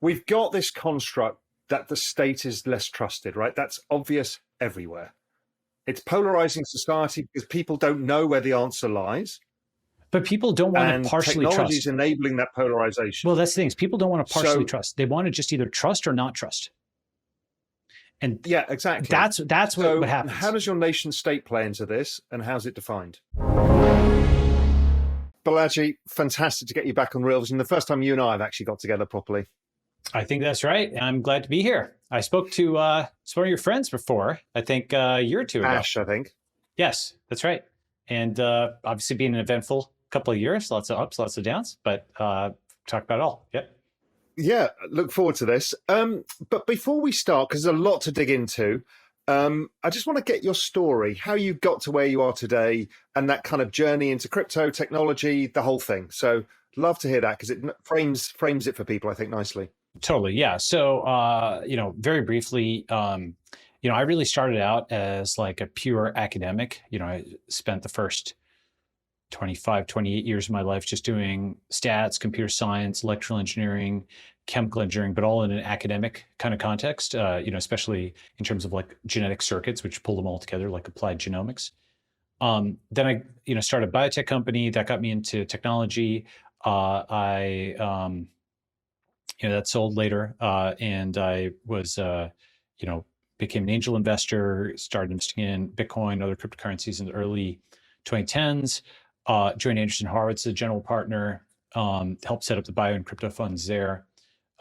we've got this construct that the state is less trusted, right? That's obvious everywhere. It's polarizing society because people don't know where the answer lies. But people don't want to And partially technology is trust. enabling that polarization. Well, that's the thing. People don't want to partially So, trust. They want to just either trust or not trust. And yeah, exactly. that's what happens. How does your nation state play into this, and how's it defined? Balaji, fantastic to get you back on Real Vision. The first time you and I have actually got together properly. I think that's right. I'm glad to be here. I spoke to some of your friends before, I think a year or two ago. Ash, I think. Yes, that's right. And obviously being an eventful couple of years, lots of ups, lots of downs, but talk about it all. Yep. Yeah, look forward to this. But before we start, because there's a lot to dig into, I just want to get your story, how you got to where you are today and that kind of journey into crypto, technology, the whole thing. So love to hear that because it frames it for people, I think, nicely. Totally. Yeah. So, very briefly, I really started out as like a pure academic. I spent the first 28 years of my life just doing stats, computer science, electrical engineering, chemical engineering, but all in an academic kind of context, especially in terms of like genetic circuits, which pull them all together, like applied genomics. Then I, started a biotech company that got me into technology. That sold later. And I was, became an angel investor, started investing in Bitcoin, other cryptocurrencies in the early 2010s. Joined Anderson Horowitz as a general partner, helped set up the bio and crypto funds there.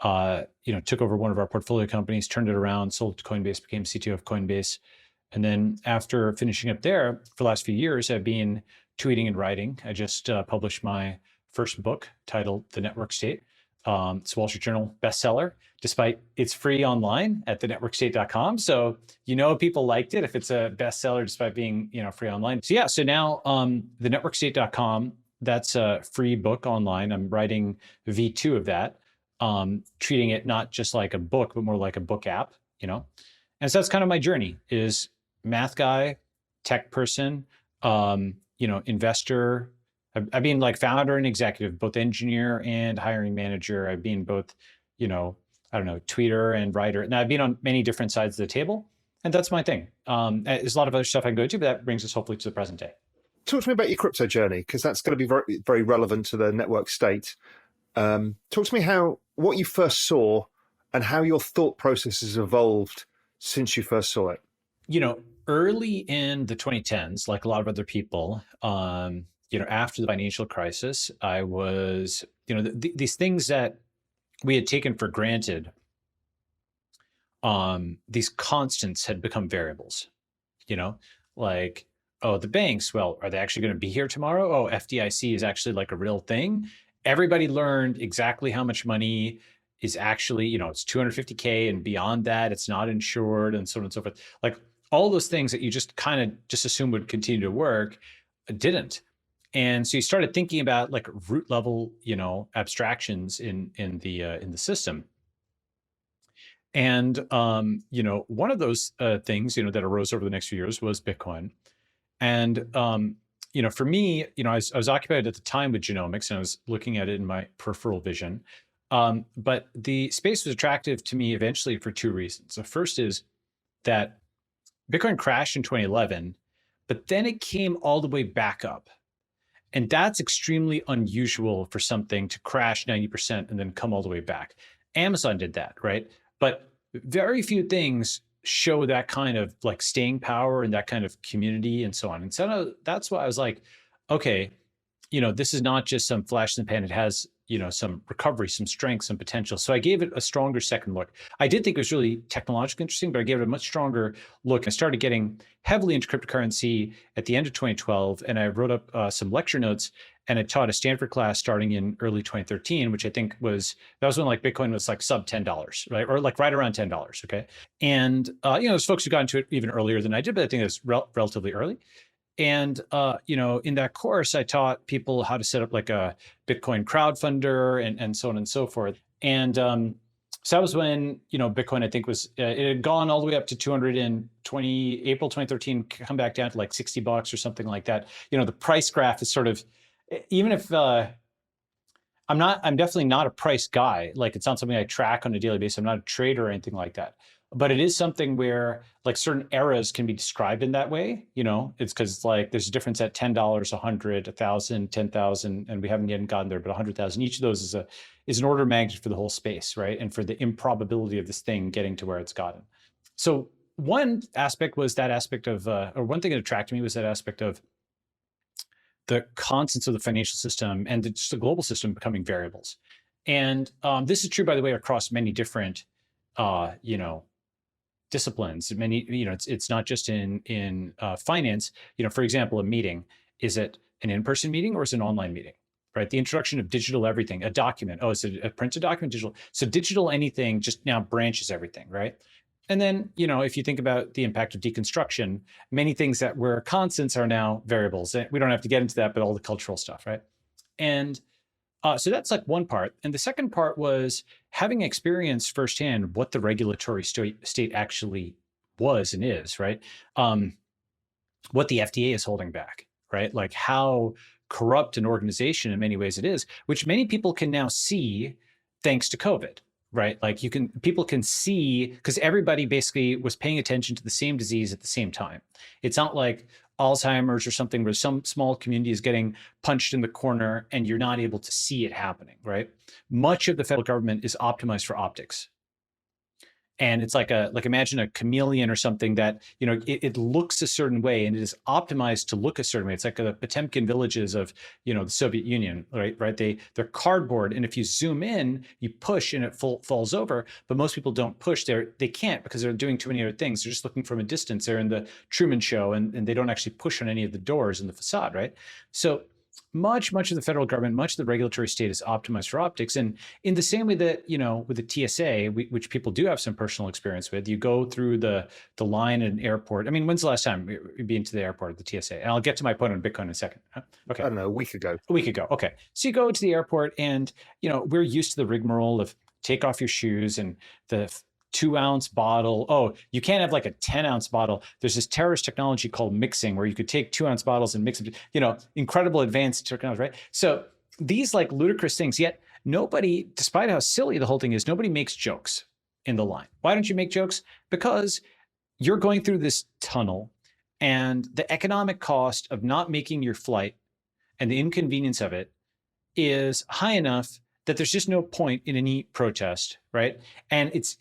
Took over one of our portfolio companies, turned it around, sold to Coinbase, became CTO of Coinbase. And then after finishing up there for the last few years, I've been tweeting and writing. I just published my first book titled The Network State. It's a Wall Street Journal bestseller, despite it's free online at thenetworkstate.com. So, people liked it if it's a bestseller, despite being, free online. So now thenetworkstate.com, that's a free book online. I'm writing V2 of that, treating it not just like a book, but more like a book app, And so that's kind of my journey is math guy, tech person, investor. I've been like founder and executive, both engineer and hiring manager. I've been both, tweeter and writer. And I've been on many different sides of the table. And that's my thing. There's a lot of other stuff I can go to, but that brings us hopefully to the present day. Talk to me about your crypto journey, because that's going to be very, very relevant to the network state. Talk to me what you first saw and how your thought process has evolved since you first saw it. Early in the 2010s, like a lot of other people, after the financial crisis, I was, these things that we had taken for granted, these constants had become variables, like, oh, the banks, well, are they actually going to be here tomorrow? Oh, FDIC is actually like a real thing. Everybody learned exactly how much money is actually, it's 250K and beyond that, it's not insured and so on and so forth. Like all those things that you just kind of just assume would continue to work didn't. And so you started thinking about like root level, abstractions in the system. And one of those things, that arose over the next few years was Bitcoin. And for me, I was occupied at the time with genomics, and I was looking at it in my peripheral vision. But the space was attractive to me eventually for two reasons. The first is that Bitcoin crashed in 2011, but then it came all the way back up. And that's extremely unusual for something to crash 90% and then come all the way back. Amazon did that, right? But very few things show that kind of like staying power and that kind of community and so on. And so that's why I was like, okay, this is not just some flash in the pan. It has, some recovery, some strength, some potential. So I gave it a stronger second look. I did think it was really technologically interesting, but I gave it a much stronger look. I started getting heavily into cryptocurrency at the end of 2012, and I wrote up some lecture notes, and I taught a Stanford class starting in early 2013, which I think that was when like Bitcoin was like sub $10, right? Or like right around $10, okay? And, there's folks who got into it even earlier than I did, but I think it was relatively early. And, in that course, I taught people how to set up like a Bitcoin crowdfunder and so on and so forth. And so that was when, Bitcoin, I think it had gone all the way up to 220, April 2013, come back down to like $60 or something like that. The price graph is sort of, even if, I'm definitely not a price guy. Like, it's not something I track on a daily basis. I'm not a trader or anything like that. But it is something where like certain eras can be described in that way. It's because like there's a difference at $10, 100, 1,000, 10,000, and we haven't yet gotten there, but 100,000. Each of those is an order of magnitude for the whole space, right? And for the improbability of this thing getting to where it's gotten. So one aspect was that aspect of, or one thing that attracted me was that aspect of the constants of the financial system and just the global system becoming variables. And this is true, by the way, across many different, disciplines. Many, it's not just in finance. For example, a meeting, is it an in-person meeting or is it an online meeting? Right. The introduction of digital everything, a document. Oh, is it a printed document, digital? So digital anything just now branches everything, right? And then, if you think about the impact of deconstruction, many things that were constants are now variables. We don't have to get into that, but all the cultural stuff, right? And so that's like one part. And the second part was having experienced firsthand what the regulatory state actually was and is, right? What the FDA is holding back, right? Like how corrupt an organization in many ways it is, which many people can now see thanks to COVID, right? Like people can see, because everybody basically was paying attention to the same disease at the same time. It's not like Alzheimer's or something where some small community is getting punched in the corner and you're not able to see it happening, right? Much of the federal government is optimized for optics. And it's like imagine a chameleon or something that, it looks a certain way and it is optimized to look a certain way. It's like the Potemkin villages of, the Soviet Union, right? They're cardboard. And if you zoom in, you push and it falls over, but most people don't push they can't because they're doing too many other things. They're just looking from a distance. They're in the Truman Show and they don't actually push on any of the doors in the facade, right? So much of the federal government, much of the regulatory state is optimized for optics. And in the same way that, with the TSA, which people do have some personal experience with, you go through the line at an airport. I mean, when's the last time you've been to the airport at the TSA? And I'll get to my point on Bitcoin in a second. Okay. I don't know, a week ago. A week ago. Okay. So you go to the airport and, we're used to the rigmarole of take off your shoes and the 2-ounce bottle. Oh, you can't have like a 10-ounce bottle. There's this terrorist technology called mixing where you could take 2-ounce bottles and mix them, incredible advanced technology, right? So these like ludicrous things, yet nobody, despite how silly the whole thing is, nobody makes jokes in the line. Why don't you make jokes? Because you're going through this tunnel and the economic cost of not making your flight and the inconvenience of it is high enough that there's just no point in any protest, right? And it's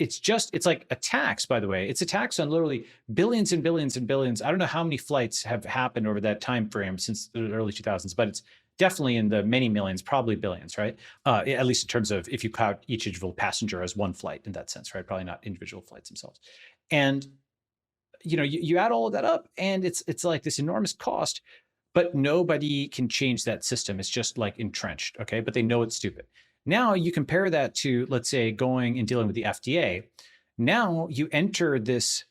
like a tax, by the way. It's a tax on literally billions and billions and billions. I don't know how many flights have happened over that time frame since the early 2000s, but it's definitely in the many millions, probably billions, right? At least in terms of if you count each individual passenger as one flight in that sense, right? Probably not individual flights themselves. And you add all of that up, and it's like this enormous cost, but nobody can change that system. It's just like entrenched, okay? But they know it's stupid. Now you compare that to, let's say, going and dealing with the FDA. Now you enter this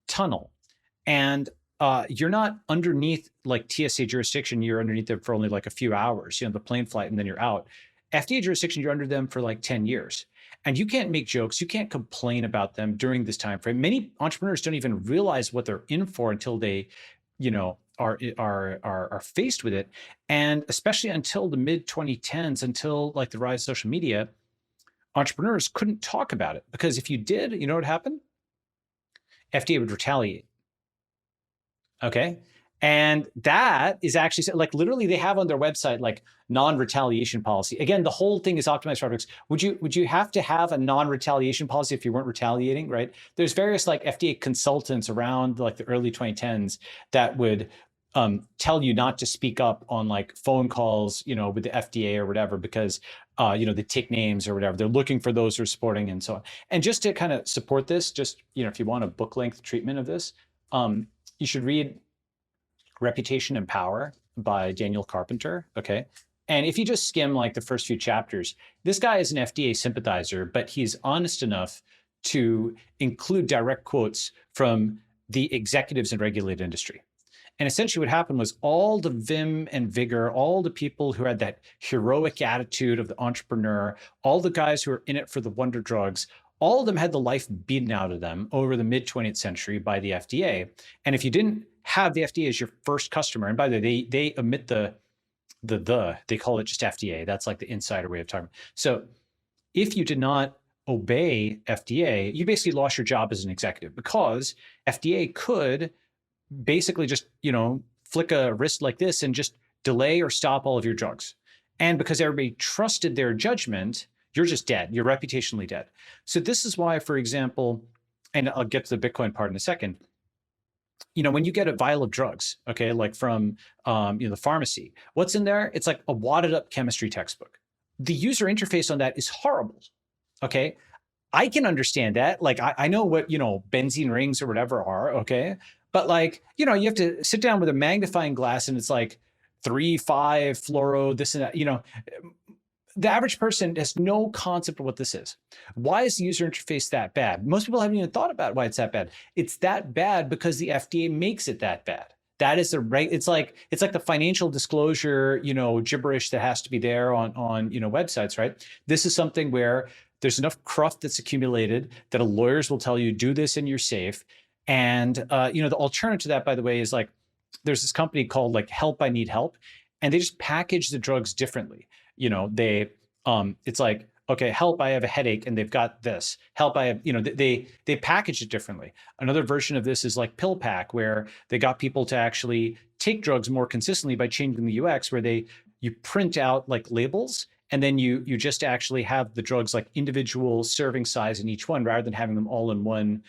tunnel and you're not underneath like TSA jurisdiction. You're underneath them for only like a few hours, the plane flight, and then you're out. FDA jurisdiction, you're under them for like 10 years. And you can't make jokes. You can't complain about them during this time frame. Many entrepreneurs don't even realize what they're in for until they, are faced with it. And especially until the mid 2010s, until like the rise of social media, entrepreneurs couldn't talk about it because if you did, you know what happened? FDA would retaliate. Okay. And that is actually like literally they have on their website like non-retaliation policy. Again, the whole thing is optimized for optics. Would you have to have a non-retaliation policy if you weren't retaliating, right? There's various like FDA consultants around like the early 2010s that would tell you not to speak up on like phone calls, with the FDA or whatever, because they take names or whatever. They're looking for those who are supporting and so on. And just to kind of support this, just if you want a book length treatment of this, you should read Reputation and Power by Daniel Carpenter, okay? And if you just skim like the first few chapters, this guy is an FDA sympathizer, but he's honest enough to include direct quotes from the executives in regulated industry. And essentially what happened was all the vim and vigor, all the people who had that heroic attitude of the entrepreneur, all the guys who were in it for the wonder drugs, all of them had the life beaten out of them over the mid 20th century by the FDA. And if you didn't have the FDA as your first customer, and by the way, they omit the they call it just FDA. That's like the insider way of talking. So if you did not obey FDA, you basically lost your job as an executive, because FDA could basically just, flick a wrist like this and just delay or stop all of your drugs. And because everybody trusted their judgment, you're just dead. You're reputationally dead. So this is why, for example, and I'll get to the Bitcoin part in a second, when you get a vial of drugs, okay, like from the pharmacy, what's in there? It's like a wadded up chemistry textbook. The user interface on that is horrible. Okay. I can understand that. Like I know what, benzene rings or whatever are, okay. But like, you have to sit down with a magnifying glass and it's like 3,5 fluoro, this and that, the average person has no concept of what this is. Why is the user interface that bad? Most people haven't even thought about why it's that bad. It's that bad because the FDA makes it that bad. That is the right. It's like the financial disclosure, gibberish that has to be there on websites, right? This is something where there's enough cruft that's accumulated that lawyers will tell you, do this and you're safe. And the alternative to that, by the way, is like there's this company called like Help I Need Help, and they just package the drugs differently. It's like, okay, help, I have a headache, and they've got this. Help, I have, they package it differently. Another version of this is like Pill Pack, where they got people to actually take drugs more consistently by changing the UX, where you print out like labels, and then you just actually have the drugs like individual serving size in each one, rather than having them all in one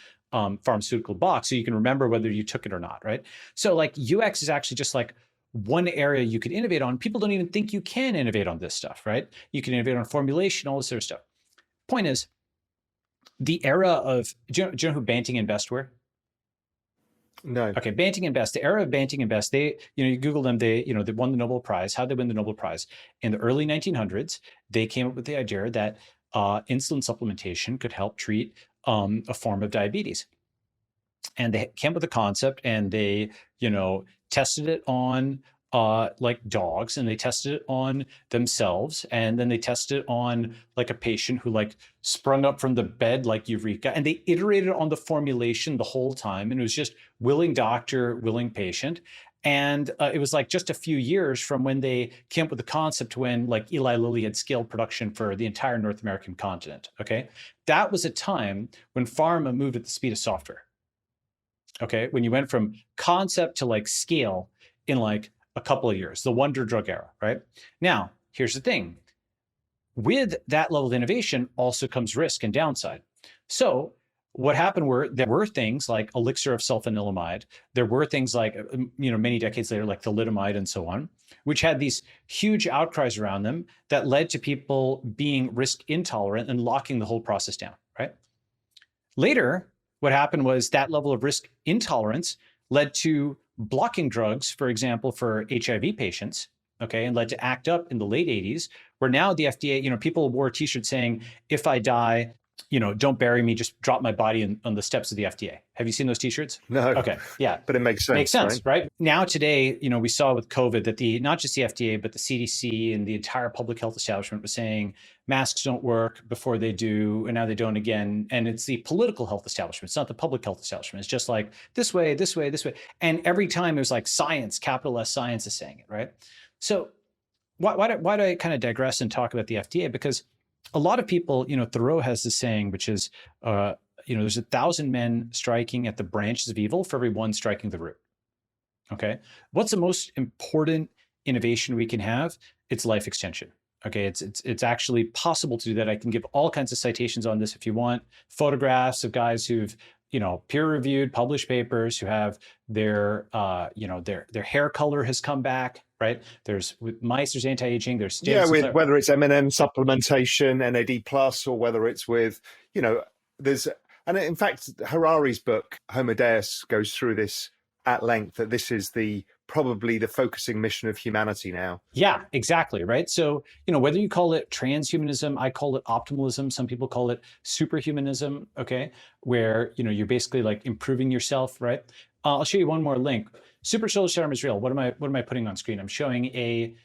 pharmaceutical box, so you can remember whether you took it or not, right? So like UX is actually just like one area you could innovate on. People don't even think you can innovate on this stuff, right? You can innovate on formulation, all this sort of stuff. Point is, the era of, do you know who Banting and Best were? No. Okay, Banting and Best, the era of Banting and Best, they, you Google them, they won the Nobel Prize. How'd they win the Nobel Prize? In the early 1900s, they came up with the idea that insulin supplementation could help treat a form of diabetes. And they came up with a concept, and they, tested it on like dogs, and they tested it on themselves, and then they tested it on like a patient who like sprung up from the bed like Eureka, and they iterated on the formulation the whole time, and it was just willing doctor, willing patient. And it was like just a few years from when they came up with the concept to when like Eli Lilly had scaled production for the entire North American continent. Okay, that was a time when pharma moved at the speed of software. Okay, when you went from concept to like scale in like a couple of years, the wonder drug era, right? Now, here's the thing. With that level of innovation also comes risk and downside. So what happened there were things like elixir of sulfanilamide. There were things like, many decades later, like thalidomide and so on, which had these huge outcries around them that led to people being risk intolerant and locking the whole process down, right? Later, what happened was that level of risk intolerance led to blocking drugs, for example, for HIV patients, okay, and led to ACT UP in the late 80s, where now the FDA, people wore t-shirts saying, if I die, don't bury me, just drop my body on the steps of the FDA. Have you seen those t-shirts? No. Okay, yeah. But it makes sense. Makes sense, right? Now today, we saw with COVID that not just the FDA, but the CDC and the entire public health establishment was saying masks don't work, before they do, and now they don't again. And it's the political health establishment. It's not the public health establishment. It's just like this way, this way, this way. And every time it was like science, capital S science is saying it, right? So why do I kind of digress and talk about the FDA? Because a lot of people, Thoreau has this saying, which is, there's 1,000 men striking at the branches of evil for every one striking the root. Okay. What's the most important innovation we can have? It's life extension. Okay. It's actually possible to do that. I can give all kinds of citations on this if you want. Photographs of guys who've, peer-reviewed, published papers, who have their hair color has come back, right? With mice, there's anti-aging, there's whether it's M&M supplementation, NAD plus, or whether it's with, there's, and in fact, Harari's book, Homo Deus, goes through this at length, that this is probably the focusing mission of humanity now. Yeah, exactly. Right. So, whether you call it transhumanism, I call it optimalism. Some people call it superhumanism. Okay. Where, you're basically like improving yourself. Right. I'll show you one more link. Super solar system is real. What am I putting on screen? I'm showing a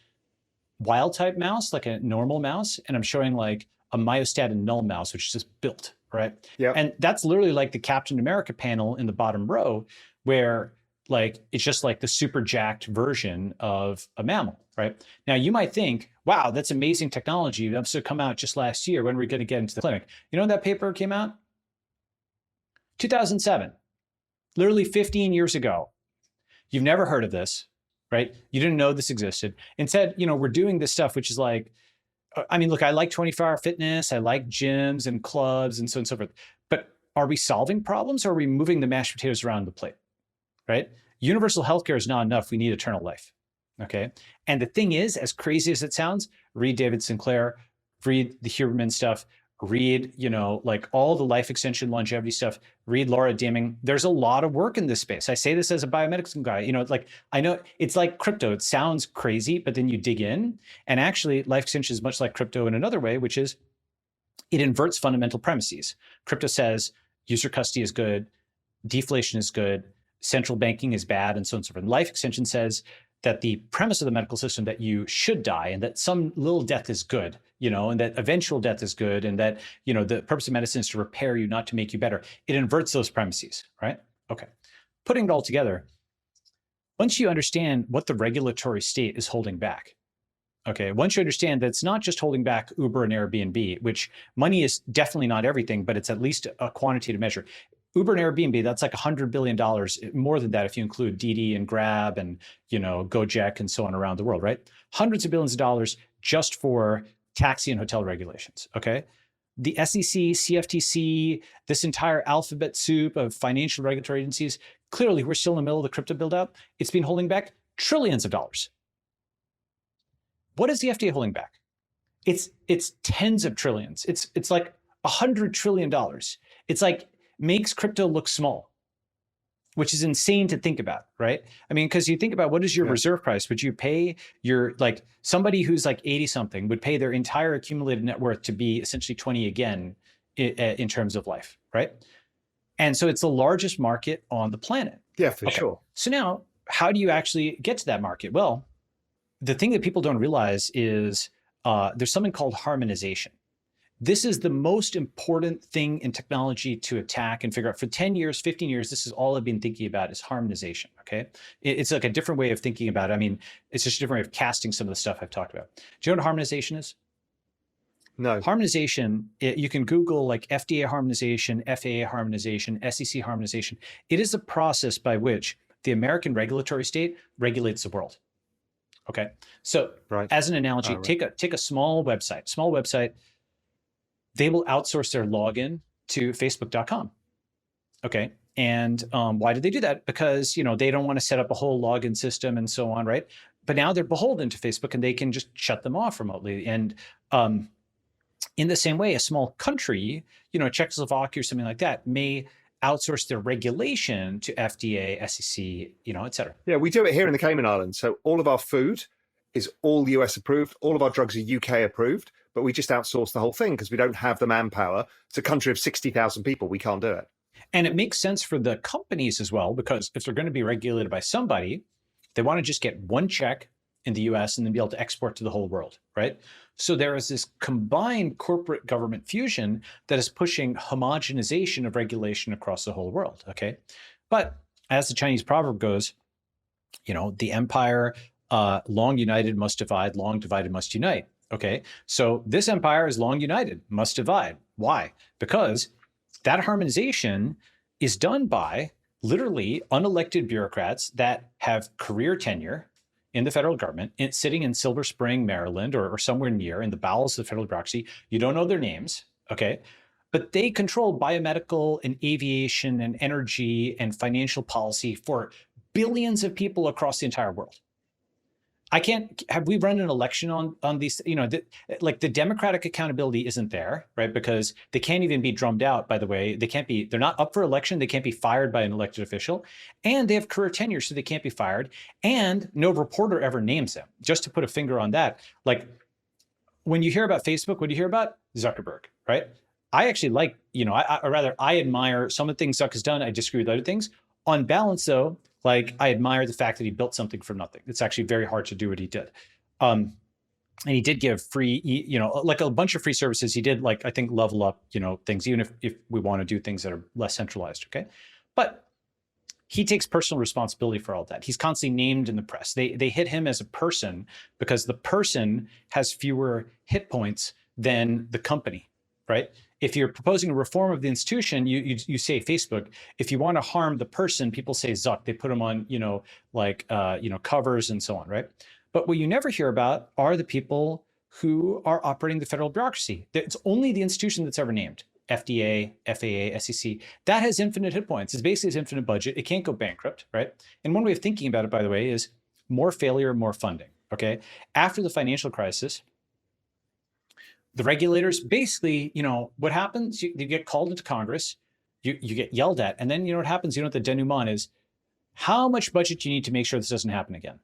wild type mouse, like a normal mouse. And I'm showing like a myostatin null mouse, which is just built. Right. Yeah. And that's literally like the Captain America panel in the bottom row, where like it's just like the super jacked version of a mammal, right? Now you might think, wow, that's amazing technology. That's to come out just last year. When are we going to get into the clinic? You know when that paper came out? 2007, literally 15 years ago. You've never heard of this, right? You didn't know this existed. Instead, we're doing this stuff, which is like, I mean, look, I like 24-hour fitness. I like gyms and clubs and so on and so forth. But are we solving problems, or are we moving the mashed potatoes around the plate, right? Universal healthcare is not enough. We need eternal life, okay? And the thing is, as crazy as it sounds, read David Sinclair, read the Huberman stuff, read, like all the life extension longevity stuff, read Laura Deming. There's a lot of work in this space. I say this as a biomedicine guy, like I know it's like crypto. It sounds crazy, but then you dig in, and actually life extension is much like crypto in another way, which is it inverts fundamental premises. Crypto says user custody is good, deflation is good, central banking is bad, and so on and so forth. And life extension says that the premise of the medical system that you should die and that some little death is good, and that eventual death is good, and that, the purpose of medicine is to repair you, not to make you better. It inverts those premises, right? Okay. Putting it all together, once you understand what the regulatory state is holding back, okay, once you understand that it's not just holding back Uber and Airbnb, which money is definitely not everything, but it's at least a quantitative measure. Uber and Airbnb, that's like $100 billion, more than that if you include Didi and Grab and, Gojek and so on around the world, right? Hundreds of billions of dollars just for taxi and hotel regulations, okay? The SEC, CFTC, this entire alphabet soup of financial regulatory agencies, clearly we're still in the middle of the crypto build-out. It's been holding back trillions of dollars. What is the FDA holding back? It's tens of trillions. It's like $100 trillion. It's like makes crypto look small, which is insane to think about, right? I mean, because you think about what is your reserve price? Would you pay your, like somebody who's like 80 something would pay their entire accumulated net worth to be essentially 20 again in terms of life, right? And so it's the largest market on the planet. Yeah, for sure. So now how do you actually get to that market? Well, the thing that people don't realize is there's something called harmonization. This is the most important thing in technology to attack and figure out. For 10 years, 15 years, this is all I've been thinking about is harmonization, okay? It's like a different way of thinking about it. I mean, it's just a different way of casting some of the stuff I've talked about. Do you know what harmonization is? No. Harmonization, you can Google like FDA harmonization, FAA harmonization, SEC harmonization. It is a process by which the American regulatory state regulates the world, okay? So as an analogy, take a small website, they will outsource their login to facebook.com. Okay. And why did they do that? Because, they don't want to set up a whole login system and so on, right? But now they're beholden to Facebook and they can just shut them off remotely. And in the same way, a small country, Czechoslovakia or something like that, may outsource their regulation to FDA, SEC, et cetera. Yeah, we do it here in the Cayman Islands. So all of our food is all US approved. All of our drugs are UK approved. But we just outsource the whole thing because we don't have the manpower. It's a country of 60,000 people. We can't do it. And it makes sense for the companies as well, because if they're going to be regulated by somebody, they want to just get one check in the US and then be able to export to the whole world, right? So there is this combined corporate government fusion that is pushing homogenization of regulation across the whole world, okay? But as the Chinese proverb goes, the empire, long united must divide, long divided must unite. Okay, so this empire is long united, must divide. Why? Because that harmonization is done by literally unelected bureaucrats that have career tenure in the federal government, sitting in Silver Spring, Maryland, or somewhere near in the bowels of the federal bureaucracy. You don't know their names, okay? But they control biomedical and aviation and energy and financial policy for billions of people across the entire world. Have we run an election on these, the democratic accountability isn't there, right? Because they can't even be drummed out, by the way. They're not up for election. They can't be fired by an elected official. And they have career tenure, so they can't be fired. And no reporter ever names them. Just to put a finger on that, like when you hear about Facebook, what do you hear about? Zuckerberg, right? I actually like, I admire some of the things Zuck has done. I disagree with other things. On balance, though, like I admire the fact that he built something from nothing. It's actually very hard to do what he did. And he did give free, like a bunch of free services. He did I think level up, things, even if we want to do things that are less centralized. Okay. But he takes personal responsibility for all that. He's constantly named in the press. They hit him as a person because the person has fewer hit points than the company, right? If you're proposing a reform of the institution, you say Facebook. If you want to harm the person, people say Zuck. They put them on, covers and so on, right? But what you never hear about are the people who are operating the federal bureaucracy. It's only the institution that's ever named. FDA, FAA, SEC, that has infinite hit points. It's basically its infinite budget. It can't go bankrupt, right? And one way of thinking about it, by the way, is more failure, more funding, okay? After the financial crisis, the regulators basically, what happens? You get called into Congress, you get yelled at, and then what happens? What the denouement is, how much budget do you need to make sure this doesn't happen again?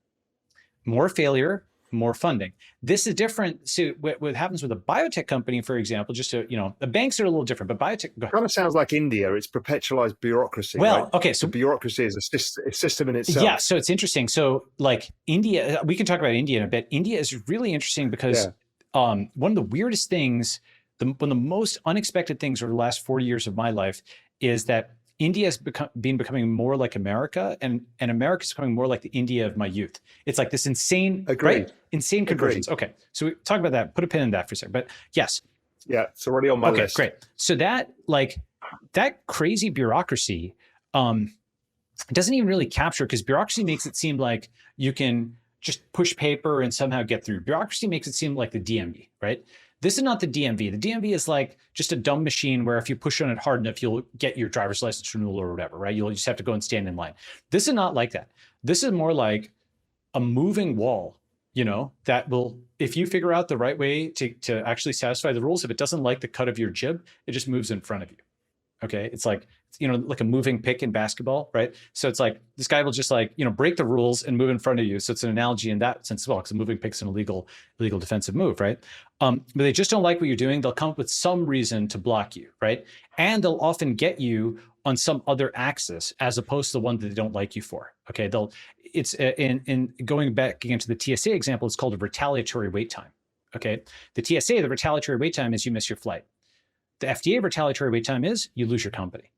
More failure, more funding. This is different. So what happens with a biotech company, for example, the banks are a little different, but biotech kind of sounds like India. It's perpetualized bureaucracy. Well, right? Okay, so the bureaucry is a system in itself. Yeah, so it's interesting. So like India, we can talk about India in a bit. India is really interesting because one of the weirdest things, one of the most unexpected things over the last 40 years of my life is that India has becoming more like America, and America is becoming more like the India of my youth. It's like this insane, right? Insane convergence. Okay, so we talk about that. Put a pin in that for a second. But yes, yeah, it's already on my list. Okay, great. So that crazy bureaucracy doesn't even really capture, because bureaucracy makes it seem like you can just push paper and somehow get through. Bureaucracy makes it seem like the DMV, right? This is not the DMV. The DMV is like just a dumb machine where if you push on it hard enough, you'll get your driver's license renewal or whatever, right? You'll just have to go and stand in line. This is not like that. This is more like a moving wall, that will, if you figure out the right way to actually satisfy the rules, if it doesn't like the cut of your jib, it just moves in front of you. Okay. It's like, like a moving pick in basketball, right? So it's like, this guy will just break the rules and move in front of you. So it's an analogy in that sense as well, because a moving pick's an illegal defensive move, right? But they just don't like what you're doing. They'll come up with some reason to block you, right? And they'll often get you on some other axis as opposed to the one that they don't like you for. Okay. It's in going back again to the TSA example, it's called a retaliatory wait time. Okay. The TSA, the retaliatory wait time is you miss your flight. The FDA retaliatory wait time is you lose your company.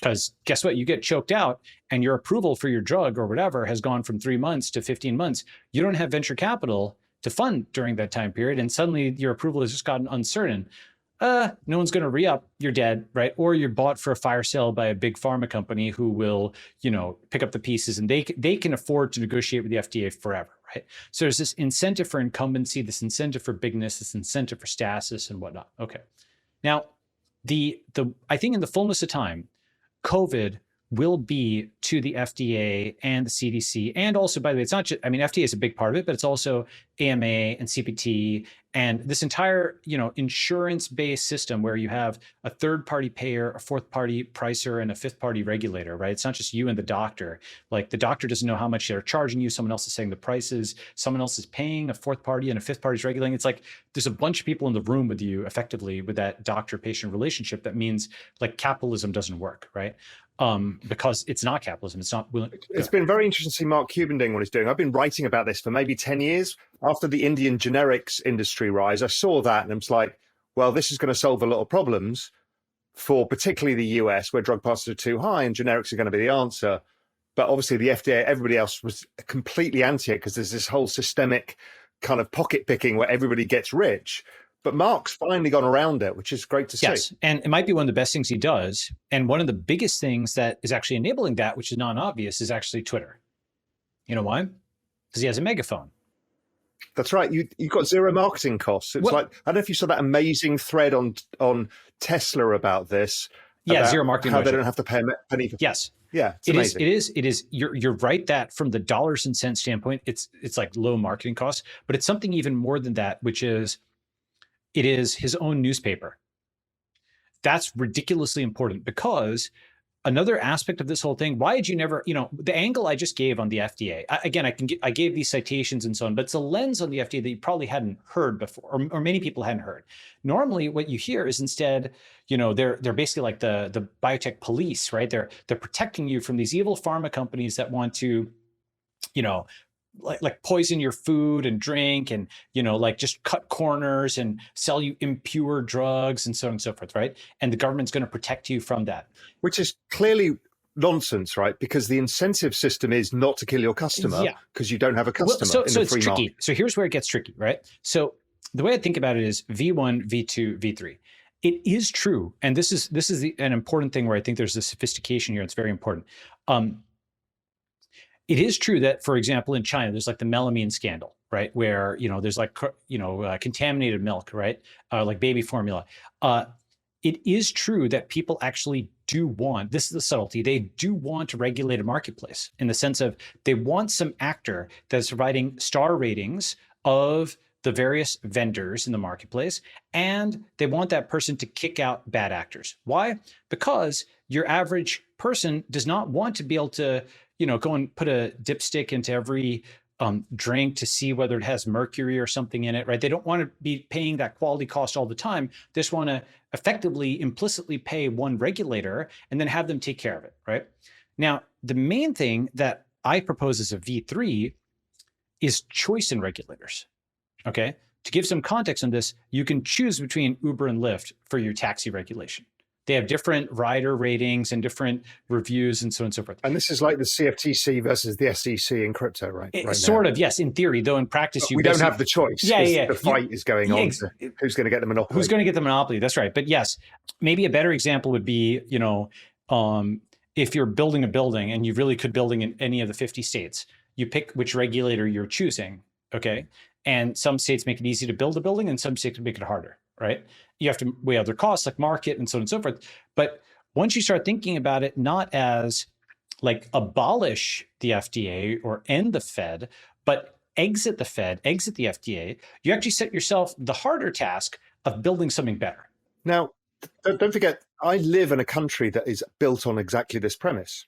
Because guess what? You get choked out and your approval for your drug or whatever has gone from 3 months to 15 months. You don't have venture capital to fund during that time period. And suddenly your approval has just gotten uncertain. No one's going to re-up, you're dead, right? Or you're bought for a fire sale by a big pharma company who will, pick up the pieces, and they can afford to negotiate with the FDA forever, right? So there's this incentive for incumbency, this incentive for bigness, this incentive for stasis and whatnot. Okay. Now, I think in the fullness of time, COVID will be to the FDA and the CDC. And also, by the way, it's not just, FDA is a big part of it, but it's also AMA and CPT and this entire, insurance-based system where you have a third-party payer, a fourth-party pricer, and a fifth-party regulator, right? It's not just you and the doctor. Like the doctor doesn't know how much they're charging you. Someone else is saying the prices. Someone else is paying, a fourth party, and a fifth party is regulating. It's like there's a bunch of people in the room with you effectively with that doctor-patient relationship. That means like capitalism doesn't work, right? Because it's not capitalism. It's not willing. It's been very interesting to see Mark Cuban doing what he's doing. I've been writing about this for maybe 10 years. After the Indian generics industry rise, I saw that and I was like, well, this is going to solve a lot of problems for particularly the US, where drug prices are too high and generics are going to be the answer. But obviously the FDA, everybody else was completely anti it because there's this whole systemic kind of pocket picking where everybody gets rich. But Mark's finally gone around it, which is great to see. Yes, and it might be one of the best things he does. And one of the biggest things that is actually enabling that, which is non-obvious, is actually Twitter. You know why? Because he has a megaphone. That's right. You've got zero marketing costs. It's like, I don't know if you saw that amazing thread on Tesla about this. Yeah, about zero marketing. How they don't have to pay a penny for. Yes. Yeah, it's amazing. It is. You're right that from the dollars and cents standpoint, it's like low marketing costs, but it's something even more than that, which is it is his own newspaper. That's ridiculously important because another aspect of this whole thing, why did you never, the angle I just gave on the FDA, I gave these citations and so on, but it's a lens on the FDA that you probably hadn't heard before, or many people hadn't heard. Normally what you hear is instead, they're basically like the biotech police, right? They're protecting you from these evil pharma companies that want to, like poison your food and drink and, like just cut corners and sell you impure drugs and so on and so forth, right? And the government's going to protect you from that. Which is clearly nonsense, right? Because the incentive system is not to kill your customer because you don't have a customer in the free tricky. market. So here's where it gets tricky, right? So the way I think about it is V1, V2, V3. It is true, and this is an important thing where I think there's a sophistication here. It's very important. It is true that, for example, in China, there's like the melamine scandal, right? Where, there's like, contaminated milk, right? Like baby formula. It is true that people actually do want, this is the subtlety, they do want to regulate a marketplace in the sense of they want some actor that's providing star ratings of the various vendors in the marketplace, and they want that person to kick out bad actors. Why? Because your average person does not want to be able to, go and put a dipstick into every drink to see whether it has mercury or something in it, right? They don't want to be paying that quality cost all the time. They just want to effectively, implicitly pay one regulator and then have them take care of it, right? Now, the main thing that I propose as a V3 is choice in regulators, okay? To give some context on this, you can choose between Uber and Lyft for your taxi regulation. They have different rider ratings and different reviews and so on and so forth. And this is like the CFTC versus the SEC in crypto, right? Sort of, yes, in theory, though in practice, we don't have the choice. Yeah. The fight is going on to who's going to get the monopoly. Who's going to get the monopoly, that's right. But yes, maybe a better example would be, if you're building a building and you really could building in any of the 50 states, you pick which regulator you're choosing, okay? And some states make it easy to build a building and some states make it harder, right? You have to weigh other costs like market and so on and so forth. But once you start thinking about it, not as like abolish the FDA or end the Fed, but exit the Fed, exit the FDA, you actually set yourself the harder task of building something better. Now, don't forget, I live in a country that is built on exactly this premise.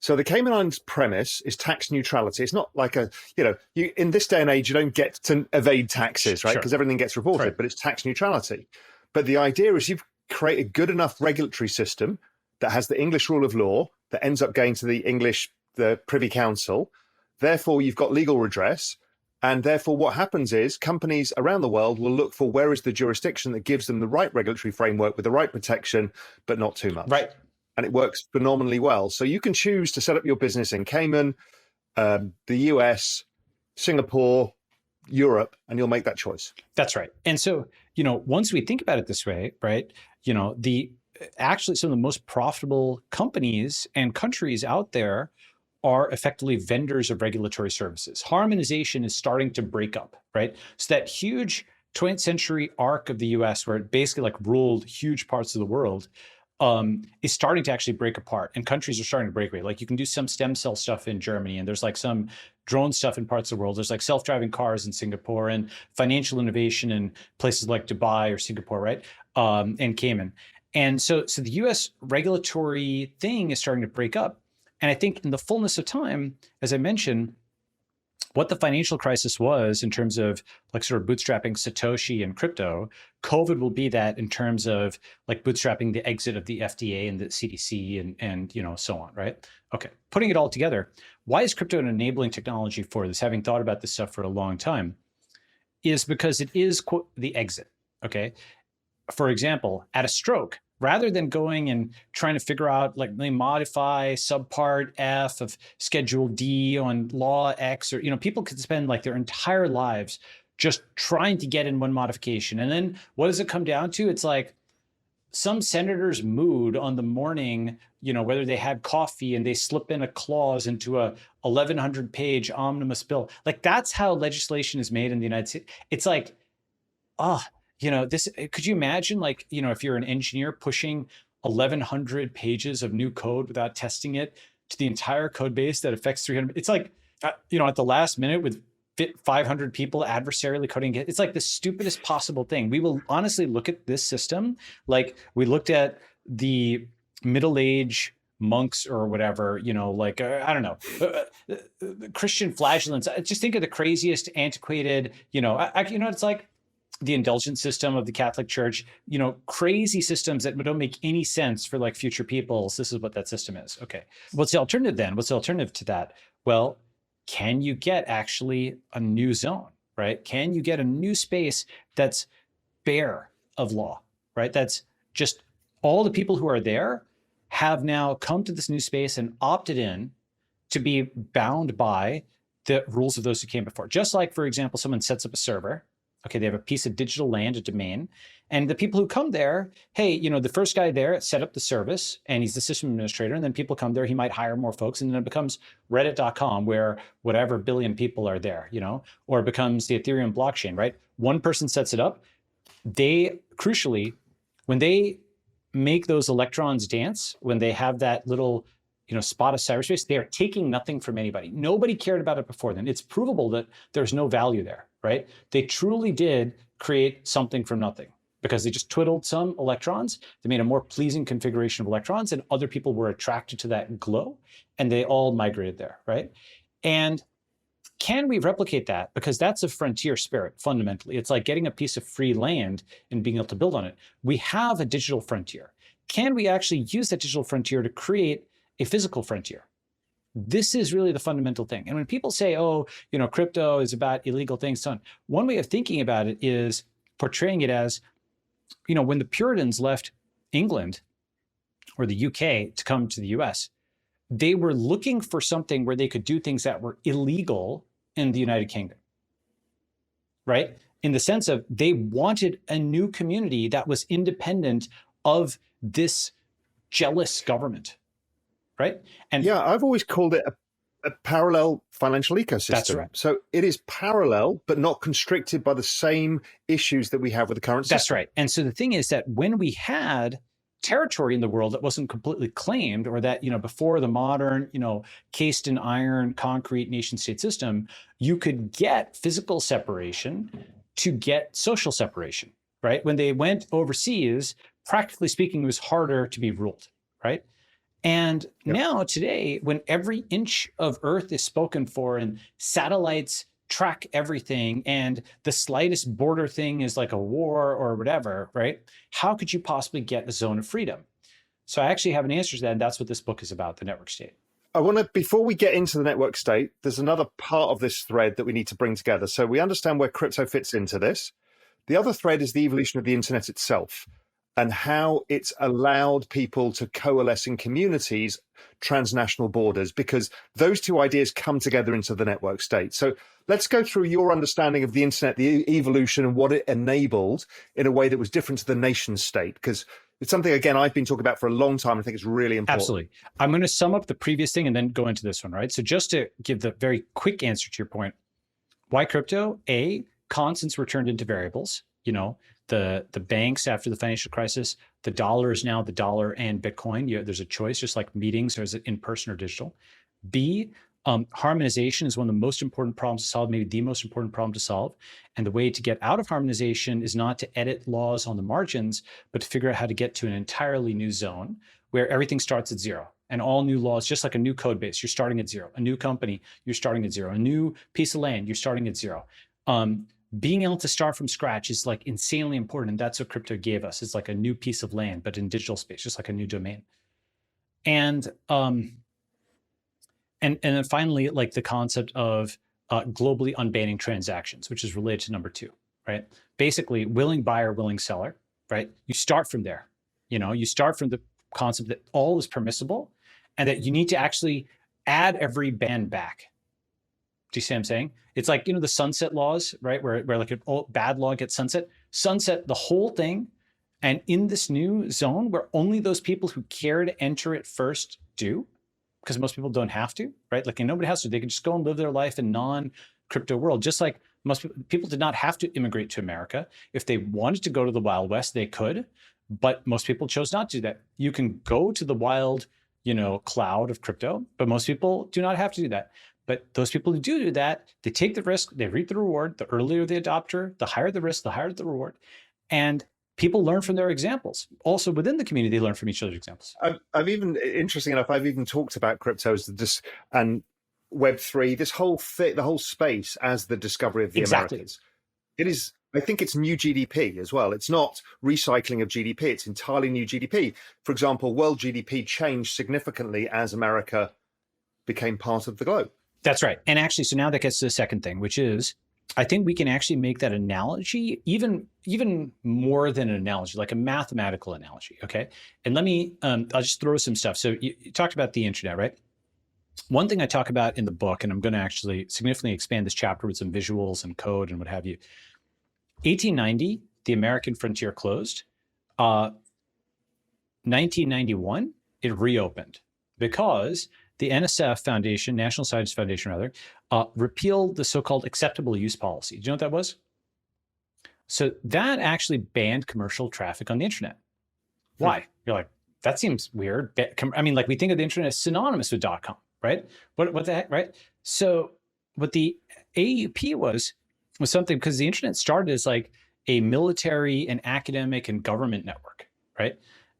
So the Cayman Islands premise is tax neutrality. It's not like in this day and age, you don't get to evade taxes, right? Because everything gets reported, right. But it's tax neutrality. But the idea is you've created a good enough regulatory system that has the English rule of law that ends up going to the Privy Council. Therefore, you've got legal redress. And therefore, what happens is companies around the world will look for where is the jurisdiction that gives them the right regulatory framework with the right protection, but not too much. Right. And it works phenomenally well. So you can choose to set up your business in Cayman, the US, Singapore, Europe, and you'll make that choice. That's right. And so, once we think about it this way, right, actually some of the most profitable companies and countries out there are effectively vendors of regulatory services. Harmonization is starting to break up, right? So that huge 20th century arc of the US where it basically like ruled huge parts of the world is starting to actually break apart, and countries are starting to break away. Like you can do some stem cell stuff in Germany, and there's like some drone stuff in parts of the world. There's like self-driving cars in Singapore and financial innovation in places like Dubai or Singapore, right? And Cayman. And so the US regulatory thing is starting to break up. And I think in the fullness of time, as I mentioned, what the financial crisis was in terms of like sort of bootstrapping Satoshi and crypto, COVID will be that in terms of like bootstrapping the exit of the FDA and the CDC and so on, right? Okay, putting it all together, why is crypto an enabling technology for this? Having thought about this stuff for a long time, is because it is, quote, the exit, okay? For example, at a stroke, rather than going and trying to figure out, like, they modify subpart F of Schedule D on Law X, or, people could spend like their entire lives just trying to get in one modification. And then what does it come down to? It's like some senator's mood on the morning, whether they had coffee and they slip in a clause into a 1,100-page omnibus bill. Like that's how legislation is made in the United States. It's like, this, could you imagine, like, if you're an engineer pushing 1,100 pages of new code without testing it to the entire code base that affects 300, it's like, at the last minute with 500 people adversarially coding it. It's like the stupidest possible thing. We will honestly look at this system like we looked at the middle-age monks or whatever, I don't know, Christian flagellants. Just think of the craziest antiquated, it's like the indulgence system of the Catholic Church, crazy systems that don't make any sense for like future peoples. This is what that system is. Okay. What's the alternative then? What's the alternative to that? Well, can you get actually a new zone, right? Can you get a new space that's bare of law, right? That's just all the people who are there have now come to this new space and opted in to be bound by the rules of those who came before. Just like, for example, someone sets up a server. Okay, they have a piece of digital land, a domain, and the people who come there, hey, the first guy there set up the service and he's the system administrator, and then people come there, he might hire more folks, and then it becomes reddit.com where whatever billion people are there, or it becomes the Ethereum blockchain, right? One person sets it up. They, crucially, when they make those electrons dance, when they have that little spot of cyberspace, they are taking nothing from anybody. Nobody cared about it before then. It's provable that there's no value there, right? They truly did create something from nothing because they just twiddled some electrons. They made a more pleasing configuration of electrons, and other people were attracted to that glow, and they all migrated there, right? And can we replicate that? Because that's a frontier spirit, fundamentally. It's like getting a piece of free land and being able to build on it. We have a digital frontier. Can we actually use that digital frontier to create a physical frontier? This is really the fundamental thing. And when people say, oh, crypto is about illegal things, so on, one way of thinking about it is portraying it as, when the Puritans left England or the UK to come to the US, they were looking for something where they could do things that were illegal in the United Kingdom, right? In the sense of they wanted a new community that was independent of this jealous government. Right? And yeah, I've always called it a parallel financial ecosystem. That's right. So it is parallel, but not constricted by the same issues that we have with the current system. That's right. And so the thing is that when we had territory in the world that wasn't completely claimed, or that, before the modern, cased in iron, concrete nation state system, you could get physical separation to get social separation, right? When they went overseas, practically speaking, it was harder to be ruled, right? And now today, when every inch of Earth is spoken for and satellites track everything and the slightest border thing is like a war or whatever, right? How could you possibly get a zone of freedom? So I actually have an answer to that, and that's what this book is about, the network state. I want to, before we get into the network state, there's another part of this thread that we need to bring together. So we understand where crypto fits into this. The other thread is the evolution of the internet itself, and how it's allowed people to coalesce in communities, transnational borders, because those two ideas come together into the network state. So let's go through your understanding of the internet, the evolution, and what it enabled in a way that was different to the nation state, because it's something, again, I've been talking about for a long time. I think it's really important. Absolutely. I'm going to sum up the previous thing and then go into this one, right? So just to give the very quick answer to your point, why crypto? A, constants were turned into variables. The banks after the financial crisis, the dollar is now the dollar and Bitcoin. There's a choice, just like meetings, or is it in person or digital? B, harmonization is one of the most important problems to solve, maybe the most important problem to solve. And the way to get out of harmonization is not to edit laws on the margins, but to figure out how to get to an entirely new zone where everything starts at zero. And all new laws, just like a new code base, you're starting at zero. A new company, you're starting at zero. A new piece of land, you're starting at zero. Being able to start from scratch is like insanely important. And that's what crypto gave us. It's like a new piece of land, but in digital space, just like a new domain. And then finally, like the concept of globally unbanning transactions, which is related to number two, right? Basically, willing buyer, willing seller, right? You start from there. You start from the concept that all is permissible and that you need to actually add every ban back. Do you see what I'm saying? It's like, the sunset laws, right? Where like an old bad law gets sunset the whole thing. And in this new zone where only those people who care to enter it first do, because most people don't have to, right? Like nobody has to, they can just go and live their life in non-crypto world. Just like most people did not have to immigrate to America. If they wanted to go to the Wild West, they could, but most people chose not to do that. You can go to the wild, cloud of crypto, but most people do not have to do that. But those people who do that, they take the risk, they reap the reward. The earlier the adopter, the higher the risk, the higher the reward. And people learn from their examples. Also within the community, they learn from each other's examples. I've even, interesting enough, I've even talked about cryptos and Web3, this whole the whole space as the discovery of the Americans. It is, I think it's new GDP as well. It's not recycling of GDP. It's entirely new GDP. For example, world GDP changed significantly as America became part of the globe. That's right. And actually, so now that gets to the second thing, which is I think we can actually make that analogy even more than an analogy, like a mathematical analogy. Okay, and let me I'll just throw some stuff. So you talked about the internet, right? One thing I talk about in the book, and I'm going to actually significantly expand this chapter with some visuals and code and what have you. 1890, the American frontier closed. 1991, it reopened because the NSF Foundation, National Science Foundation rather, repealed the so-called acceptable use policy. Do you know what that was? So that actually banned commercial traffic on the internet. Why? You're like, that seems weird. I mean, like we think of the internet as synonymous with .com, right? What the heck, right? So what the AUP was something, because the internet started as like a military and academic and government network, right?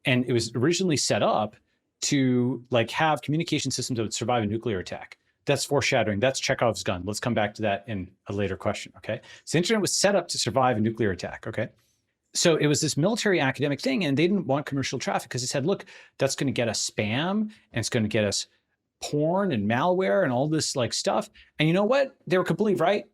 And it was originally set up to like have communication systems that would survive a nuclear attack. That's foreshadowing. That's Chekhov's gun. Let's come back to that in a later question, okay? So the internet was set up to survive a nuclear attack, okay? So it was this military academic thing, and they didn't want commercial traffic because they said, look, that's going to get us spam, and it's going to get us porn and malware and all this like stuff. And you know what? They were completely right.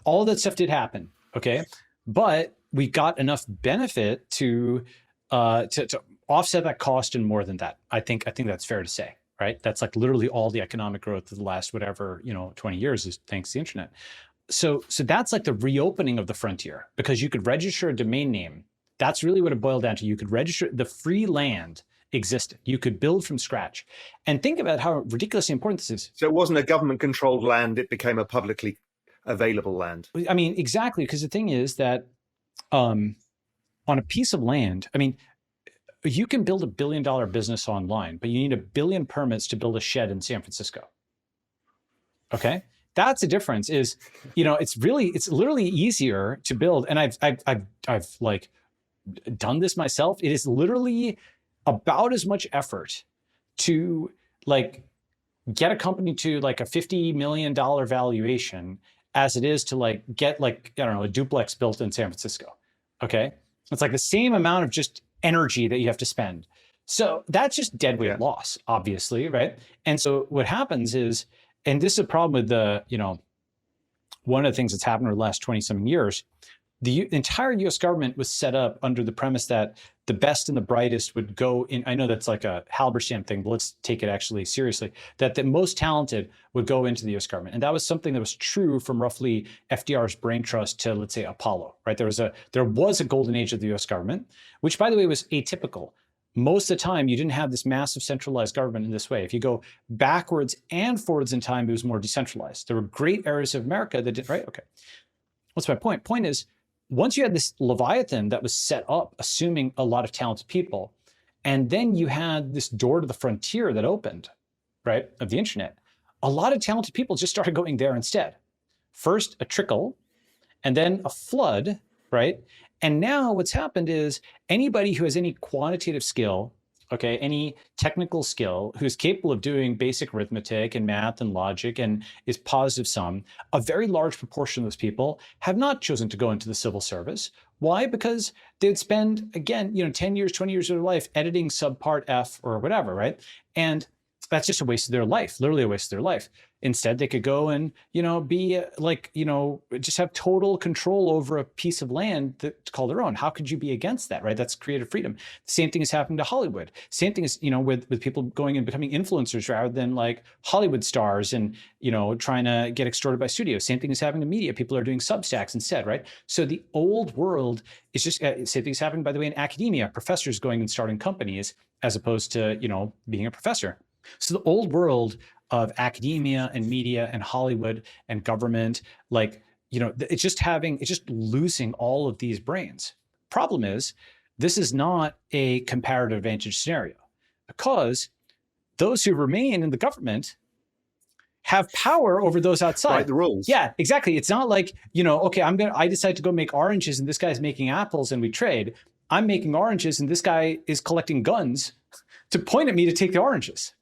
All that stuff did happen, okay? But we got enough benefit to offset that cost and more than that. I think that's fair to say, right? That's like literally all the economic growth of the last whatever 20 years is thanks to the internet. So that's like the reopening of the frontier, because you could register a domain name. That's really what it boiled down to. You could register, the free land existed. You could build from scratch. And think about how ridiculously important this is. So it wasn't a government-controlled land. It became a publicly available land. I mean, exactly, because the thing is that on a piece of land, I mean, you can build $1 billion business online, but you need 1 billion permits to build a shed in San Francisco. Okay? That's the difference is, it's literally easier to build. And I've like done this myself. It is literally about as much effort to like get a company to like a $50 million valuation as it is to like get like, I don't know, a duplex built in San Francisco. Okay. It's like the same amount of just energy that you have to spend. So that's just deadweight loss, obviously. Right. And so what happens is, and this is a problem with the, one of the things that's happened over the last 20-something years, the entire US government was set up under the premise that the best and the brightest would go in. I know that's like a Halberstam thing, but let's take it actually seriously, that the most talented would go into the US government. And that was something that was true from roughly FDR's brain trust to, let's say, Apollo, right? There was a golden age of the US government, which by the way was atypical. Most of the time, you didn't have this massive centralized government in this way. If you go backwards and forwards in time, it was more decentralized. There were great areas of America that did, right? Okay. What's my point? Point is, once you had this Leviathan that was set up, assuming a lot of talented people, and then you had this door to the frontier that opened, right, of the internet, a lot of talented people just started going there instead. First, a trickle, and then a flood, right? And now what's happened is anybody who has any quantitative skill, okay, any technical skill, who's capable of doing basic arithmetic and math and logic and is positive sum, a very large proportion of those people have not chosen to go into the civil service. Why? Because they'd spend, again, 10 years, 20 years of their life editing subpart F or whatever, right? And that's just a waste of their life, literally a waste of their life. Instead, they could go and, be like, just have total control over a piece of land to call their own. How could you be against that, right? That's creative freedom. The same thing is happening to Hollywood. Same thing is, with people going and becoming influencers rather than like Hollywood stars and, trying to get extorted by studios. Same thing is happening to media. People are doing Substacks instead, right? So the old world is just, same thing is happening, by the way, in academia. Professors going and starting companies as opposed to, being a professor. So the old world of academia and media and Hollywood and government, like, it's just losing all of these brains. Problem is, this is not a comparative advantage scenario because those who remain in the government have power over those outside. Write the rules. Yeah, exactly. It's not like, okay, I decide to go make oranges and this guy's making apples and we trade. I'm making oranges and this guy is collecting guns to point at me to take the oranges.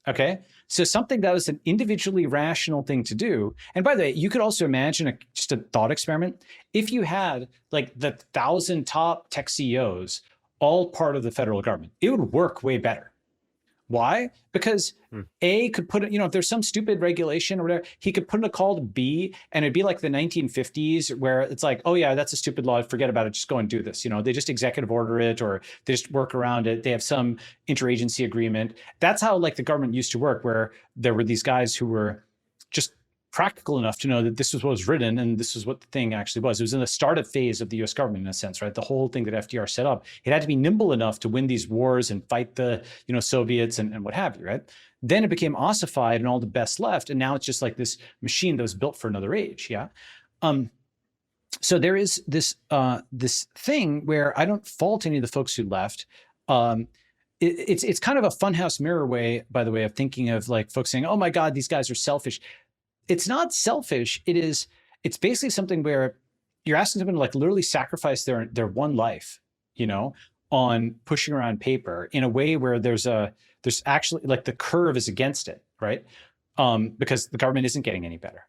Okay, so something that was an individually rational thing to do. And by the way, you could also imagine just a thought experiment. If you had like the 1,000 top tech CEOs, all part of the federal government, it would work way better. Why? Because A could put, if there's some stupid regulation or whatever, he could put in a call to B, and it'd be like the 1950s where it's like, oh yeah, that's a stupid law, forget about it, just go and do this. They just executive order it, or they just work around it. They have some interagency agreement. That's how like the government used to work, where there were these guys who were just practical enough to know that this was what was written and this is what the thing actually was. It was in the startup phase of the US government in a sense, right? The whole thing that FDR set up, it had to be nimble enough to win these wars and fight the, Soviets and what have you, right? Then it became ossified and all the best left. And now it's just like this machine that was built for another age, yeah? So there is this thing where I don't fault any of the folks who left. It's kind of a funhouse mirror way, by the way, of thinking of like folks saying, oh my God, these guys are selfish. It's not selfish. It's basically something where you're asking someone to like literally sacrifice their one life, on pushing around paper in a way where there's actually like the curve is against it, right? Because the government isn't getting any better.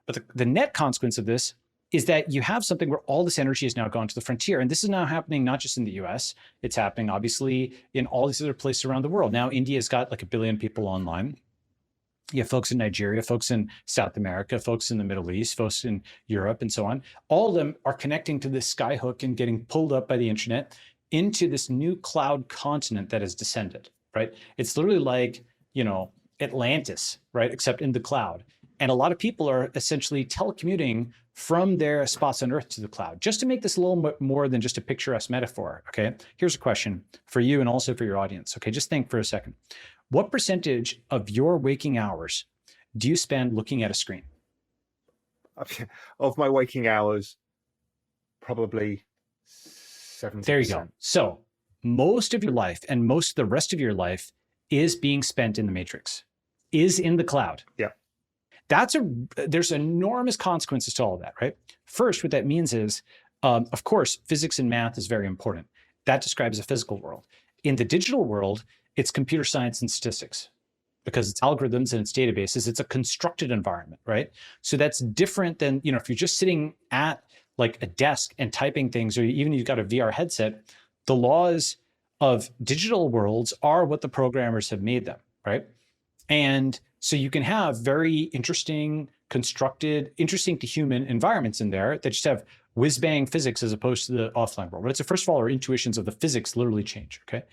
But the net consequence of this is that you have something where all this energy has now gone to the frontier. And this is now happening not just in the US, it's happening obviously in all these other places around the world. Now India's got like 1 billion people online. You have folks in Nigeria, folks in South America, folks in the Middle East, folks in Europe, and so on. All of them are connecting to this skyhook and getting pulled up by the internet into this new cloud continent that has descended, right? It's literally like, Atlantis, right? Except in the cloud. And a lot of people are essentially telecommuting from their spots on Earth to the cloud. Just to make this a little bit more than just a picturesque metaphor, okay? Here's a question for you and also for your audience, okay? Just think for a second. What percentage of your waking hours do you spend looking at a screen? Of my waking hours, probably 70%. There you go. So most of your life and most of the rest of your life is being spent in the matrix, is in the cloud. Yeah. There's enormous consequences to all of that, right? First, what that means is, of course, physics and math is very important. That describes a physical world. In the digital world, it's computer science and statistics, because it's algorithms and it's databases. It's a constructed environment, right? So that's different than, if you're just sitting at like a desk and typing things, or even you've got a VR headset, the laws of digital worlds are what the programmers have made them, right? And so you can have very interesting, constructed, interesting to human environments in there that just have whiz-bang physics as opposed to the offline world. But first of all, our intuitions of the physics literally change, okay?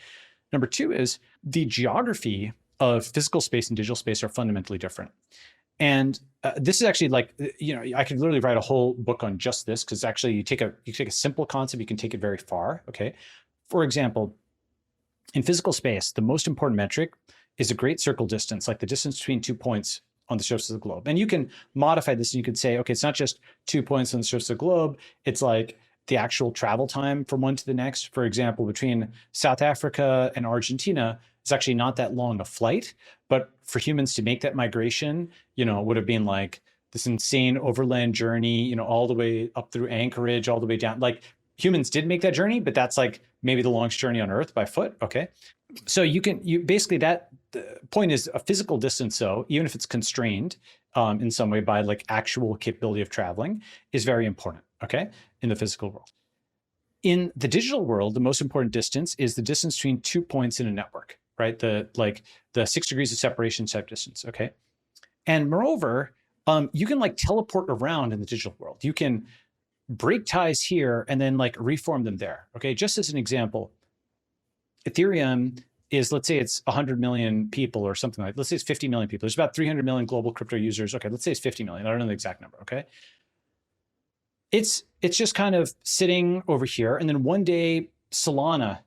Number two is the geography of physical space and digital space are fundamentally different. And this is actually like, I could literally write a whole book on just this, because actually you take a simple concept, you can take it very far, okay? For example, in physical space, the most important metric is a great circle distance, like the distance between 2 points on the surface of the globe. And you can modify this and you could say, okay, it's not just 2 points on the surface of the globe, it's like the actual travel time from one to the next. For example, between South Africa and Argentina, it's actually not that long a flight, but for humans to make that migration, would have been like this insane overland journey, all the way up through Anchorage, all the way down. Like humans did make that journey, but that's like maybe the longest journey on Earth by foot, okay? So you basically, that the point is a physical distance, so even if it's constrained in some way by like actual capability of traveling, is very important, okay, in the physical world. In the digital world, the most important distance is the distance between 2 points in a network, right? The 6 degrees of separation type distance, okay? And moreover, you can like teleport around in the digital world. You can break ties here and then like reform them there, okay? Just as an example, Ethereum is, let's say it's 100 million people or something like, let's say it's 50 million people. There's about 300 million global crypto users. Okay, let's say it's 50 million. I don't know the exact number, okay? It's just kind of sitting over here. And then one day Solana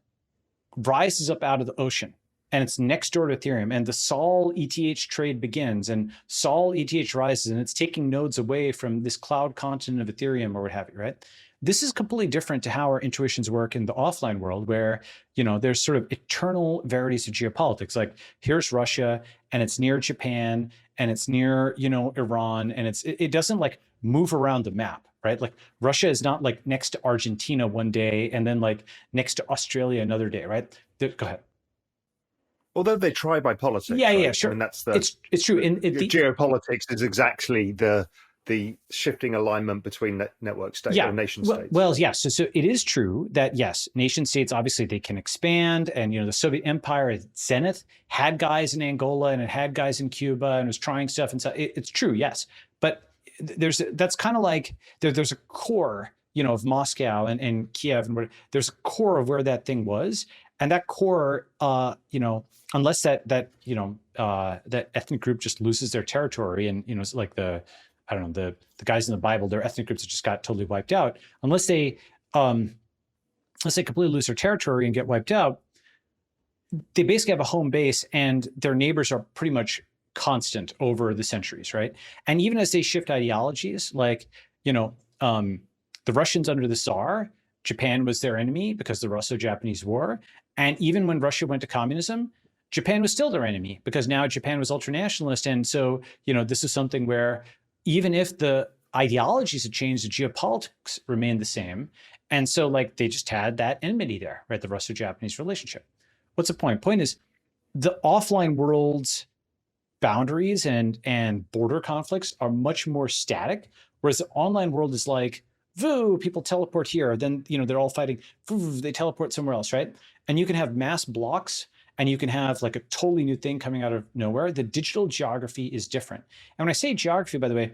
rises up out of the ocean and it's next door to Ethereum, and the Sol ETH trade begins, and Sol ETH rises, and it's taking nodes away from this cloud continent of Ethereum or what have you, right? This is completely different to how our intuitions work in the offline world, where, there's sort of eternal verities of geopolitics. Like here's Russia and it's near Japan and it's near, Iran, and it doesn't like move around the map, right? Like Russia is not like next to Argentina one day and then like next to Australia another day, right? Go ahead. Although they try by politics. Yeah, right? yeah, sure. I mean, that's it's true. Geopolitics is exactly the the shifting alignment between network states or nation states. Well, yes. So it is true that, yes, nation states, obviously they can expand. And, the Soviet Empire at zenith had guys in Angola and it had guys in Cuba and was trying stuff. And so it's true, yes. But that's kind of like there's a core, of Moscow and Kiev and there's a core of where that thing was. And that core, unless that ethnic group just loses their territory and, it's like the guys in the Bible, their ethnic groups that just got totally wiped out. Unless they completely lose their territory and get wiped out, they basically have a home base and their neighbors are pretty much constant over the centuries, right? And even as they shift ideologies, like, the Russians under the Tsar, Japan was their enemy because of the Russo-Japanese War. And even when Russia went to communism, Japan was still their enemy because now Japan was ultranationalist. And so, this is something where even if the ideologies had changed, the geopolitics remained the same. And so they just had that enmity there, right? The Russo-Japanese relationship. What's the point? Point is the offline world's boundaries and border conflicts are much more static, whereas the online world is like, voo, people teleport here. Then, they're all fighting, voo, they teleport somewhere else, right? And you can have mass blocks and you can have a totally new thing coming out of nowhere. The digital geography is different. And when I say geography, by the way,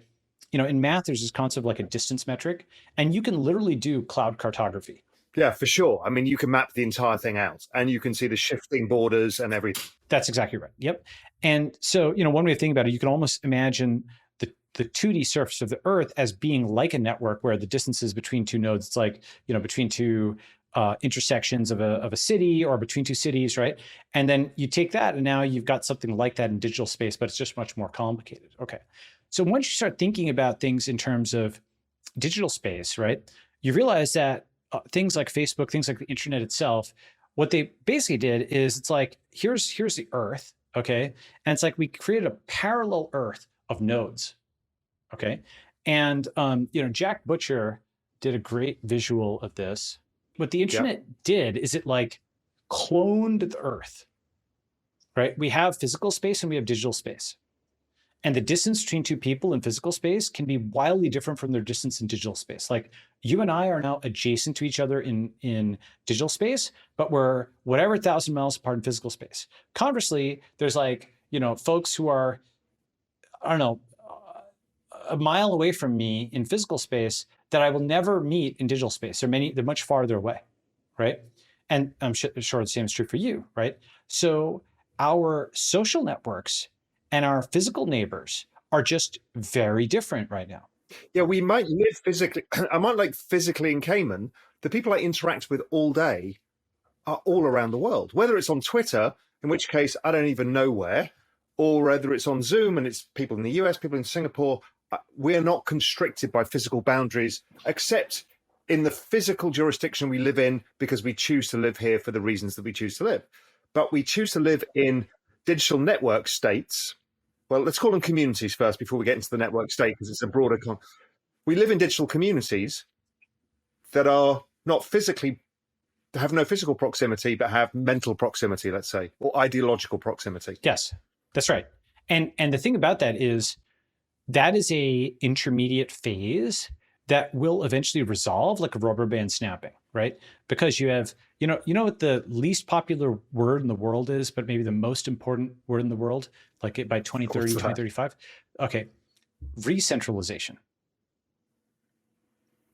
in math, there's this concept of a distance metric, and you can literally do cloud cartography. Yeah, for sure. I mean, you can map the entire thing out and you can see the shifting borders and everything. That's exactly right. Yep. And so, one way of thinking about it, you can almost imagine the 2D surface of the Earth as being like a network where the distances between two nodes, it's like, between two intersections of a city or between two cities, right? And then you take that and now you've got something like that in digital space, but it's just much more complicated. Okay. So once you start thinking about things in terms of digital space, right, you realize that things like Facebook, things like the internet itself, what they basically did is it's like, here's the Earth, okay? And it's like we created a parallel Earth of nodes, okay? And, Jack Butcher did a great visual of this. What the internet did is it cloned the Earth, right? We have physical space and we have digital space. And the distance between two people in physical space can be wildly different from their distance in digital space. Like you and I are now adjacent to each other in digital space, but we're whatever 1,000 miles apart in physical space. Conversely, there's folks who are, I don't know, a mile away from me in physical space that I will never meet in digital space. They're much farther away, right? And I'm sure the same is true for you, right? So our social networks and our physical neighbors are just very different right now. Yeah, we might live physically. I might physically in Cayman. The people I interact with all day are all around the world, whether it's on Twitter, in which case I don't even know where, or whether it's on Zoom and it's people in the US, people in Singapore. We're not constricted by physical boundaries, except in the physical jurisdiction we live in because we choose to live here for the reasons that we choose to live. But we choose to live in digital network states. Well, let's call them communities first before we get into the network state, because it's a broader we live in digital communities that are not physically, have no physical proximity, but have mental proximity, let's say, or ideological proximity. Yes, that's right. And the thing about that is a intermediate phase that will eventually resolve like a rubber band snapping, right? Because you have, you know what the least popular word in the world is, but maybe the most important word in the world, like by 2030, 2035? Okay, re-centralization.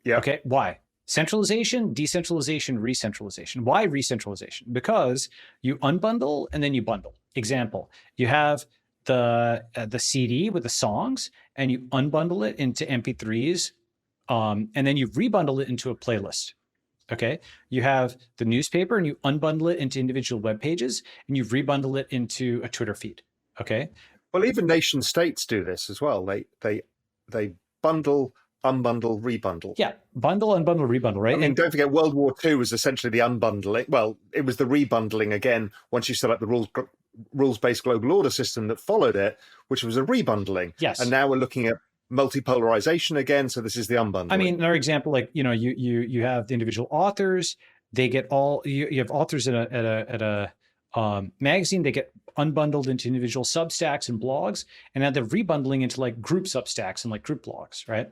Yeah. Okay, why? Centralization, decentralization, re-centralization. Why re-centralization? Because you unbundle and then you bundle. Example, you have the CD with the songs and you unbundle it into MP3s, and then you rebundle it into a playlist. Okay, you have the newspaper and you unbundle it into individual web pages and you rebundle it into a Twitter feed. Okay. Well, even nation states do this as well. They bundle, unbundle, rebundle. Yeah, bundle, unbundle, rebundle, right? I mean, and don't forget, World War II was essentially the unbundling. Well, it was the rebundling again once you set up the rules-based global order system that followed it, which was a rebundling. Yes. And now we're looking at multipolarization again. So this is the unbundling. I mean, another example, like, you have the individual authors. They get all, you have authors at a magazine. They get unbundled into individual Substacks and blogs, and now they're rebundling into like group Substacks and like group blogs, right?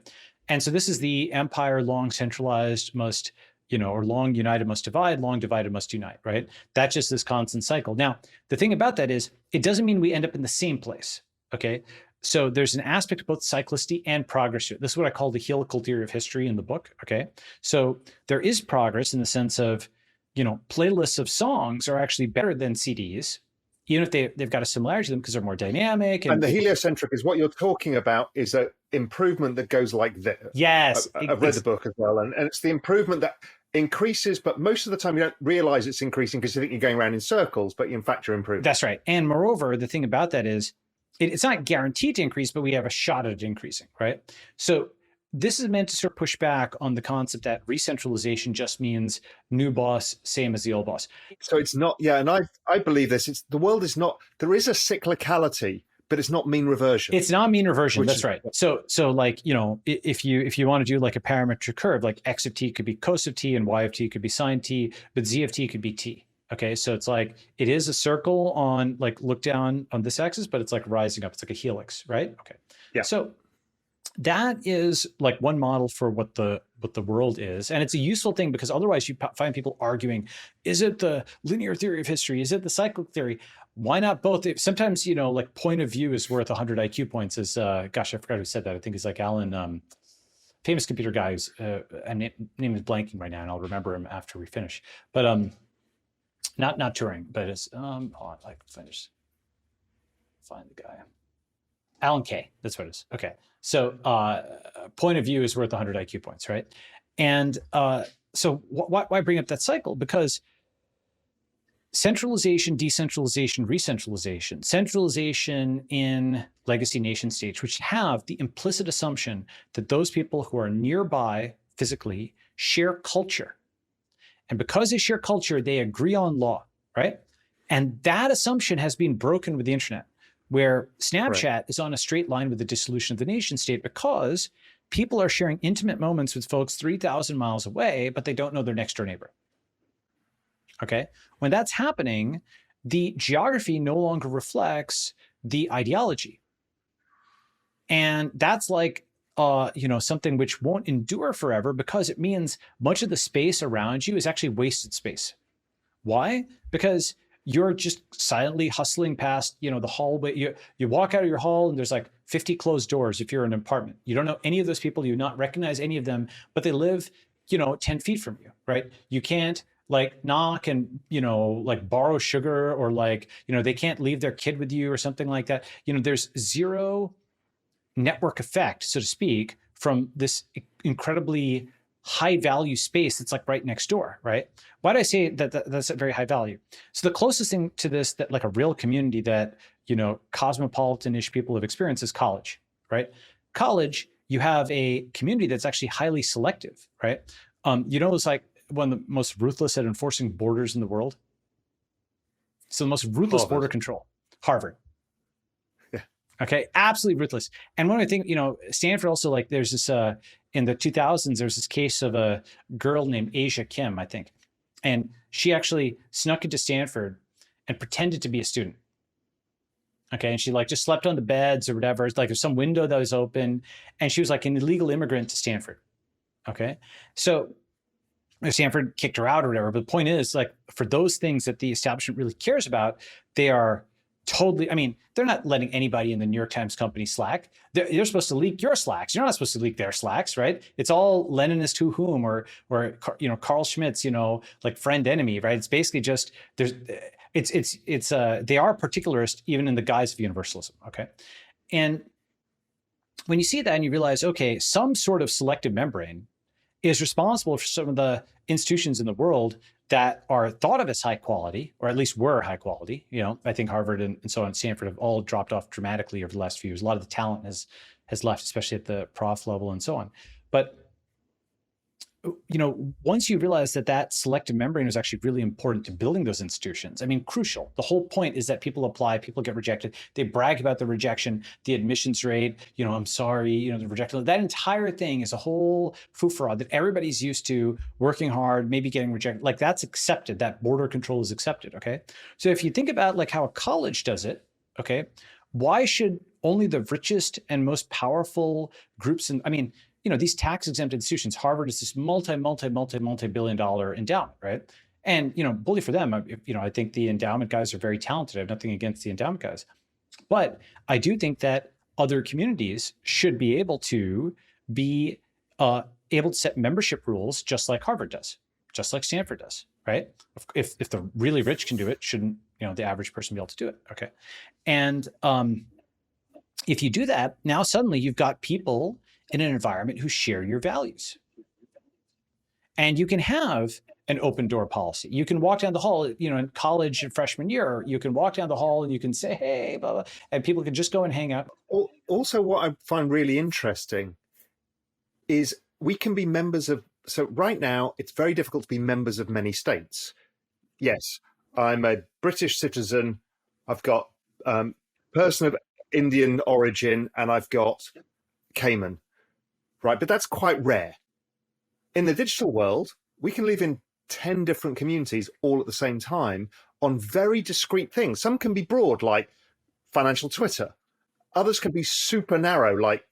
And so this is the empire: long centralized must, or long united must divide, long divided must unite, right? That's just this constant cycle. Now, the thing about that is it doesn't mean we end up in the same place, okay? So there's an aspect of both cyclicity and progress to it. This is what I call the helical theory of history in the book, okay? So there is progress in the sense of, playlists of songs are actually better than CDs, even if they've got a similarity to them because they're more dynamic. And the heliocentric is what you're talking about, is an improvement that goes like this. Yes. I've read the book as well, and it's the improvement that increases, but most of the time you don't realize it's increasing because you think you're going around in circles, but in fact you're improving. That's right. And moreover, the thing about that is it's not guaranteed to increase, but we have a shot at it increasing, right? So this is meant to sort of push back on the concept that re-centralization just means new boss, same as the old boss. So it's not, and I believe this. The world is not. There is a cyclicality, but it's not mean reversion. It's not mean reversion. That's right. So like, if you want to do like a parametric curve, like x of t could be cos of t and y of t could be sine t, but z of t could be t. Okay, so it's like it is a circle on like look down on this axis, but it's like rising up. It's like a helix, right? Okay. Yeah. So that is like one model for what the world is, and it's a useful thing because otherwise you find people arguing: is it the linear theory of history? Is it the cyclic theory? Why not both? Sometimes like point of view is worth 100 IQ points. As gosh, I forgot who said that. I think it's like Alan, famous computer guy whose name is blanking right now, and I'll remember him after we finish. But not Turing, but it's hold on, I can find the guy. Alan Kay, that's what it is. Okay. So point of view is worth 100 IQ points, right? And so why bring up that cycle? Because centralization, decentralization, re-centralization, centralization in legacy nation states, which have the implicit assumption that those people who are nearby physically share culture. And because they share culture, they agree on law, right? And that assumption has been broken with the internet, where Snapchat is on a straight line with the dissolution of the nation state because people are sharing intimate moments with folks 3,000 miles away, but they don't know their next door neighbor. Okay? When that's happening, the geography no longer reflects the ideology. And that's like, something which won't endure forever because it means much of the space around you is actually wasted space. Why? Because you're just silently hustling past, the hallway. You walk out of your hall and there's like 50 closed doors if you're in an apartment. You don't know any of those people. You not recognize any of them, but they live, 10 feet from you, right? You can't like knock and, like borrow sugar or like, they can't leave their kid with you or something like that. There's zero network effect, so to speak, from this incredibly high value space that's like right next door, right? Why do I say that that's a very high value? So the closest thing to this, that like a real community that, cosmopolitan-ish people have experienced is college, right? College, you have a community that's actually highly selective, right? It's like one of the most ruthless at enforcing borders in the world. So the most ruthless border control, Harvard. Okay, absolutely ruthless. And one of the things, Stanford also, like, there's this, in the 2000s, there's this case of a girl named Asia Kim, I think. And she actually snuck into Stanford and pretended to be a student. Okay, and she like just slept on the beds or whatever. It's like there's some window that was open. And she was like an illegal immigrant to Stanford. Okay, so Stanford kicked her out or whatever. But the point is, like, for those things that the establishment really cares about, they are totally, they're not letting anybody in the New York Times company Slack. They're supposed to leak your Slacks. You're not supposed to leak their Slacks, right? It's all Leninist who whom or Carl Schmitt's, like friend enemy, right? It's basically just they are particularist even in the guise of universalism, okay? And when you see that and you realize, okay, some sort of selective membrane is responsible for some of the institutions in the world that are thought of as high quality, or at least were high quality. I think Harvard and so on, Stanford have all dropped off dramatically over the last few years. A lot of the talent has left, especially at the prof level and so on. But once you realize that selective membrane is actually really important to building those institutions, I mean, crucial. The whole point is that people apply, people get rejected. They brag about the rejection, the admissions rate, I'm sorry, the rejection. That entire thing is a whole foo-fra that everybody's used to working hard, maybe getting rejected. Like that's accepted, that border control is accepted, okay? So if you think about like how a college does it, okay, why should only the richest and most powerful groups, these tax exempt institutions, Harvard is this multi-billion dollar endowment, right? And, bully for them, I think the endowment guys are very talented. I have nothing against the endowment guys. But I do think that other communities should be able to set membership rules just like Harvard does, just like Stanford does, right? If the really rich can do it, shouldn't, the average person be able to do it, okay? And if you do that, now suddenly you've got people in an environment who share your values. And you can have an open door policy. You can walk down the hall, in college and freshman year, you can walk down the hall and you can say, hey, blah, blah, and people can just go and hang out. Also, what I find really interesting is we can be members of, so right now, it's very difficult to be members of many states. Yes, I'm a British citizen. I've got person of Indian origin, and I've got Cayman. Right, but that's quite rare. In the digital world, we can live in 10 different communities all at the same time on very discrete things. Some can be broad, like financial Twitter. Others can be super narrow, like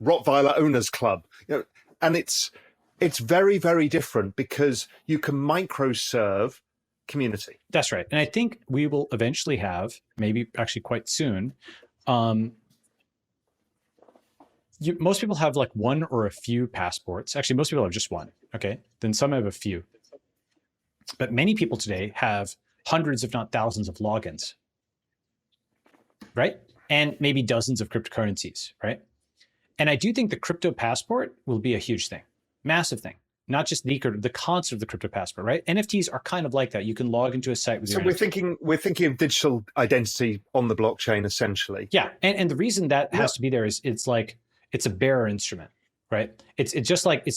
Rottweiler Owners Club. And it's very, very different because you can microserve community. That's right. And I think we will eventually have, maybe actually quite soon, most people have like one or a few passports. Actually, most people have just one, okay? Then some have a few. But many people today have hundreds, if not thousands of logins, right? And maybe dozens of cryptocurrencies, right? And I do think the crypto passport will be a huge thing, massive thing. Not just the concept of the crypto passport, right? NFTs are kind of like that. You can log into a site with your NFT. We're thinking of digital identity on the blockchain, essentially. Yeah, and the reason that has to be there is it's a bearer instrument, right? It's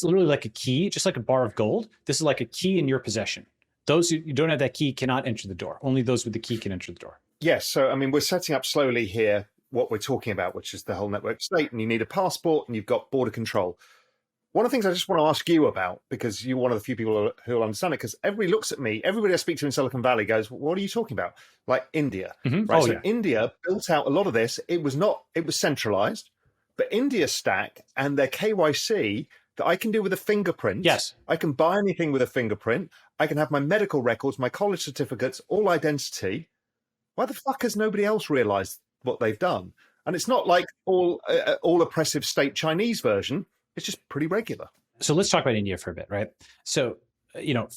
literally like a key, just like a bar of gold. This is like a key in your possession. Those who don't have that key cannot enter the door. Only those with the key can enter the door. Yes. So, we're setting up slowly here what we're talking about, which is the whole network state, and you need a passport and you've got border control. One of the things I just want to ask you about, because you're one of the few people who will understand it, because everybody looks at me, everybody I speak to in Silicon Valley goes, what are you talking about? Like India, right? Oh, so yeah. India built out a lot of this. It was centralized. But India Stack and their KYC that I can do with a fingerprint. Yes. I can buy anything with a fingerprint. I can have my medical records, my college certificates, all identity. Why the fuck has nobody else realized what they've done? And it's not like all oppressive state Chinese version. It's just pretty regular. So let's talk about India for a bit, right? So,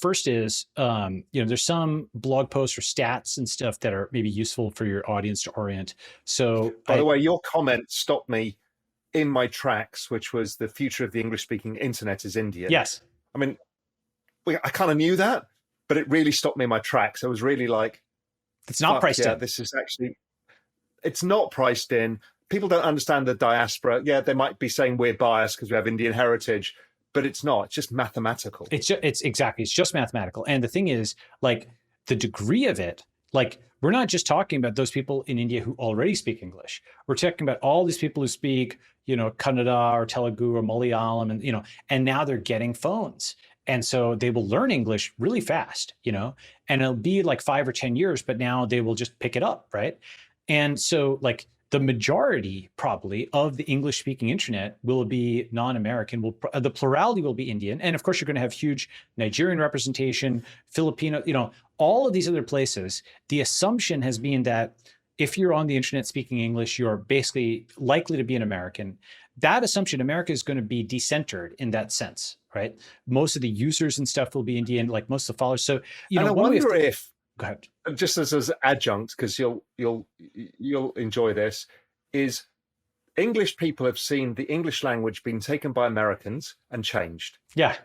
first is, there's some blog posts or stats and stuff that are maybe useful for your audience to orient. So by the way, your comment stopped me in my tracks, which was the future of the English-speaking internet is India. Yes. I kind of knew that, but it really stopped me in my tracks. I was really like, it's not priced in. This is actually, it's not priced in. People don't understand the diaspora. Yeah, they might be saying we're biased because we have Indian heritage, but it's not. It's just mathematical. It's just mathematical. And the thing is, like, the degree of it, like, we're not just talking about those people in India who already speak English. We're talking about all these people who speak, Kannada or Telugu or Malayalam, and and now they're getting phones. And so they will learn English really fast, and it'll be like 5 or 10 years, but now they will just pick it up, right? And so, like, the majority probably of the English speaking internet will be non-American. The plurality will be Indian. And of course, you're going to have huge Nigerian representation, Filipino, all of these other places. The assumption has been that if you're on the internet speaking English, you're basically likely to be an American. That assumption, America is going to be decentered in that sense, right? Most of the users and stuff will be Indian, like most of the followers. So, I wonder if, go ahead. Just as adjunct, because you'll enjoy this, is English people have seen the English language being taken by Americans and changed. Yeah.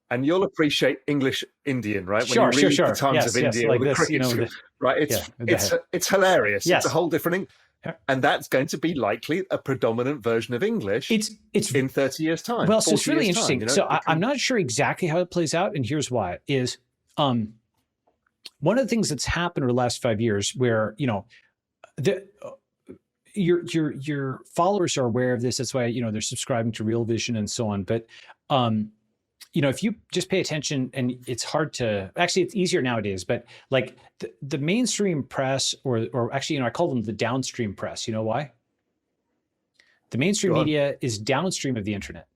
And you'll appreciate English Indian, right? When Sure. The Times of India, like or the this, cricket, right? It's hilarious. Yes. It's a whole different thing. And that's going to be likely a predominant version of English it's in 30 years' time. Well, so it's really time, interesting. So I'm not sure exactly how it plays out, and here's why: is one of the things that's happened over the last 5 years, where your followers are aware of this. That's why they're subscribing to Real Vision and so on. But if you just pay attention, and it's hard to actually, it's easier nowadays. But like the mainstream press, or actually, I call them the downstream press. You know why? The mainstream media is downstream of the internet.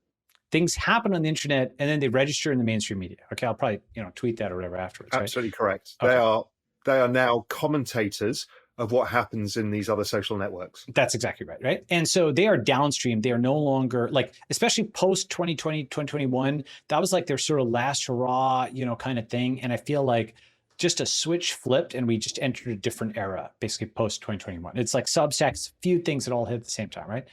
Things happen on the internet, and then they register in the mainstream media. Okay, I'll probably tweet that or whatever afterwards. Absolutely right? Correct. Okay. They are now commentators of what happens in these other social networks. That's exactly right, right? And so they are downstream. They are no longer, like, especially post 2020, 2021, that was like their sort of last hurrah, kind of thing. And I feel like just a switch flipped and we just entered a different era, basically post 2021. It's like Substacks, few things that all hit at the same time, right?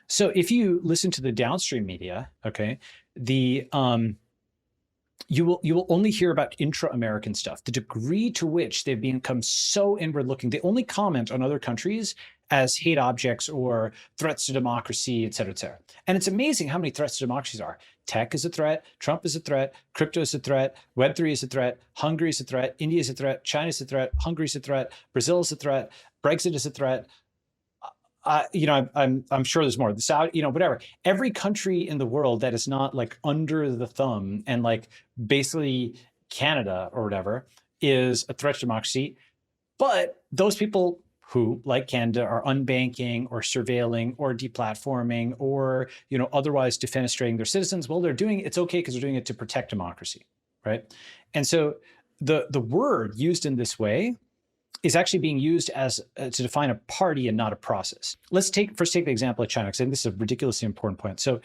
So if you listen to the downstream media, okay, you will only hear about intra-American stuff. The degree to which they've become so inward-looking, they only comment on other countries as hate objects or threats to democracy, et cetera, et cetera. And it's amazing how many threats to democracies are. Tech is a threat, Trump is a threat, crypto is a threat, Web3 is a threat, Hungary is a threat, India is a threat, China is a threat, Hungary is a threat, Brazil is a threat, Brexit is a threat. I'm sure there's more. The Saudi, whatever. Every country in the world that is not like under the thumb and like basically Canada or whatever is a threat to democracy. But those people who, like Canada, are unbanking or surveilling or deplatforming or otherwise defenestrating their citizens, well, it's okay because they're doing it to protect democracy, right? And so the word used in this way is actually being used as to define a party and not a process. Let's first take the example of China, because I think this is a ridiculously important point. So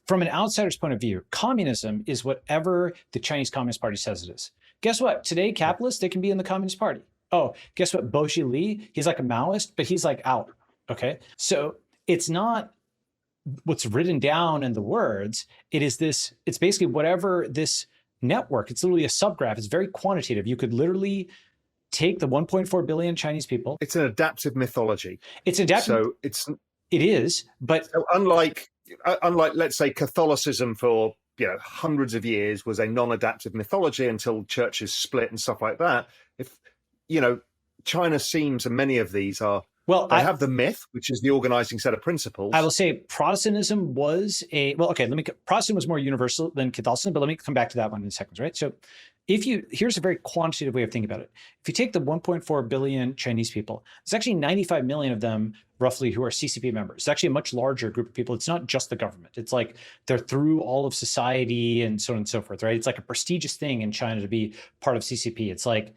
from an outsider's point of view, communism is whatever the Chinese Communist Party says it is. Guess what? Today, capitalists, they can be in the Communist Party. Oh, guess what? Bo Xi, he's like a Maoist, but he's like out, okay? So it's not what's written down in the words. It's basically whatever this network, it's literally a subgraph. It's very quantitative. You could literally take the 1.4 billion Chinese people. It's an adaptive mythology. It's adaptive. So it is, but so unlike, let's say, Catholicism for hundreds of years was a non-adaptive mythology until churches split and stuff like that. If China seems, and many of these are, they have the myth, which is the organizing set of principles. I will say Protestantism was Protestant was more universal than Catholicism, but let me come back to that one in a second, right? So here's a very quantitative way of thinking about it. If you take the 1.4 billion Chinese people, there's actually 95 million of them roughly who are CCP members. It's actually a much larger group of people. It's not just the government. It's like they're through all of society and so on and so forth, right? It's like a prestigious thing in China to be part of CCP. It's like,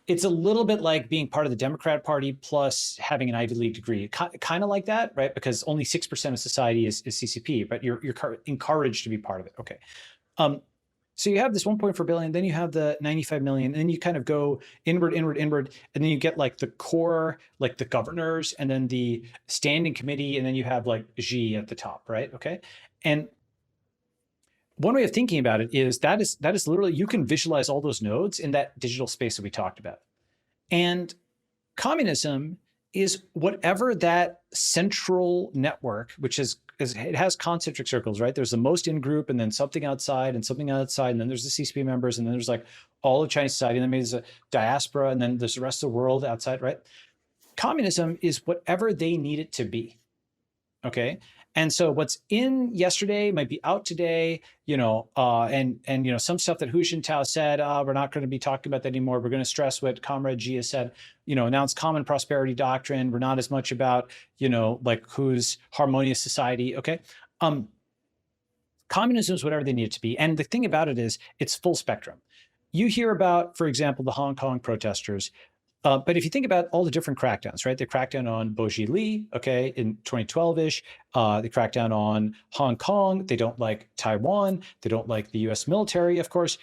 it's a little bit like being part of the Democrat Party plus having an Ivy League degree, kind of like that, right? Because only 6% of society is CCP, but you're encouraged to be part of it. Okay. So you have this 1.4 billion, then you have the 95 million, and then you kind of go inward, and then you get like the core, like the governors, and then the standing committee, and then you have like Xi at the top, right? Okay. And one way of thinking about it is that is literally, you can visualize all those nodes in that digital space that we talked about. And communism is whatever that central network, which it has concentric circles, right? There's the most in group, and then something outside, and something outside, and then there's the CCP members, and then there's like all of Chinese society, and then maybe there's a diaspora, and then there's the rest of the world outside, right? Communism is whatever they need it to be, okay? And so what's in yesterday might be out today, and some stuff that Hu Jintao said, we're not going to be talking about that anymore. We're going to stress what Comrade Xi has said, now it's common prosperity doctrine. We're not as much about, like who's harmonious society. Okay. Communism is whatever they need it to be. And the thing about it is it's full spectrum. You hear about, for example, the Hong Kong protesters. But if you think about all the different crackdowns, right? They cracked down on Bo Xi, okay, in 2012-ish. They cracked down on Hong Kong. They don't like Taiwan. They don't like the US military, of course.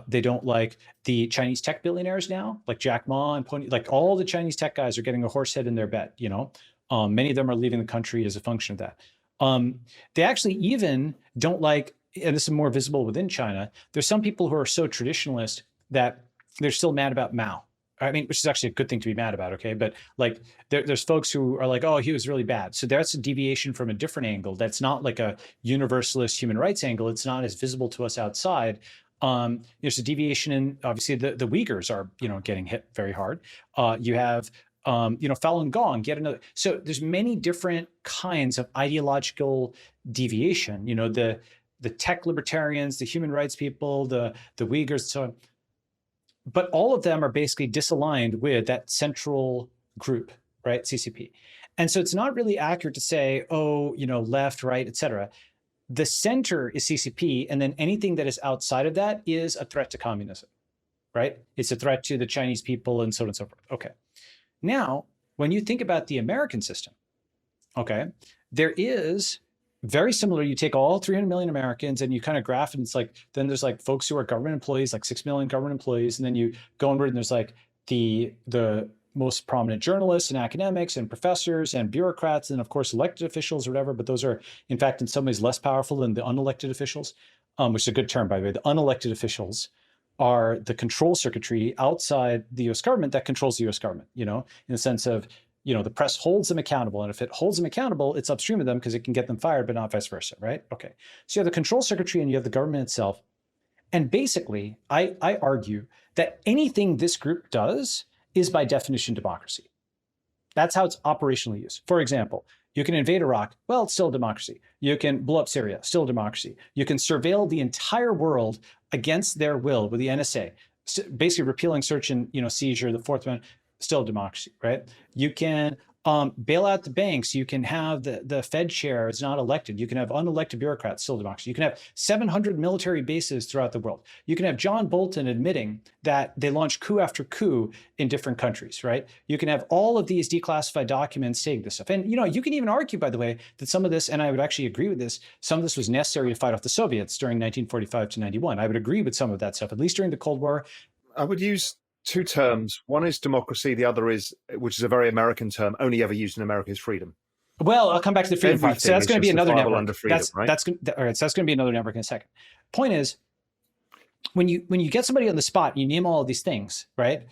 They don't like the Chinese tech billionaires now, like Jack Ma and Pony. Like all the Chinese tech guys are getting a horse head in their bed, Many of them are leaving the country as a function of that. They actually even don't like, and this is more visible within China, there's some people who are so traditionalist that they're still mad about Mao. I mean, which is actually a good thing to be mad about, okay? But like, there's folks who are like, oh, he was really bad. So that's a deviation from a different angle. That's not like a universalist human rights angle. It's not as visible to us outside. There's a deviation in, obviously, the Uyghurs are, getting hit very hard. You have, Falun Gong, yet another. So there's many different kinds of ideological deviation. The tech libertarians, the human rights people, the Uyghurs, so on. But all of them are basically disaligned with that central group, right? CCP. And so it's not really accurate to say, oh, left, right, et cetera. The center is CCP, and then anything that is outside of that is a threat to communism, right? It's a threat to the Chinese people and so on and so forth. Okay. Now, when you think about the American system, okay, there is very similar. You take all 300 million Americans and you kind of graph it. And it's like, then there's like folks who are government employees, like 6 million government employees. And then you go inward and there's like the most prominent journalists and academics and professors and bureaucrats. And of course, elected officials or whatever, but those are in fact, in some ways less powerful than the unelected officials, which is a good term, by the way. The unelected officials are the control circuitry outside the US government that controls the US government, in the sense of, the press holds them accountable. And if it holds them accountable, it's upstream of them because it can get them fired, but not vice versa, right? Okay. So you have the control circuitry and you have the government itself. And basically, I argue that anything this group does is by definition democracy. That's how it's operationally used. For example, you can invade Iraq. Well, it's still a democracy. You can blow up Syria, still a democracy. You can surveil the entire world against their will with the NSA, basically repealing search and seizure, the Fourth Amendment, still a democracy, right? You can bail out the banks. You can have the Fed chair is not elected. You can have unelected bureaucrats, still democracy. You can have 700 military bases throughout the world. You can have John Bolton admitting that they launched coup after coup in different countries, right? You can have all of these declassified documents saying this stuff. And, you can even argue, by the way, that some of this, and I would actually agree with this, some of this was necessary to fight off the Soviets during 1945 to 91. I would agree with some of that stuff, at least during the Cold War. I would use two terms. One is democracy. The other is, which is a very American term, only ever used in America, is freedom. Well, I'll come back to the freedom part. So that's going to be another network. Under freedom, all right. So that's going to be another network in a second. Point is, when you get somebody on the spot, you name all of these things, right?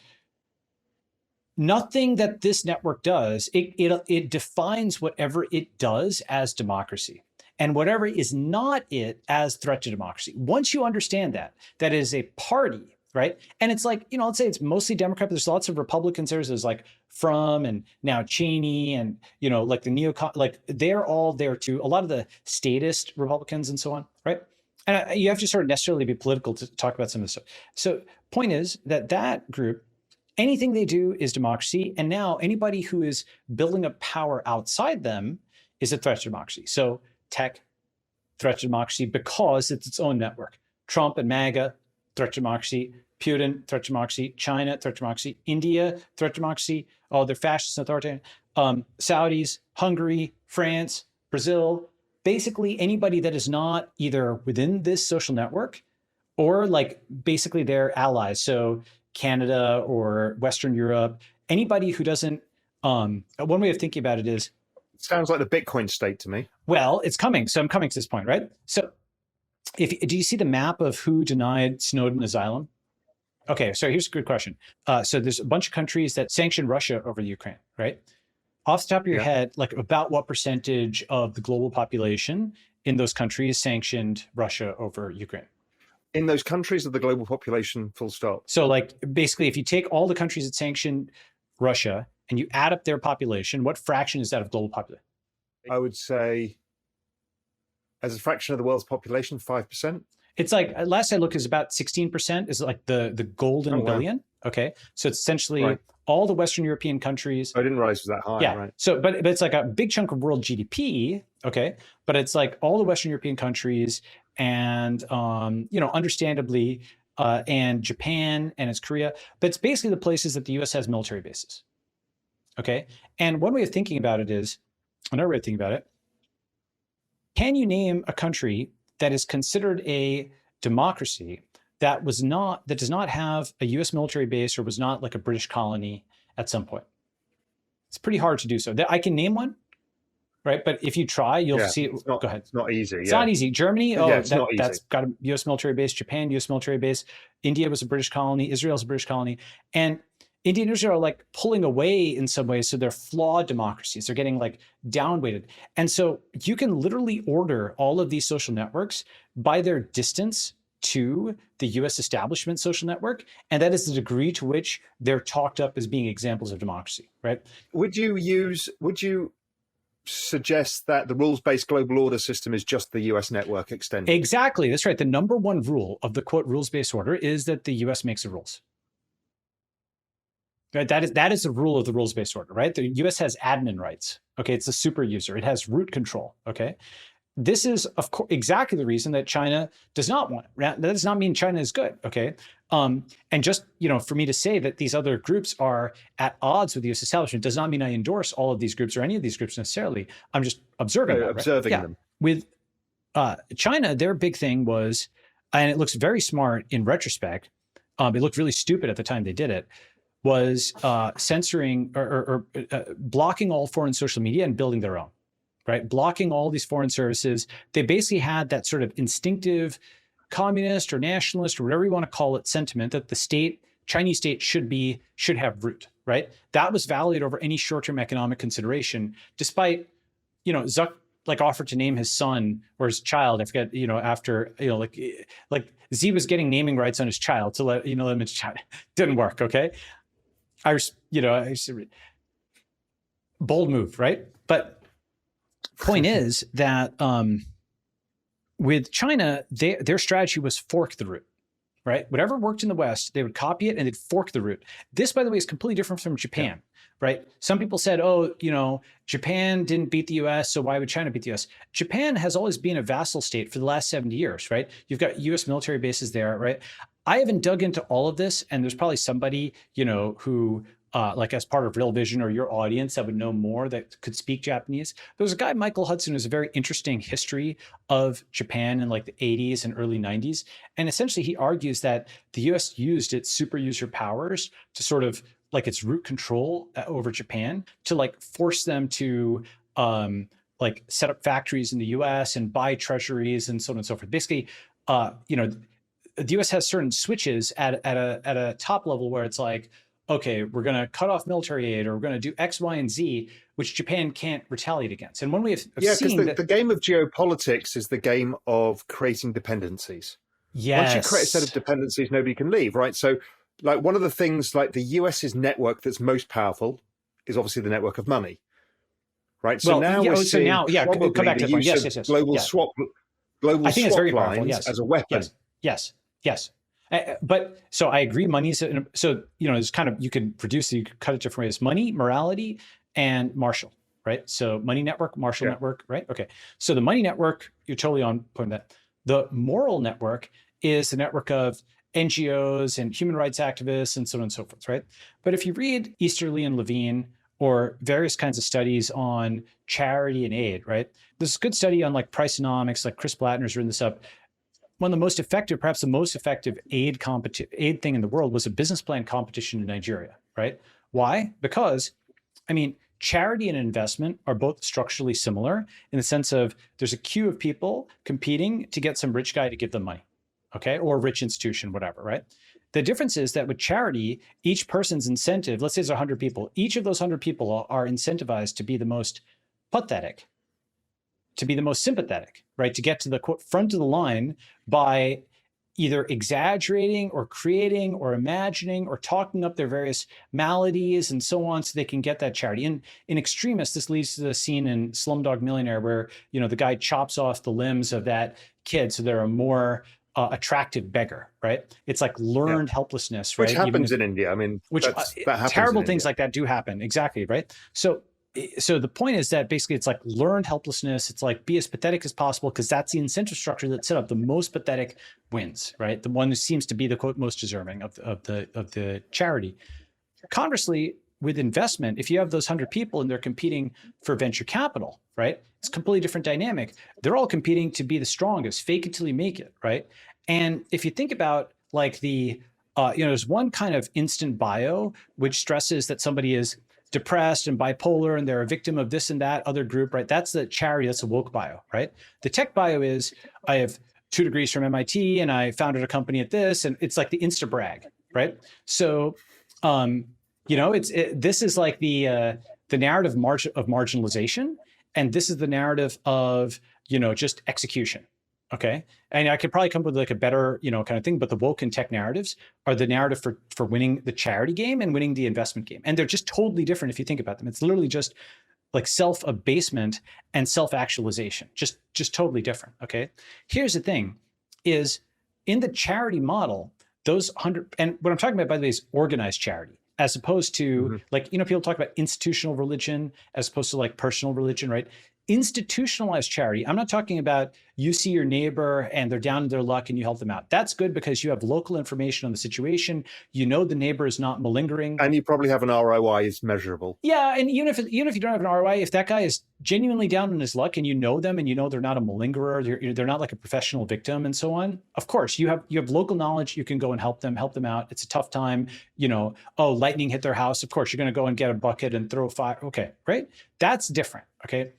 Nothing that this network does, it defines whatever it does as democracy, and whatever is not it as threat to democracy. Once you understand that is a party. Right. And it's like, let's say it's mostly Democrat, but there's lots of Republicans. There's like Frum and now Cheney and, like the neocon, like they're all there too. A lot of the statist Republicans and so on. Right. And you have to sort of necessarily be political to talk about some of this stuff. So point is that group, anything they do is democracy. And now anybody who is building up power outside them is a threat to democracy. So tech, threat to democracy because it's its own network. Trump and MAGA, threat to democracy. Putin, threat to democracy. China, threat to democracy. India, threat to democracy. Oh, they're fascist and authoritarian. Saudis, Hungary, France, Brazil. Basically, anybody that is not either within this social network or like basically their allies. So Canada or Western Europe, anybody who doesn't, one way of thinking about it is. It sounds like the Bitcoin state to me. Well, it's coming. So I'm coming to this point, right? So do you see the map of who denied Snowden asylum? Okay, so here's a good question. So there's a bunch of countries that sanctioned Russia over the Ukraine, right? Off the top of your head, like about what percentage of the global population in those countries sanctioned Russia over Ukraine? In those countries of the global population, full stop. So like basically, if you take all the countries that sanctioned Russia and you add up their population, what fraction is that of global population? I would say, as a fraction of the world's population, 5%. It's like, last I looked, is about 16% is like the golden billion. Okay. So it's essentially all the Western European countries. I didn't realize it was that high. Yeah. Right. So, but it's like a big chunk of world GDP. Okay. But it's like all the Western European countries and, understandably, and Japan and it's Korea, but it's basically the places that the US has military bases. Okay. And one way of thinking about it is, another way of thinking about it, can you name a country that is considered a democracy that does not have a US military base or was not like a British colony at some point? It's pretty hard to do so. I can name one, right? But if you try, you'll see it. Go ahead. It's not easy. It's not easy. Germany, that's got a US military base. Japan, US military base. India was a British colony. Israel's a British colony. And India and Israel are like pulling away in some ways. So they're flawed democracies. They're getting like downweighted. And so you can literally order all of these social networks by their distance to the US establishment social network. And that is the degree to which they're talked up as being examples of democracy, right? Would you suggest that the rules-based global order system is just the US network extended? Exactly. That's right. The number one rule of the quote rules-based order is that the US makes the rules. Right? That is the rule of the rules-based order, right? The US has admin rights. Okay, it's a super user. It has root control. Okay, this is of course exactly the reason that China does not want it. That does not mean China is good. Okay, and just for me to say that these other groups are at odds with the US establishment does not mean I endorse all of these groups or any of these groups necessarily. I'm just observing that, observing right? them. With China, their big thing was, and it looks very smart in retrospect. It looked really stupid at the time they did it. Was censoring or blocking all foreign social media and building their own, right? Blocking all these foreign services. They basically had that sort of instinctive communist or nationalist or whatever you want to call it sentiment that the Chinese state should have root, right? That was valued over any short-term economic consideration, despite, Zuck like offered to name his son or his child, I forget, after, like Z was getting naming rights on his child to let him into China. Didn't work, okay? Bold move, right? But point is that with China, their strategy was fork the root, right? Whatever worked in the West, they would copy it and they'd fork the root. This, by the way, is completely different from Japan, right? Some people said, Japan didn't beat the US, so why would China beat the US? Japan has always been a vassal state for the last 70 years, right? You've got US military bases there, right? I haven't dug into all of this, and there's probably somebody, who like as part of Real Vision or your audience that would know more that could speak Japanese. There's a guy, Michael Hudson, who's a very interesting history of Japan in like the 80s and early 90s. And essentially he argues that the US used its super user powers to sort of like its root control over Japan to like force them to like set up factories in the US and buy treasuries and so on and so forth. Basically, the US has certain switches at a top level where it's like, okay, we're going to cut off military aid, or we're going to do X, Y, and Z, which Japan can't retaliate against. And one way of seeing because the game of geopolitics is the game of creating dependencies. Yes. Once you create a set of dependencies, nobody can leave, right? So, like one of the things, like the US's network that's most powerful is obviously the network of money, right? So now we're seeing probably come back to the the point. use Yes. of global swap lines as a weapon. Yes. But so I agree. Money's so it's kind of you could produce you could cut it different ways: money, morality, and Marshall, right? So money network, Marshall network, right? Okay. So the money network, you're totally on point with that. The moral network is the network of NGOs and human rights activists and so on and so forth, right? But if you read Easterly and Levine or various kinds of studies on charity and aid, right? There's a good study on like Priceonomics, like Chris Blattner's written this up. One of the most effective, perhaps the most effective aid thing in the world was a business plan competition in Nigeria, right? Why? Because, charity and investment are both structurally similar in the sense of there's a queue of people competing to get some rich guy to give them money, okay? Or rich institution, whatever, right? The difference is that with charity, each person's incentive, let's say there's 100 people, each of those 100 people are incentivized to be the most pathetic, to be the most sympathetic, right? To get to the quote front of the line by either exaggerating or creating or imagining or talking up their various maladies and so on so they can get that charity. And in extremists, this leads to the scene in Slumdog Millionaire where, the guy chops off the limbs of that kid so they're a more attractive beggar, right? It's like learned helplessness, right? Which happens in India. That happens terrible things like that do happen. Exactly, right? So the point is that basically it's like learned helplessness. It's like be as pathetic as possible because that's the incentive structure that's set up. The most pathetic wins, right? The one who seems to be the quote most deserving of the charity. Conversely, with investment, if you have those 100 people and they're competing for venture capital, right? It's a completely different dynamic. They're all competing to be the strongest, fake it till you make it, right? And if you think about like there's one kind of instant bio which stresses that somebody is depressed and bipolar and they're a victim of this and that other group, right? That's the charity, that's a woke bio, right? The tech bio is I have 2 degrees from MIT and I founded a company at this, and it's like the insta brag, right? So This is like the narrative of marginalization, and this is the narrative of just execution. Okay, and I could probably come up with like a better kind of thing, but the woke and tech narratives are the narrative for winning the charity game and winning the investment game, and they're just totally different if you think about them. It's literally just like self-abasement and self-actualization, just totally different. Okay, here's the thing: is in the charity model, those 100, and what I'm talking about, by the way, is organized charity, as opposed to like, people talk about institutional religion as opposed to like personal religion, right? Institutionalized charity, I'm not talking about you see your neighbor and they're down in their luck and you help them out. That's good because you have local information on the situation. The neighbor is not malingering. And you probably have an ROI is measurable. Yeah, and even if you don't have an ROI, if that guy is genuinely down on his luck and you know them and they're not a malingerer, they're not like a professional victim and so on, of course, you have local knowledge, you can go and help them out. It's a tough time, lightning hit their house. Of course, you're going to go and get a bucket and throw fire. Okay, right? That's different, okay?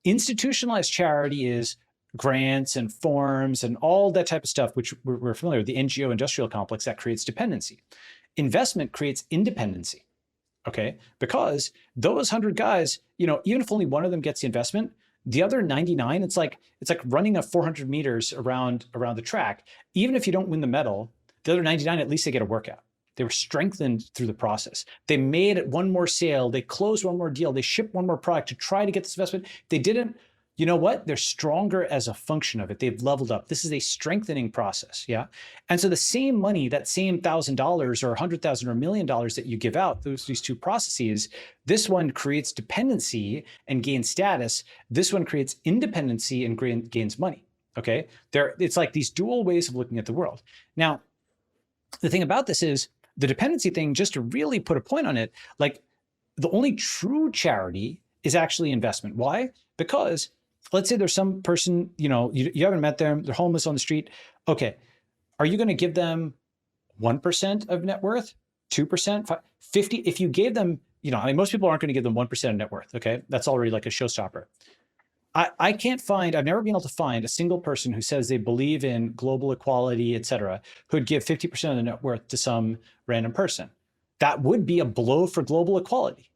Institutionalized charity is grants and forms and all that type of stuff, which we're familiar with, the NGO industrial complex that creates dependency. Investment creates independency, okay? Because those 100 guys, even if only one of them gets the investment, the other 99, it's like running a 400 meters around the track. Even if you don't win the medal, the other 99, at least they get a workout. They were strengthened through the process. They made one more sale. They closed one more deal. They shipped one more product to try to get this investment. They didn't. You know what? They're stronger as a function of it. They've leveled up. This is a strengthening process. Yeah. And so the same money, that same $1,000 or $100,000 or $1 million that you give out, these two processes, this one creates dependency and gains status. This one creates independency and gains money. Okay. It's like these dual ways of looking at the world. Now, the thing about this is, the dependency thing, just to really put a point on it, like the only true charity is actually investment. Why? Because let's say there's some person, you haven't met them, they're homeless on the street. Okay, are you going to give them 1% of net worth, 2%, 50? If you gave them, most people aren't going to give them 1% of net worth. Okay, that's already like a showstopper. I've never been able to find a single person who says they believe in global equality, et cetera, who'd give 50% of the net worth to some random person. That would be a blow for global equality,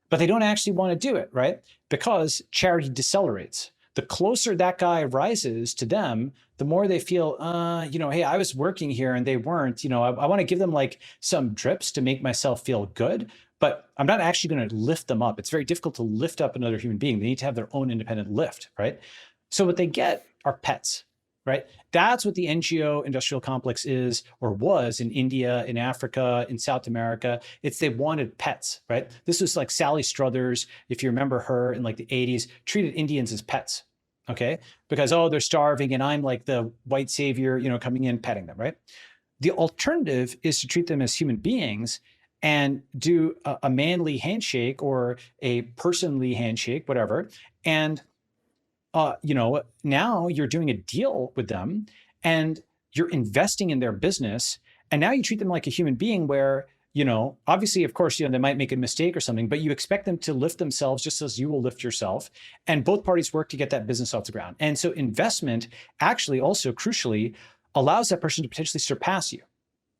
but they don't actually want to do it, right? Because charity decelerates. The closer that guy rises to them, the more they feel, hey, I was working here and they weren't, I want to give them like some drips to make myself feel good, but I'm not actually going to lift them up. It's very difficult to lift up another human being. They need to have their own independent lift, right? So what they get are pets, right? That's what the NGO industrial complex is, or was, in India, in Africa, in South America. They wanted pets, right? This was like Sally Struthers, if you remember her in like the 80s, treated Indians as pets, okay? Because, they're starving and I'm like the white savior, coming in, petting them, right? The alternative is to treat them as human beings and do a manly handshake or a personly handshake, whatever. And, now you're doing a deal with them and you're investing in their business. And now you treat them like a human being where, obviously, of course, they might make a mistake or something, but you expect them to lift themselves just as you will lift yourself. And both parties work to get that business off the ground. And so investment actually also crucially allows that person to potentially surpass you.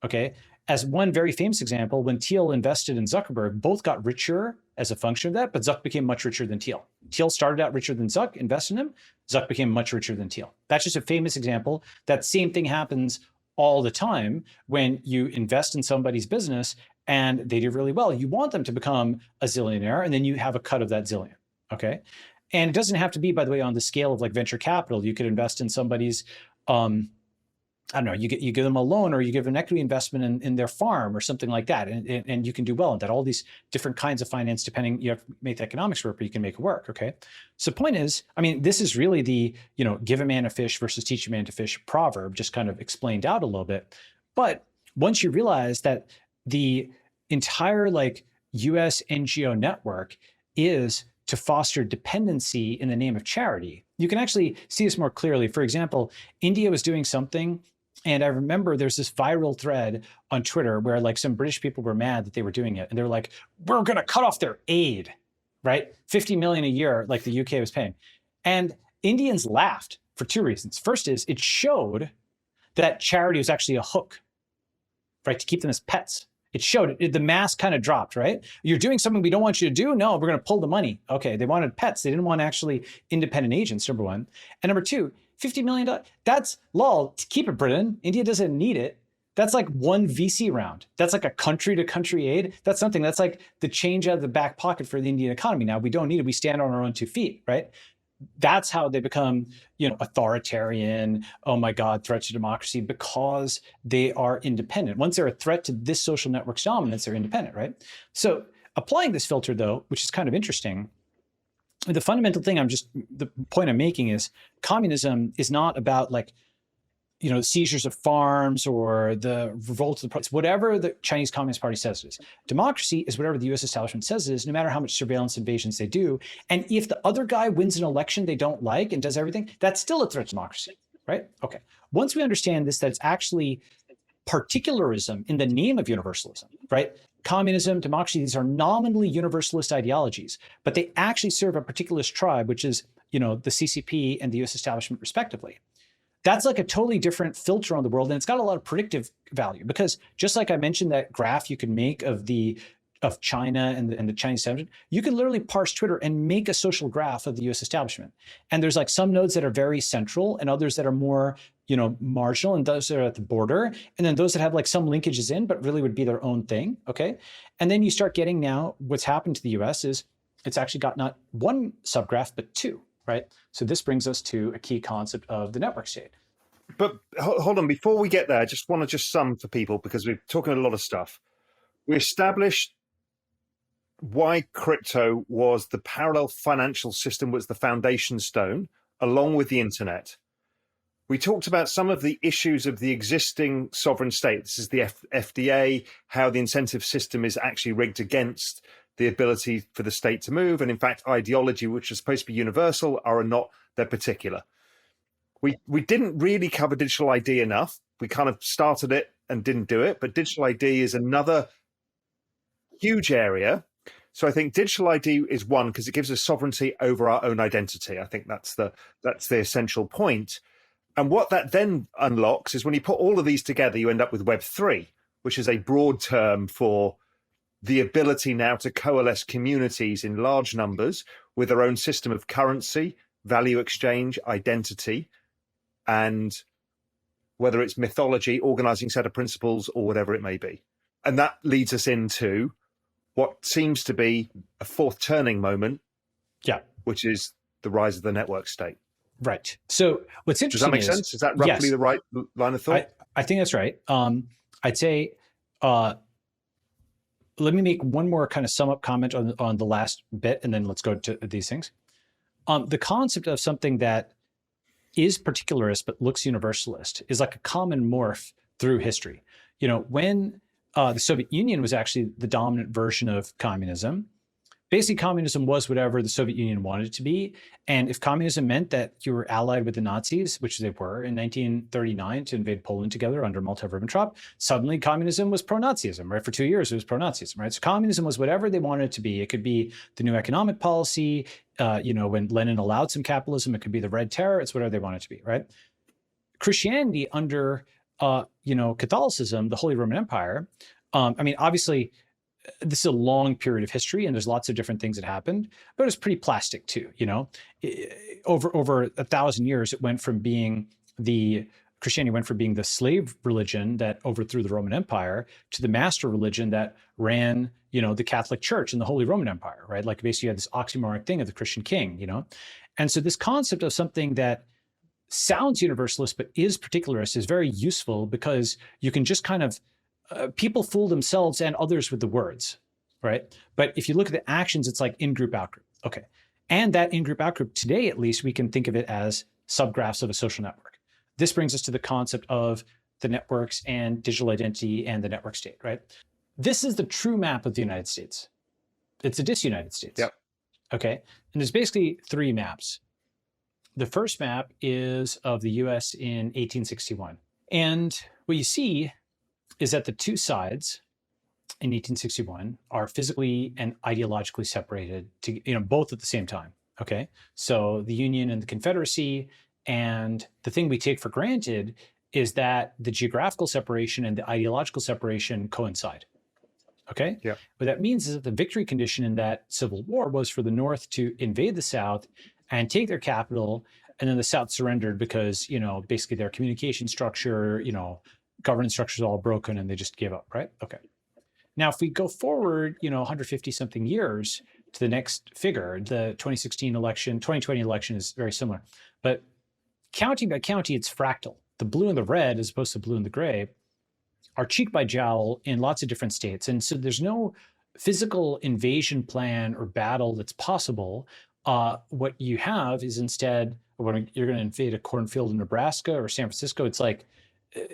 Okay. As one very famous example, when Thiel invested in Zuckerberg, both got richer as a function of that, but Zuck became much richer than Thiel. Thiel started out richer than Zuck, invested in him. Zuck became much richer than Thiel. That's just a famous example. That same thing happens all the time when you invest in somebody's business and they do really well. You want them to become a zillionaire, and then you have a cut of that zillion, okay? And it doesn't have to be, by the way, on the scale of like venture capital. You could invest in somebody's, I don't know, you give them a loan or you give an equity investment in their farm or something like that. And you can do well in that. All these different kinds of finance, depending, you have to make the economics work, but you can make it work, okay? So the point is, this is really the, give a man a fish versus teach a man to fish proverb, just kind of explained out a little bit. But once you realize that the entire like US NGO network is to foster dependency in the name of charity, you can actually see this more clearly. For example, India was doing something, and I remember there's this viral thread on Twitter where like some British people were mad that they were doing it. And they were like, we're going to cut off their aid, right? 50 million a year, like the UK was paying. And Indians laughed for two reasons. First is it showed that charity was actually a hook, right? To keep them as pets. It showed it, the mask kind of dropped, right? You're doing something we don't want you to do. No, we're going to pull the money. Okay. They wanted pets. They didn't want actually independent agents, number one. And number two, $50 million. That's lol. Keep it, Britain. India doesn't need it. That's like one VC round. That's like a country to country aid. That's something that's like the change out of the back pocket for the Indian economy. Now we don't need it. We stand on our own 2 feet, right? That's how they become, authoritarian. Oh my God, threat to democracy, because they are independent. Once they're a threat to this social network's dominance, they're independent, right? So applying this filter though, which is kind of interesting, the fundamental thing the point I'm making is communism is not about like, seizures of farms or the revolt of the proletariat, whatever the Chinese Communist Party says it is. Democracy is whatever the US establishment says it is, no matter how much surveillance invasions they do. And if the other guy wins an election they don't like and does everything, that's still a threat to democracy, right? Okay. Once we understand this, that it's actually particularism in the name of universalism, right? Communism, democracy, these are nominally universalist ideologies, but they actually serve a particularist tribe, which is, the CCP and the US establishment respectively. That's like a totally different filter on the world. And it's got a lot of predictive value, because just like I mentioned that graph you can make of China and the Chinese establishment, you can literally parse Twitter and make a social graph of the US establishment. And there's like some nodes that are very central and others that are more, marginal, and those that are at the border. And then those that have like some linkages in, but really would be their own thing. Okay. And then you start getting now what's happened to the US is it's actually got not one subgraph, but two. Right. So this brings us to a key concept of the network state. But hold on, before we get there, I just want to sum for people, because we're talking a lot of stuff. We established why crypto was the parallel financial system, was the foundation stone, along with the internet. We talked about some of the issues of the existing sovereign state. This is the FDA, how the incentive system is actually rigged against the ability for the state to move. And in fact, ideology, which is supposed to be universal, are not, they're particular. We didn't really cover digital ID enough. We kind of started it and didn't do it, but digital ID is another huge area. So I think digital ID is one, because it gives us sovereignty over our own identity. I think that's the essential point. And what that then unlocks is when you put all of these together, you end up with Web3, which is a broad term for the ability now to coalesce communities in large numbers with their own system of currency, value exchange, identity, and whether it's mythology, organizing set of principles, or whatever it may be. And that leads us into what seems to be a fourth turning moment, which is the rise of the network state. Right. So what's interesting Does that make sense? Is that roughly the right line of thought? I think that's right. I'd say, let me make one more kind of sum up comment on the last bit, and then let's go to these things. The concept of something that is particularist but looks universalist is like a common morph through history. When the Soviet Union was actually the dominant version of communism, basically communism was whatever the Soviet Union wanted it to be. And if communism meant that you were allied with the Nazis, which they were in 1939 to invade Poland together under Molotov-Ribbentrop, suddenly communism was pro-Nazism, right? For 2 years, it was pro-Nazism, right? So communism was whatever they wanted it to be. It could be the new economic policy, when Lenin allowed some capitalism, it could be the Red Terror, it's whatever they want it to be, right? Christianity under, Catholicism, the Holy Roman Empire, obviously, this is a long period of history and there's lots of different things that happened, but it was pretty plastic too, over 1,000 years, it went from being Christianity went from being the slave religion that overthrew the Roman Empire to the master religion that ran, the Catholic Church and the Holy Roman Empire, right? Like basically you had this oxymoronic thing of the Christian king, And so this concept of something that sounds universalist but is particularist is very useful, because you can just kind of people fool themselves and others with the words, right? But if you look at the actions, it's like in-group, out-group. Okay. And that in-group, out-group, today at least, we can think of it as subgraphs of a social network. This brings us to the concept of the networks and digital identity and the network state, right? This is the true map of the United States. It's a dis-United States. Yep. Okay. And there's basically 3 maps. The first map is of the US in 1861. And what you see is that the two sides in 1861 are physically and ideologically separated, both at the same time. Okay, so the Union and the Confederacy, and the thing we take for granted is that the geographical separation and the ideological separation coincide. Okay. Yeah. What that means is that the victory condition in that civil war was for the North to invade the South and take their capital. And then the South surrendered because, basically their communication structure, governance structure is all broken and they just gave up. Right. Okay. Now, if we go forward, 150 something years to the next figure, the 2016 election, 2020 election is very similar. But county by county, it's fractal. The blue and the red, as opposed to blue and the gray, are cheek by jowl in lots of different states. And so there's no physical invasion plan or battle that's possible. What you have is instead, when you're going to invade a cornfield in Nebraska or San Francisco, it's like,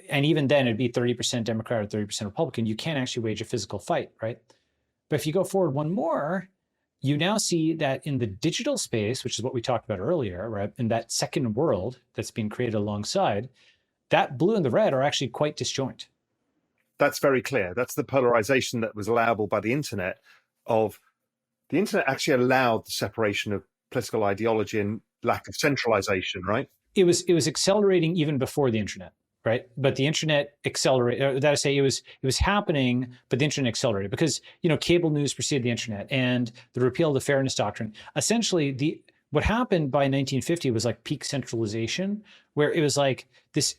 and even then it'd be 30% Democrat or 30% Republican. You can't actually wage a physical fight, right? But if you go forward one more, you now see that in the digital space, which is what we talked about earlier, right? In that second world that's being created alongside, that blue and the red are actually quite disjoint. That's very clear. That's the polarization that was allowable by the internet. The internet actually allowed the separation of political ideology and lack of centralization, right? It was accelerating even before the internet, right? But the internet accelerated. That is, say, it was happening, but the internet accelerated because cable news preceded the internet and the repeal of the Fairness Doctrine. Essentially, what happened by 1950 was like peak centralization, where it was like this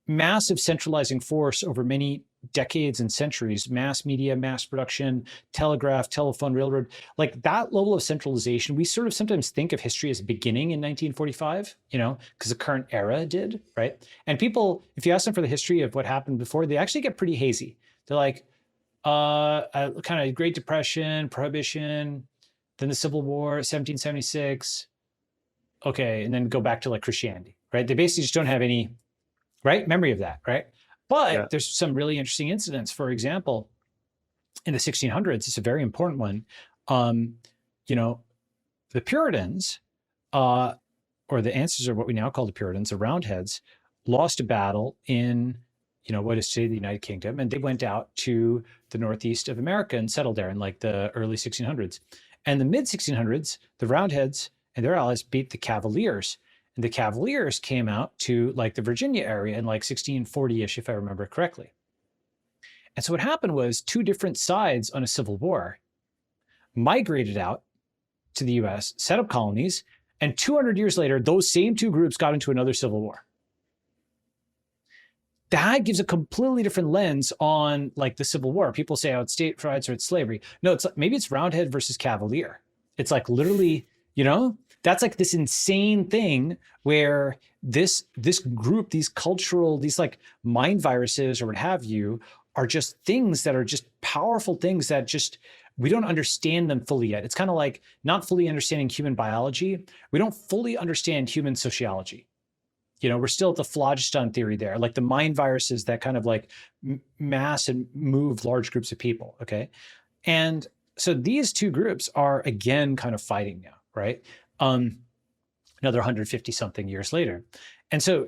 massive centralizing force over many decades and centuries, mass media, mass production, telegraph, telephone, railroad, like that level of centralization. We sort of sometimes think of history as beginning in 1945, because the current era did, right? And people, if you ask them for the history of what happened before, they actually get pretty hazy. They're like, kind of Great Depression, Prohibition, then the Civil War, 1776. Okay, and then go back to like Christianity, right? They basically just don't have any, right, memory of that, right? But there's some really interesting incidents. For example, in the 1600s, it's a very important one. The Puritans, or the ancestors of what we now call the Puritans, the Roundheads, lost a battle in, what is today the United Kingdom, and they went out to the northeast of America and settled there in like the early 1600s. And the mid 1600s, the Roundheads and their allies beat the Cavaliers. And the Cavaliers came out to like the Virginia area in like 1640-ish, if I remember correctly. And so what happened was two different sides on a civil war migrated out to the US, set up colonies, and 200 years later, those same two groups got into another civil war. That gives a completely different lens on like the Civil War. People say, oh, it's state rights or it's slavery. No, maybe it's Roundhead versus Cavalier. It's like literally, that's like this insane thing where this group, these cultural, these like mind viruses or what have you, are just things that are just powerful things that just, we don't understand them fully yet. It's kind of like not fully understanding human biology. We don't fully understand human sociology. We're still at the phlogiston theory there, like the mind viruses that kind of like mass and move large groups of people, okay? And so these two groups are again kind of fighting now, right? Another 150 something years later. And so,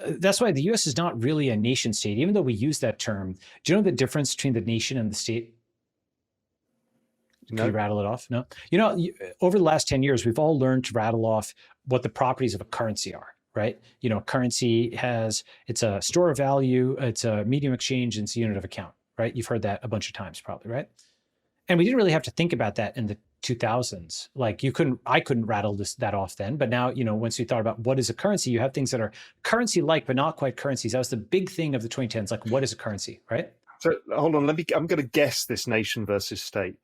that's why the US is not really a nation state, even though we use that term. Do you know the difference between the nation and the state? No. Can you rattle it off? No. Over the last 10 years, we've all learned to rattle off what the properties of a currency are, right? Currency it's a store of value, it's a medium exchange, and it's a unit of account, right? You've heard that a bunch of times probably, right? And we didn't really have to think about that in the 2000s. Like I couldn't rattle that off then, but now, once you thought about what is a currency, you have things that are currency-like, but not quite currencies. That was the big thing of the 2010s. Like, what is a currency, right? So hold on, I'm going to guess this nation versus state.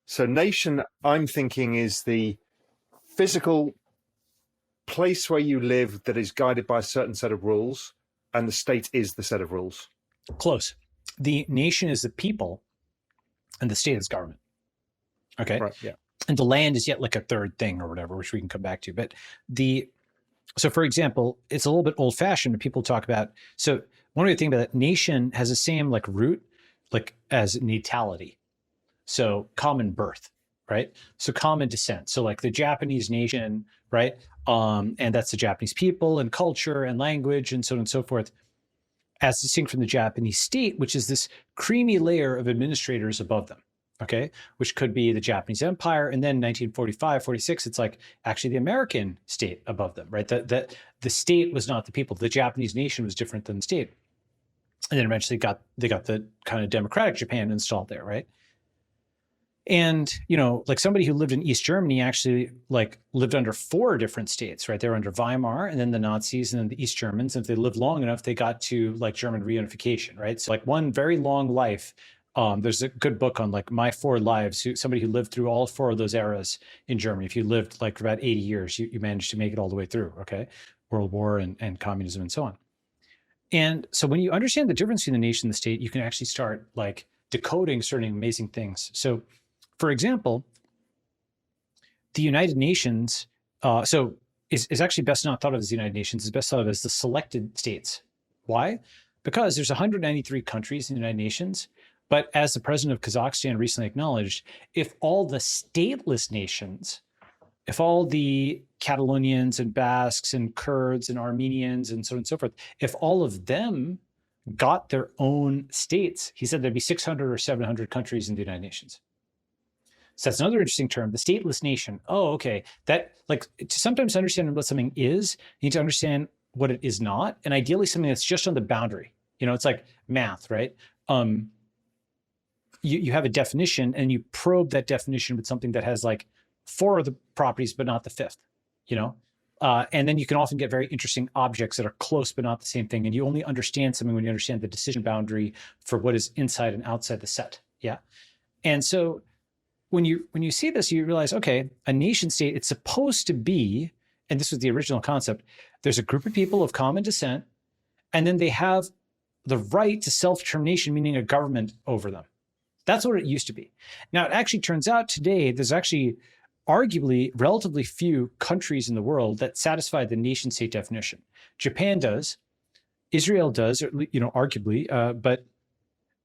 So nation, I'm thinking, is the physical place where you live that is guided by a certain set of rules, and the state is the set of rules. Close. The nation is the people, and the state is government. Okay. Right. Yeah. And the land is yet like a third thing or whatever, which we can come back to. But so for example, it's a little bit old fashioned when people talk about, so one of the things about that, nation has the same like root, like as natality. So common birth, right? So common descent. So like the Japanese nation, right? And that's the Japanese people and culture and language and so on and so forth, as distinct from the Japanese state, which is this creamy layer of administrators above them. Okay, which could be the Japanese Empire, and then 1945, 46, it's like actually the American state above them, right? The state was not the people. The Japanese nation was different than the state. And then eventually they got the kind of democratic Japan installed there, right? And, like somebody who lived in East Germany actually like lived under 4 different states, right? They were under Weimar and then the Nazis and then the East Germans. And if they lived long enough, they got to like German reunification, right? So like one very long life. There's a good book on like My 4 Lives, somebody who lived through all 4 of those eras in Germany. If you lived like for about 80 years, you managed to make it all the way through, okay? World War and communism and so on. And so when you understand the difference between the nation and the state, you can actually start like decoding certain amazing things. So for example, the United Nations, is actually best not thought of as the United Nations, it's best thought of as the selected states. Why? Because there's 193 countries in the United Nations, but as the president of Kazakhstan recently acknowledged, if all the stateless nations, if all the Catalonians and Basques and Kurds and Armenians and so on and so forth, if all of them got their own states, he said there'd be 600 or 700 countries in the United Nations. So that's another interesting term, the stateless nation. Oh, okay. That like to sometimes understand what something is, you need to understand what it is not, and ideally something that's just on the boundary. It's like math, right? You have a definition and you probe that definition with something that has like 4 of the properties, but not the 5th, and then you can often get very interesting objects that are close, but not the same thing. And you only understand something when you understand the decision boundary for what is inside and outside the set. Yeah. And so when you see this, you realize, okay, a nation state, it's supposed to be, and this was the original concept, there's a group of people of common descent, and then they have the right to self-determination, meaning a government over them. That's what it used to be. Now, it actually turns out today, there's actually arguably relatively few countries in the world that satisfy the nation state definition. Japan does, Israel does, arguably, but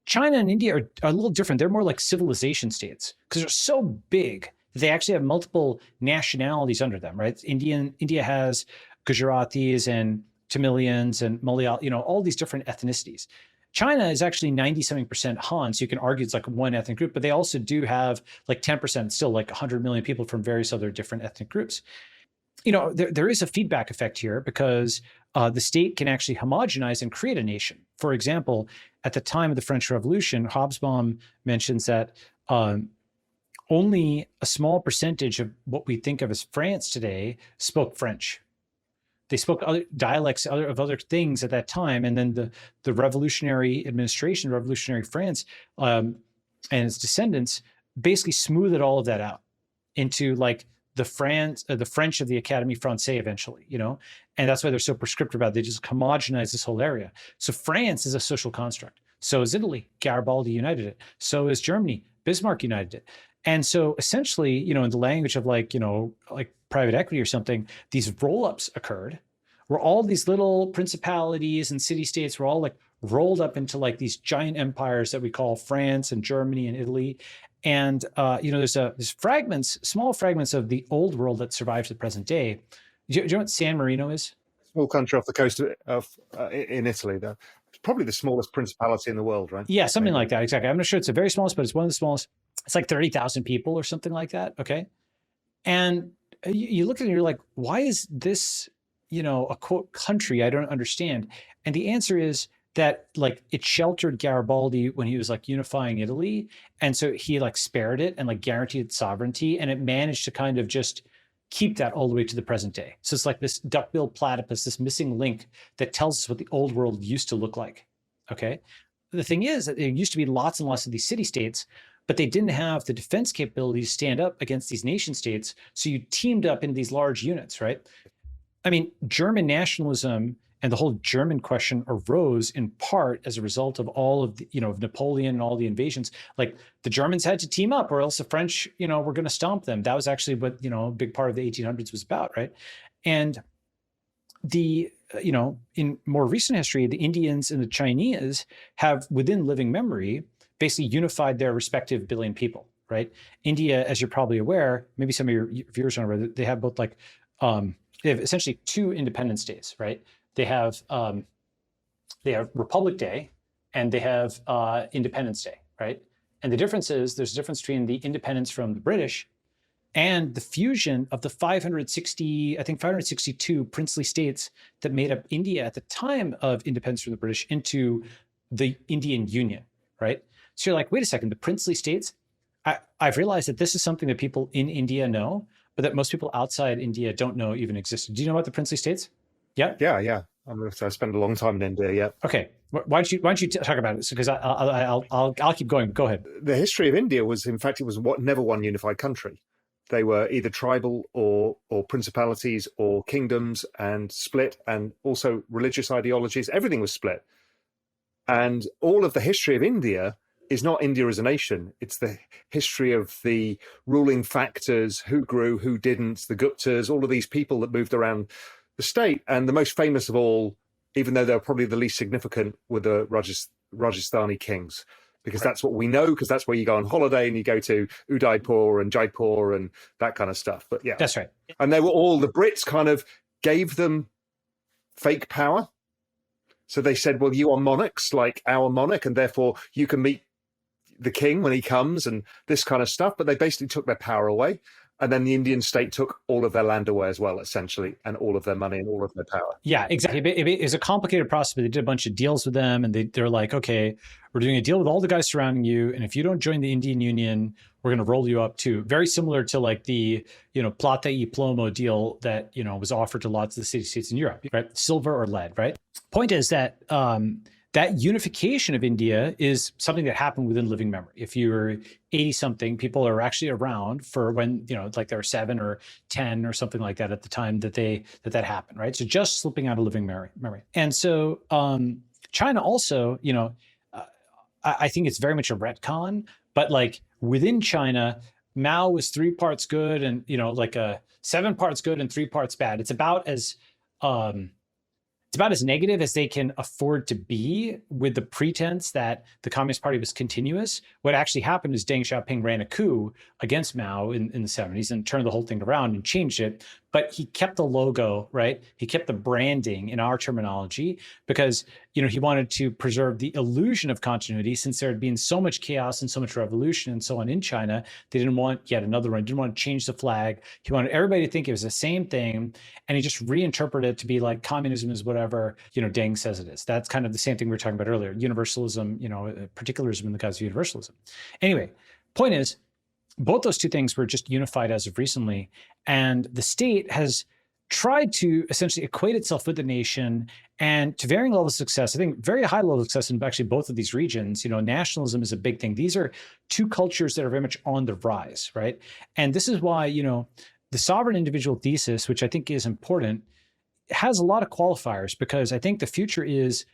China and India are a little different. They're more like civilization states because they're so big. They actually have multiple nationalities under them, right? India has Gujaratis and Tamilians and Malayalam, all these different ethnicities. China is actually 90-something% Han, so you can argue it's like one ethnic group, but they also do have like 10%, still like 100 million people from various other different ethnic groups. There is a feedback effect here because the state can actually homogenize and create a nation. For example, at the time of the French Revolution, Hobsbawm mentions that only a small percentage of what we think of as France today spoke French. They spoke other dialects of other things at that time. And then the revolutionary administration, revolutionary France, and its descendants basically smoothed all of that out into like the French of the Académie Française eventually, and that's why they're so prescriptive about it. They just homogenize this whole area. So France is a social construct. So is Italy. Garibaldi united it. So is Germany. Bismarck united it. And so essentially, in the language of like private equity or something, these roll-ups occurred where all these little principalities and city-states were all like rolled up into like these giant empires that we call France and Germany and Italy. And there's fragments, small fragments of the old world that survive to the present day. Do you know what San Marino is? Small country off the coast in Italy, though. It's probably the smallest principality in the world, right? Yeah, something like that. Exactly. I'm not sure it's the very smallest, but it's one of the smallest. It's like 30,000 people or something like that. Okay. And you look at it and you're like, why is this, a quote country? I don't understand. And the answer is that like it sheltered Garibaldi when he was like unifying Italy. And so he like spared it and like guaranteed sovereignty. And it managed to kind of just keep that all the way to the present day. So it's like this duck-billed platypus, this missing link that tells us what the old world used to look like. Okay. The thing is that there used to be lots and lots of these city-states, but they didn't have the defense capabilities to stand up against these nation states. So you teamed up into these large units, right? I mean, German nationalism and the whole German question arose in part as a result of all of the, of Napoleon and all the invasions. Like the Germans had to team up or else the French, were going to stomp them. That was actually what, a big part of the 1800s was about, right? And in more recent history, the Indians and the Chinese have, within living memory, basically unified their respective billion people, right? India, as you're probably aware, maybe some of your viewers aren't aware, they have both like, they have essentially 2 independence days, right? They have Republic Day and they have Independence Day, right? And the difference is there's a difference between the independence from the British and the fusion of the 562 princely states that made up India at the time of independence from the British into the Indian Union, right? So you're like, wait a second, the princely states. I've realized that this is something that people in India know, but that most people outside India don't know even existed. Do you know about the princely states? Yeah. Yeah. I spent a long time in India. Yeah. Okay. Why don't you talk about it? Because I'll keep going. Go ahead. The history of India was, in fact, it was never one unified country. They were either tribal or principalities or kingdoms, and split, and also religious ideologies. Everything was split. And all of the history of India is not India as a nation. It's the history of the ruling factors, who grew, who didn't, the Guptas, all of these people that moved around the state. And the most famous of all, even though they're probably the least significant, were the Rajasthani kings, because that's what we know, because that's where you go on holiday and you go to Udaipur and Jaipur and that kind of stuff. But yeah, that's right. And they were all, the Brits kind of gave them fake power. So they said, well, you are monarchs like our monarch, and therefore you can meet the king when he comes and this kind of stuff. But they basically took their power away. And then the Indian state took all of their land away as well, essentially, and all of their money and all of their power. Yeah, exactly. It was a complicated process, but they did a bunch of deals with them, and they're like, okay, we're doing a deal with all the guys surrounding you, and if you don't join the Indian Union, we're going to roll you up too. Very similar to like the, plata y plomo deal that, was offered to lots of the city-states in Europe, right? Silver or lead, right? Point is that that unification of India is something that happened within living memory. If you're 80 something, people are actually around for when, like they were 7 or 10 or something like that at the time that that happened, right? So just slipping out of living memory. And so China also, I think it's very much a retcon, but like within China, Mao was 3 parts good and, like 7 parts good and 3 parts bad. It's about as negative as they can afford to be, with the pretense that the Communist Party was continuous. What actually happened is Deng Xiaoping ran a coup against Mao in the 70s and turned the whole thing around and changed it. But he kept the logo, right? He kept the branding in our terminology because, he wanted to preserve the illusion of continuity, since there had been so much chaos and so much revolution and so on in China. They didn't want yet another one, didn't want to change the flag. He wanted everybody to think it was the same thing. And he just reinterpreted it to be like communism is whatever, Deng says it is. That's kind of the same thing we were talking about earlier. Universalism, particularism in the guise of universalism. Anyway, point is, both those two things were just unified as of recently. And the state has tried to essentially equate itself with the nation, and to varying levels of success. I think very high level of success in actually both of these regions. Nationalism is a big thing. These are two cultures that are very much on the rise, right? And this is why, the sovereign individual thesis, which I think is important, has a lot of qualifiers, because I think the future is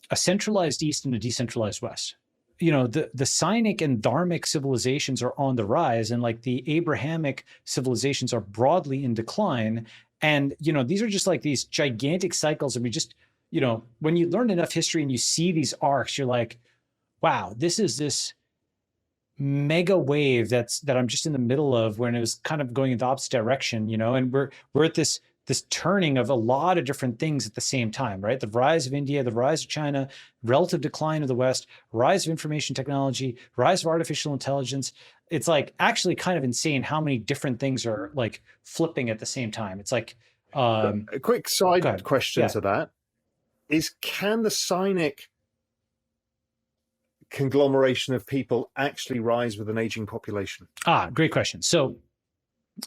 a centralized East and a decentralized West. The Sinic and Dharmic civilizations are on the rise, and like the Abrahamic civilizations are broadly in decline. And, these are just like these gigantic cycles. And we just, when you learn enough history and you see these arcs, you're like, wow, this is this mega wave that I'm just in the middle of, when it was kind of going in the opposite direction, and we're at this turning of a lot of different things at the same time, right? The rise of India, the rise of China, relative decline of the West, rise of information technology, rise of artificial intelligence. It's like actually kind of insane how many different things are like flipping at the same time. It's like a quick side question to that is, can the Sinic conglomeration of people actually rise with an aging population? Great question. So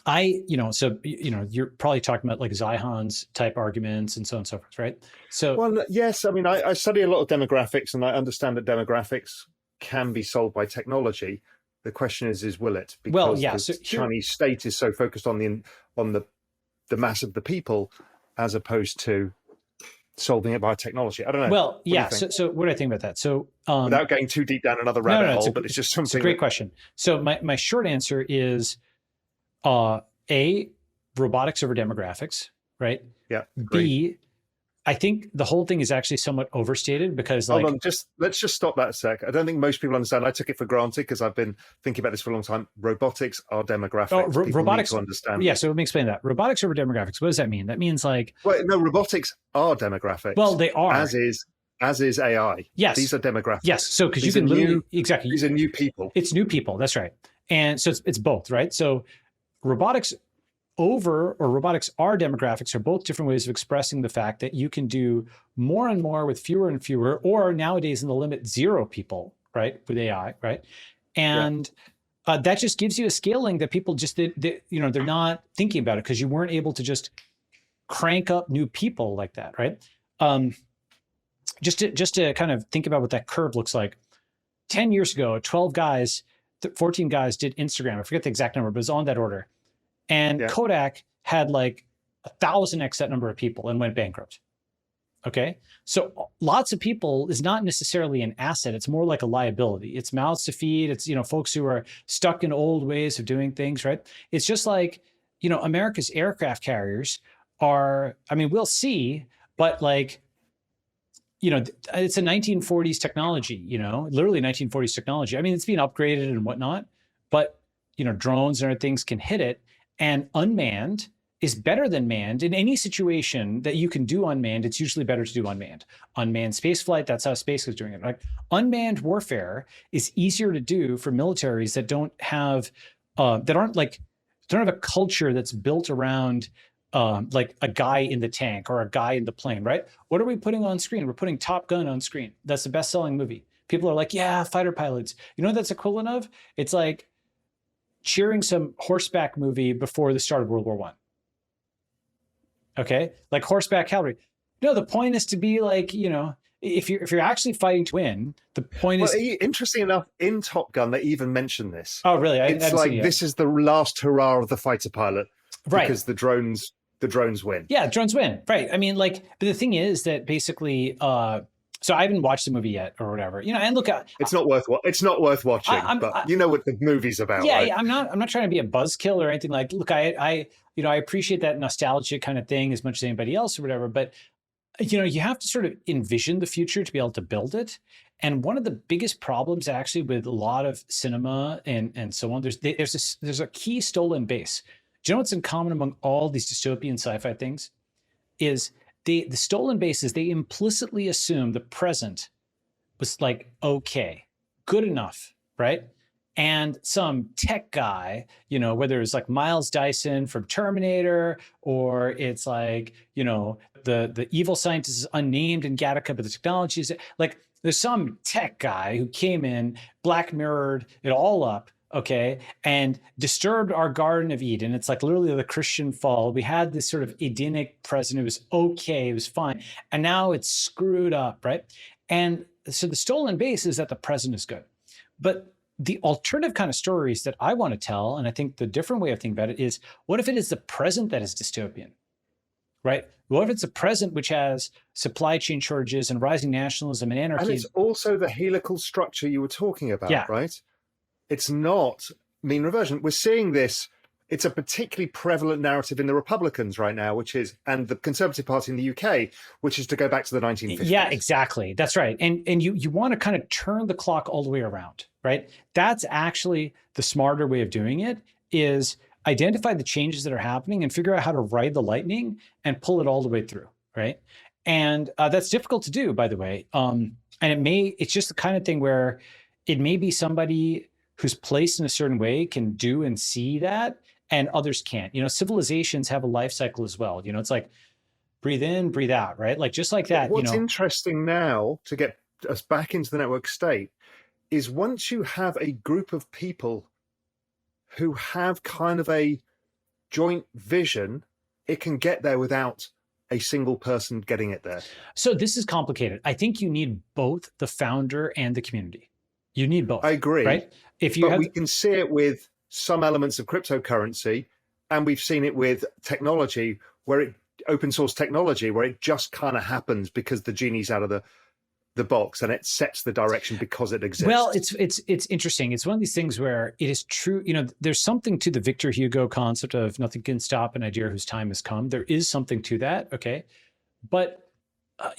you're probably talking about like Zihon's type arguments and so on and so forth, right? So, well, yes. I mean, I study a lot of demographics, and I understand that demographics can be solved by technology. The question is will it? Because the Chinese state is so focused on the mass of the people, as opposed to solving it by technology. I don't know. Well, yeah. So what do I think about that? So without going too deep down another rabbit hole, but it's just something. It's a great question. So my short answer is robotics over demographics, right? Yeah. B, I think the whole thing is actually somewhat overstated, because hold on, let's just stop that a sec. I don't think most people understand. I took it for granted because I've been thinking about this for a long time. Robotics are demographics. Robotics need to understand. Yeah, so let me explain that. Robotics over demographics. What does that mean? That means like, well, no, robotics are demographics. Well, they are, as is AI. Yes, these are demographics. Yes, so because you can literally exactly, these are new people. It's new people. That's right. And so it's both, right? So robotics robotics are demographics are both different ways of expressing the fact that you can do more and more with fewer and fewer, or nowadays in the limit, zero people, right, with AI, right? And that just gives you a scaling that people just, they're not thinking about it because you weren't able to just crank up new people like that, right? Just to kind of think about what that curve looks like. 10 years ago, 12 guys, 14 guys did Instagram. I forget the exact number, but it was on that order. And Kodak had like 1,000x that number of people and went bankrupt. Okay. So lots of people is not necessarily an asset. It's more like a liability. It's mouths to feed. It's, folks who are stuck in old ways of doing things, right? It's just like, America's aircraft carriers are, we'll see, but like, it's a 1940s technology, literally 1940s technology. It's being upgraded and whatnot, but, drones and other things can hit it, and unmanned is better than manned. In any situation that you can do unmanned, it's usually better to do unmanned. Unmanned spaceflight, that's how space is doing it. Like unmanned warfare is easier to do for militaries that don't have, don't have a culture that's built around like a guy in the tank or a guy in the plane, right? What are we putting on screen? We're putting Top Gun on screen. That's the best-selling movie. People are like, yeah, fighter pilots. You know what that's equivalent of? It's like cheering some horseback movie before the start of World War I. Okay, like horseback cavalry. No, the point is to be like, if you're actually fighting to win, the point is. Interesting enough, in Top Gun, they even mention this. Oh, really? It's like this is the last hurrah of the fighter pilot, right? Because the drones win. Yeah, drones win, right? But the thing is that basically, so I haven't watched the movie yet or whatever, and look, it's not worth watching. But you know what the movie's about, yeah, right? Yeah, I'm not trying to be a buzzkill or anything. Like, look, I appreciate that nostalgia kind of thing as much as anybody else or whatever, but you have to sort of envision the future to be able to build it. And one of the biggest problems actually with a lot of cinema and so on, there's a key stolen base. Do you know what's in common among all these dystopian sci-fi things? Is the stolen base is they implicitly assume the present was like, okay, good enough, right? And some tech guy, whether it's like Miles Dyson from Terminator, or it's like, the evil scientist is unnamed in Gattaca, but the technology is like, there's some tech guy who came in, Black Mirrored it all up, okay, and disturbed our Garden of Eden. It's like literally the Christian fall. We had this sort of Edenic present. It was okay, it was fine. And now it's screwed up, right? And so the stolen base is that the present is good. But the alternative kind of stories that I want to tell, and I think the different way of thinking about it is, what if it is the present that is dystopian, right? What if it's a present which has supply chain shortages and rising nationalism and anarchy? And it's also the helical structure you were talking about, right? It's not mean reversion. We're seeing this. It's a particularly prevalent narrative in the Republicans right now, and the Conservative Party in the UK, which is to go back to the 1950s. Yeah, exactly. That's right. And you want to kind of turn the clock all the way around, right? That's actually the smarter way of doing it, is identify the changes that are happening and figure out how to ride the lightning and pull it all the way through, right? And that's difficult to do, by the way. And it's just the kind of thing where it may be somebody who's placed in a certain way can do and see that, and others can't. Civilizations have a life cycle as well. It's like breathe in, breathe out, right? Like just like that. What's interesting now, to get us back into the network state, is once you have a group of people who have kind of a joint vision, it can get there without a single person getting it there. So this is complicated. I think you need both the founder and the community. You need both. I agree. Right? We can see it with some elements of cryptocurrency, and we've seen it with technology, open source technology, where it just kind of happens because the genie's out of the box and it sets the direction because it exists. Well, it's interesting. It's one of these things where it is true. There's something to the Victor Hugo concept of nothing can stop an idea whose time has come. There is something to that. Okay. But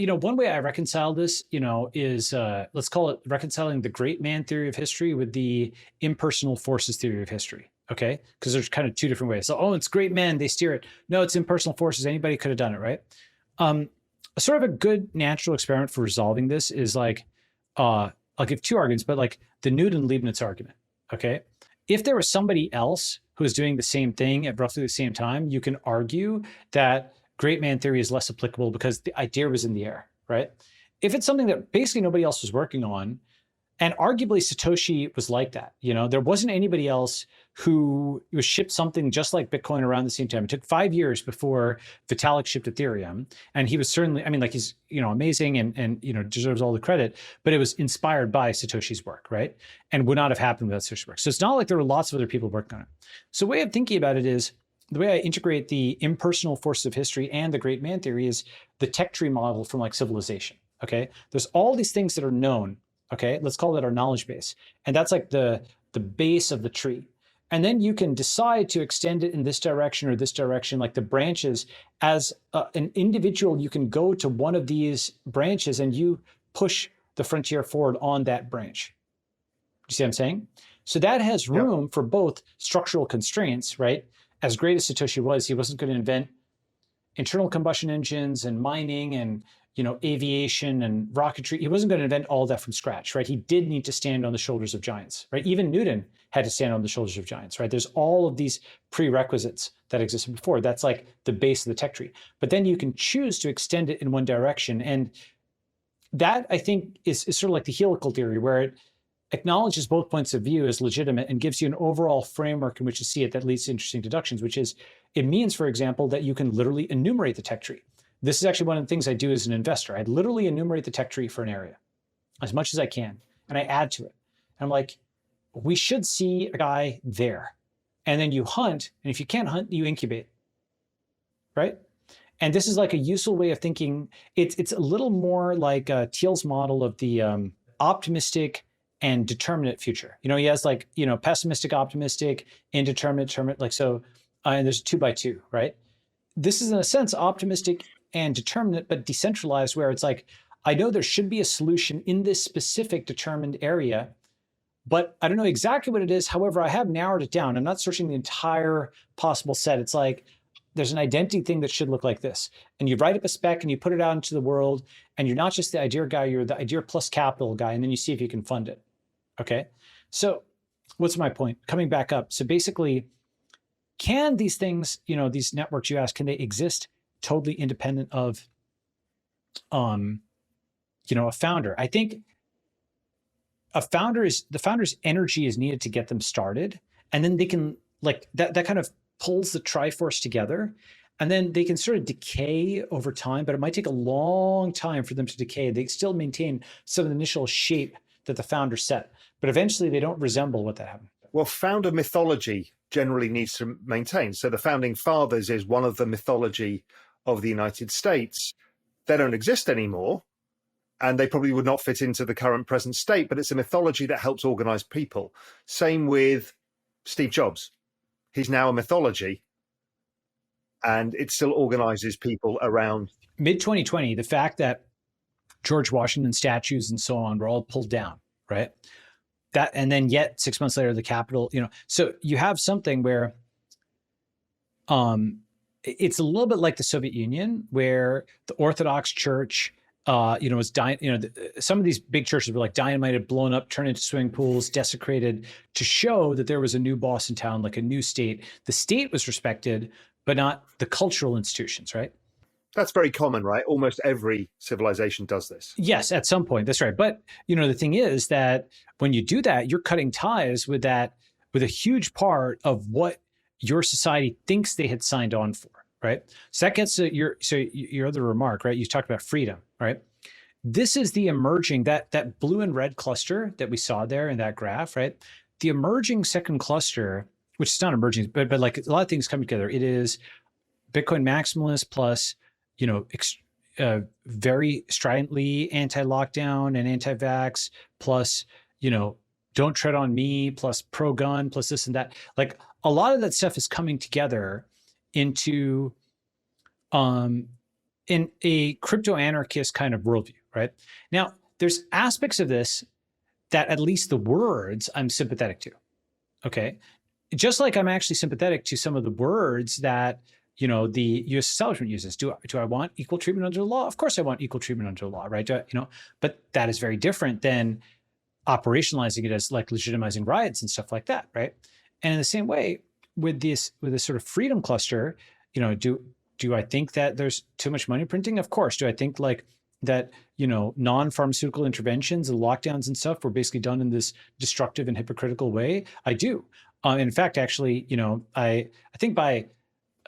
one way I reconcile this, is let's call it reconciling the great man theory of history with the impersonal forces theory of history. Okay, because there's kind of two different ways. So, it's great men, they steer it. No, it's impersonal forces. Anybody could have done it, right? Sort of a good natural experiment for resolving this is like, I'll give two arguments, but like the Newton-Leibniz argument. Okay, If there was somebody else who was doing the same thing at roughly the same time, you can argue that great man theory is less applicable because the idea was in the air, right? If it's something that basically nobody else was working on, and arguably Satoshi was like that, there wasn't anybody else who was shipped something just like Bitcoin around the same time. It took 5 years before Vitalik shipped Ethereum. And he was certainly, he's, amazing and deserves all the credit, but it was inspired by Satoshi's work, right? And would not have happened without Satoshi's work. So it's not like there were lots of other people working on it. So the way I'm thinking about it is, the way I integrate the impersonal forces of history and the great man theory is the tech tree model from like civilization, okay? There's all these things that are known, okay? Let's call that our knowledge base. And that's like the base of the tree. And then you can decide to extend it in this direction or this direction, like the branches. As an individual, you can go to one of these branches and you push the frontier forward on that branch. You see what I'm saying? So that has room for both structural constraints, right? As great as Satoshi was, he wasn't going to invent internal combustion engines and mining and aviation and rocketry. He wasn't going to invent all that from scratch, right? He did need to stand on the shoulders of giants, right? Even Newton had to stand on the shoulders of giants, right? There's all of these prerequisites that existed before. That's like the base of the tech tree. But then you can choose to extend it in one direction. And that, I think, is sort of like the helical theory, where it acknowledges both points of view as legitimate and gives you an overall framework in which to see it that leads to interesting deductions, which is, it means, for example, that you can literally enumerate the tech tree. This is actually one of the things I do as an investor. I literally enumerate the tech tree for an area as much as I can, and I add to it. And I'm like, we should see a guy there. And then you hunt, and if you can't hunt, you incubate, right? And this is like a useful way of thinking. It's a little more like Thiel's model of the optimistic and determinate future. He has like, pessimistic, optimistic, indeterminate, determinate, like so, and there's 2 by 2, right? This is in a sense optimistic and determinate, but decentralized, where it's like, I know there should be a solution in this specific determined area, but I don't know exactly what it is. However, I have narrowed it down. I'm not searching the entire possible set. It's like, there's an identity thing that should look like this. And you write up a spec and you put it out into the world, and you're not just the idea guy, you're the idea plus capital guy, and then you see if you can fund it. Okay. So what's my point? Coming back up. So basically, can these things, these networks you ask, can they exist totally independent of, a founder? I think the founder's energy is needed to get them started. And then they can like that kind of pulls the Triforce together. And then they can sort of decay over time, but it might take a long time for them to decay. They still maintain some of the initial shape that the founder set, but eventually they don't resemble what that happened. Well, founder mythology generally needs to maintain. So the founding fathers is one of the mythology of the United States. They don't exist anymore, and they probably would not fit into the current present state, but it's a mythology that helps organize people. Same with Steve Jobs. He's now a mythology, and it still organizes people around. Mid-2020, the fact that George Washington statues and so on were all pulled down, right? That, and then yet 6 months later, the Capitol, so you have something where it's a little bit like the Soviet Union, where the Orthodox Church, was dying. Some of these big churches were like dynamited, blown up, turned into swimming pools, desecrated, to show that there was a new boss in town, like a new state. The state was respected, but not the cultural institutions, right? That's very common, right? Almost every civilization does this. Yes, at some point, that's right. But the thing is that when you do that, you're cutting ties with a huge part of what your society thinks they had signed on for, right? So that gets to your other remark, right? You talked about freedom, right? This is the emerging, that blue and red cluster that we saw there in that graph, right? The emerging second cluster, which is not emerging, but like a lot of things coming together. It is Bitcoin maximalist plus, very stridently anti-lockdown and anti-vax, plus, don't tread on me, plus pro-gun, plus this and that. Like a lot of that stuff is coming together into in a crypto-anarchist kind of worldview, right? Now, there's aspects of this that at least the words I'm sympathetic to, okay? Just like I'm actually sympathetic to some of the words that the U.S. establishment uses. Do I want equal treatment under the law? Of course I want equal treatment under the law, right? But that is very different than operationalizing it as like legitimizing riots and stuff like that, right? And in the same way, with this sort of freedom cluster, do I think that there's too much money printing? Of course. Do I think like that, non-pharmaceutical interventions and lockdowns and stuff were basically done in this destructive and hypocritical way? I do. In fact, actually, I think I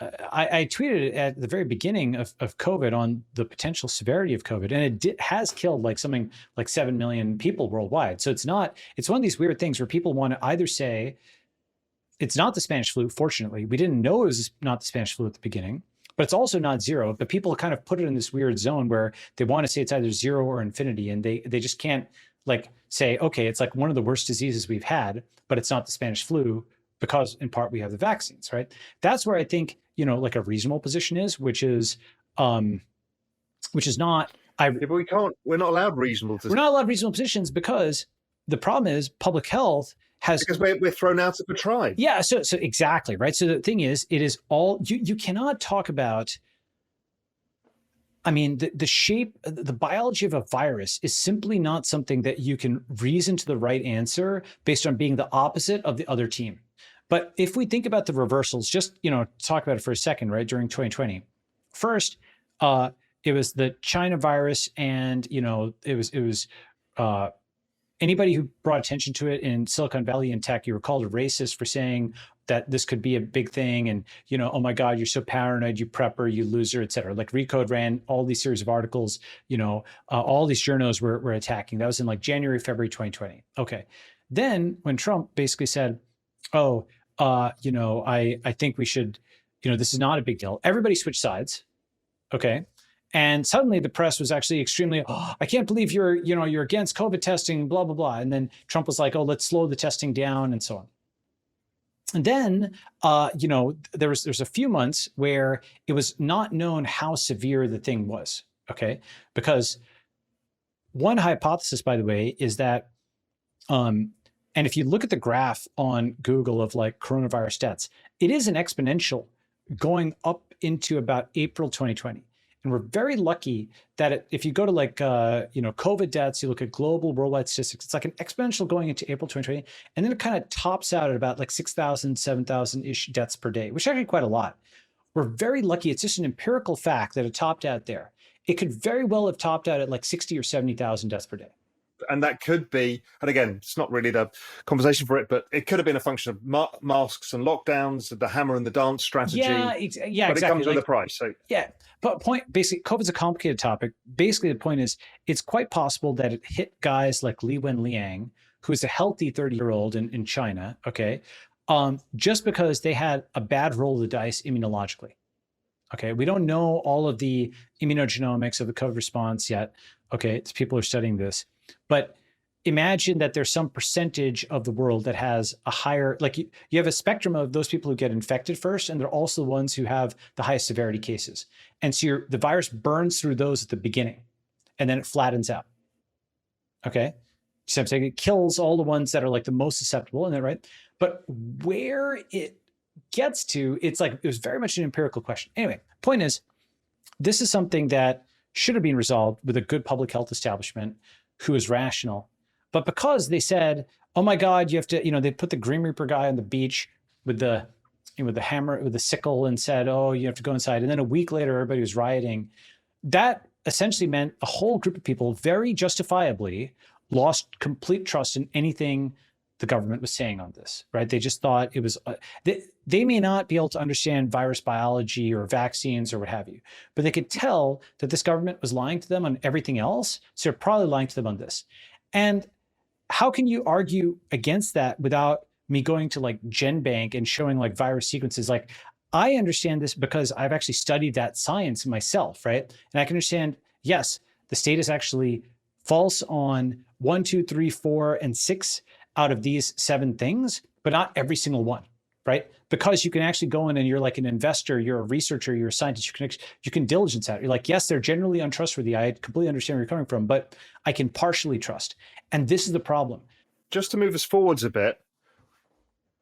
tweeted at the very beginning of COVID on the potential severity of COVID, and it has killed like something like 7 million people worldwide. So it's one of these weird things where people want to either say it's not the Spanish flu. Fortunately, we didn't know it was not the Spanish flu at the beginning, but it's also not zero. But people kind of put it in this weird zone where they want to say it's either zero or infinity, and they just can't like say, okay, it's like one of the worst diseases we've had, but it's not the Spanish flu because in part we have the vaccines, right? That's where I think, like a reasonable position is, which is not. But we're not allowed reasonable positions. We're not allowed reasonable positions because the problem is public health because we're thrown out of the tribe. Yeah, so exactly, right? So the thing is, it is all, you cannot talk about, I mean, the shape, the biology of a virus is simply not something that you can reason to the right answer based on being the opposite of the other team. But if we think about the reversals, just, talk about it for a second, right? During 2020, first, it was the China virus, and, it was anybody who brought attention to it in Silicon Valley and tech, you were called a racist for saying that this could be a big thing. And, oh my God, you're so paranoid, you prepper, you loser, et cetera. Like Recode ran all these series of articles, all these journos were attacking. That was in like January, February, 2020. Okay. Then when Trump basically said, I think we should, this is not a big deal. Everybody switched sides. Okay. And suddenly the press was actually extremely, I can't believe you're against COVID testing, blah, blah, blah. And then Trump was like, let's slow the testing down and so on. And then, there's a few months where it was not known how severe the thing was, okay? Because one hypothesis, by the way, is that, and if you look at the graph on Google of like coronavirus deaths, it is an exponential going up into about April 2020. And we're very lucky that if you go to like, COVID deaths, you look at global worldwide statistics, it's like an exponential going into April 2020. And then it kind of tops out at about like 6,000, 7,000-ish deaths per day, which is actually quite a lot. We're very lucky. It's just an empirical fact that it topped out there. It could very well have topped out at like 60 or 70,000 deaths per day. And that could be, and again, it's not really the conversation for it, but it could have been a function of masks and lockdowns, the hammer and the dance strategy. Yeah, but exactly. It comes with a price. So yeah, but basically, COVID's a complicated topic. Basically, the point is, it's quite possible that it hit guys like Li Wenliang, who is a healthy 30-year-old in China, okay, just because they had a bad roll of the dice immunologically. Okay, we don't know all of the immunogenomics of the COVID response yet. Okay, people are studying this. But imagine that there's some percentage of the world that has a higher, like you have a spectrum of those people who get infected first, and they're also the ones who have the highest severity cases. And so the virus burns through those at the beginning, and then it flattens out. Okay? So I'm saying it kills all the ones that are like the most susceptible, and then, right? But where it gets to, it's like, it was very much an empirical question. Anyway, point is, this is something that should have been resolved with a good public health establishment who is rational. But because they said, oh my God, you have to, they put the Grim Reaper guy on the beach with the hammer, with the sickle, and said, oh, you have to go inside. And then a week later, everybody was rioting. That essentially meant a whole group of people very justifiably lost complete trust in anything the government was saying on this, right? They just thought it was, they may not be able to understand virus biology or vaccines or what have you, but they could tell that this government was lying to them on everything else. So they're probably lying to them on this. And how can you argue against that without me going to like GenBank and showing like virus sequences? Like, I understand this because I've actually studied that science myself, right? And I can understand, yes, the state is actually false on 1, 2, 3, 4, and 6 out of these 7 things, but not every single one, right? Because you can actually go in and you're like an investor, you're a researcher, you're a scientist, you can diligence that. You're like, yes, they're generally untrustworthy. I completely understand where you're coming from, but I can partially trust. And this is the problem. Just to move us forwards a bit,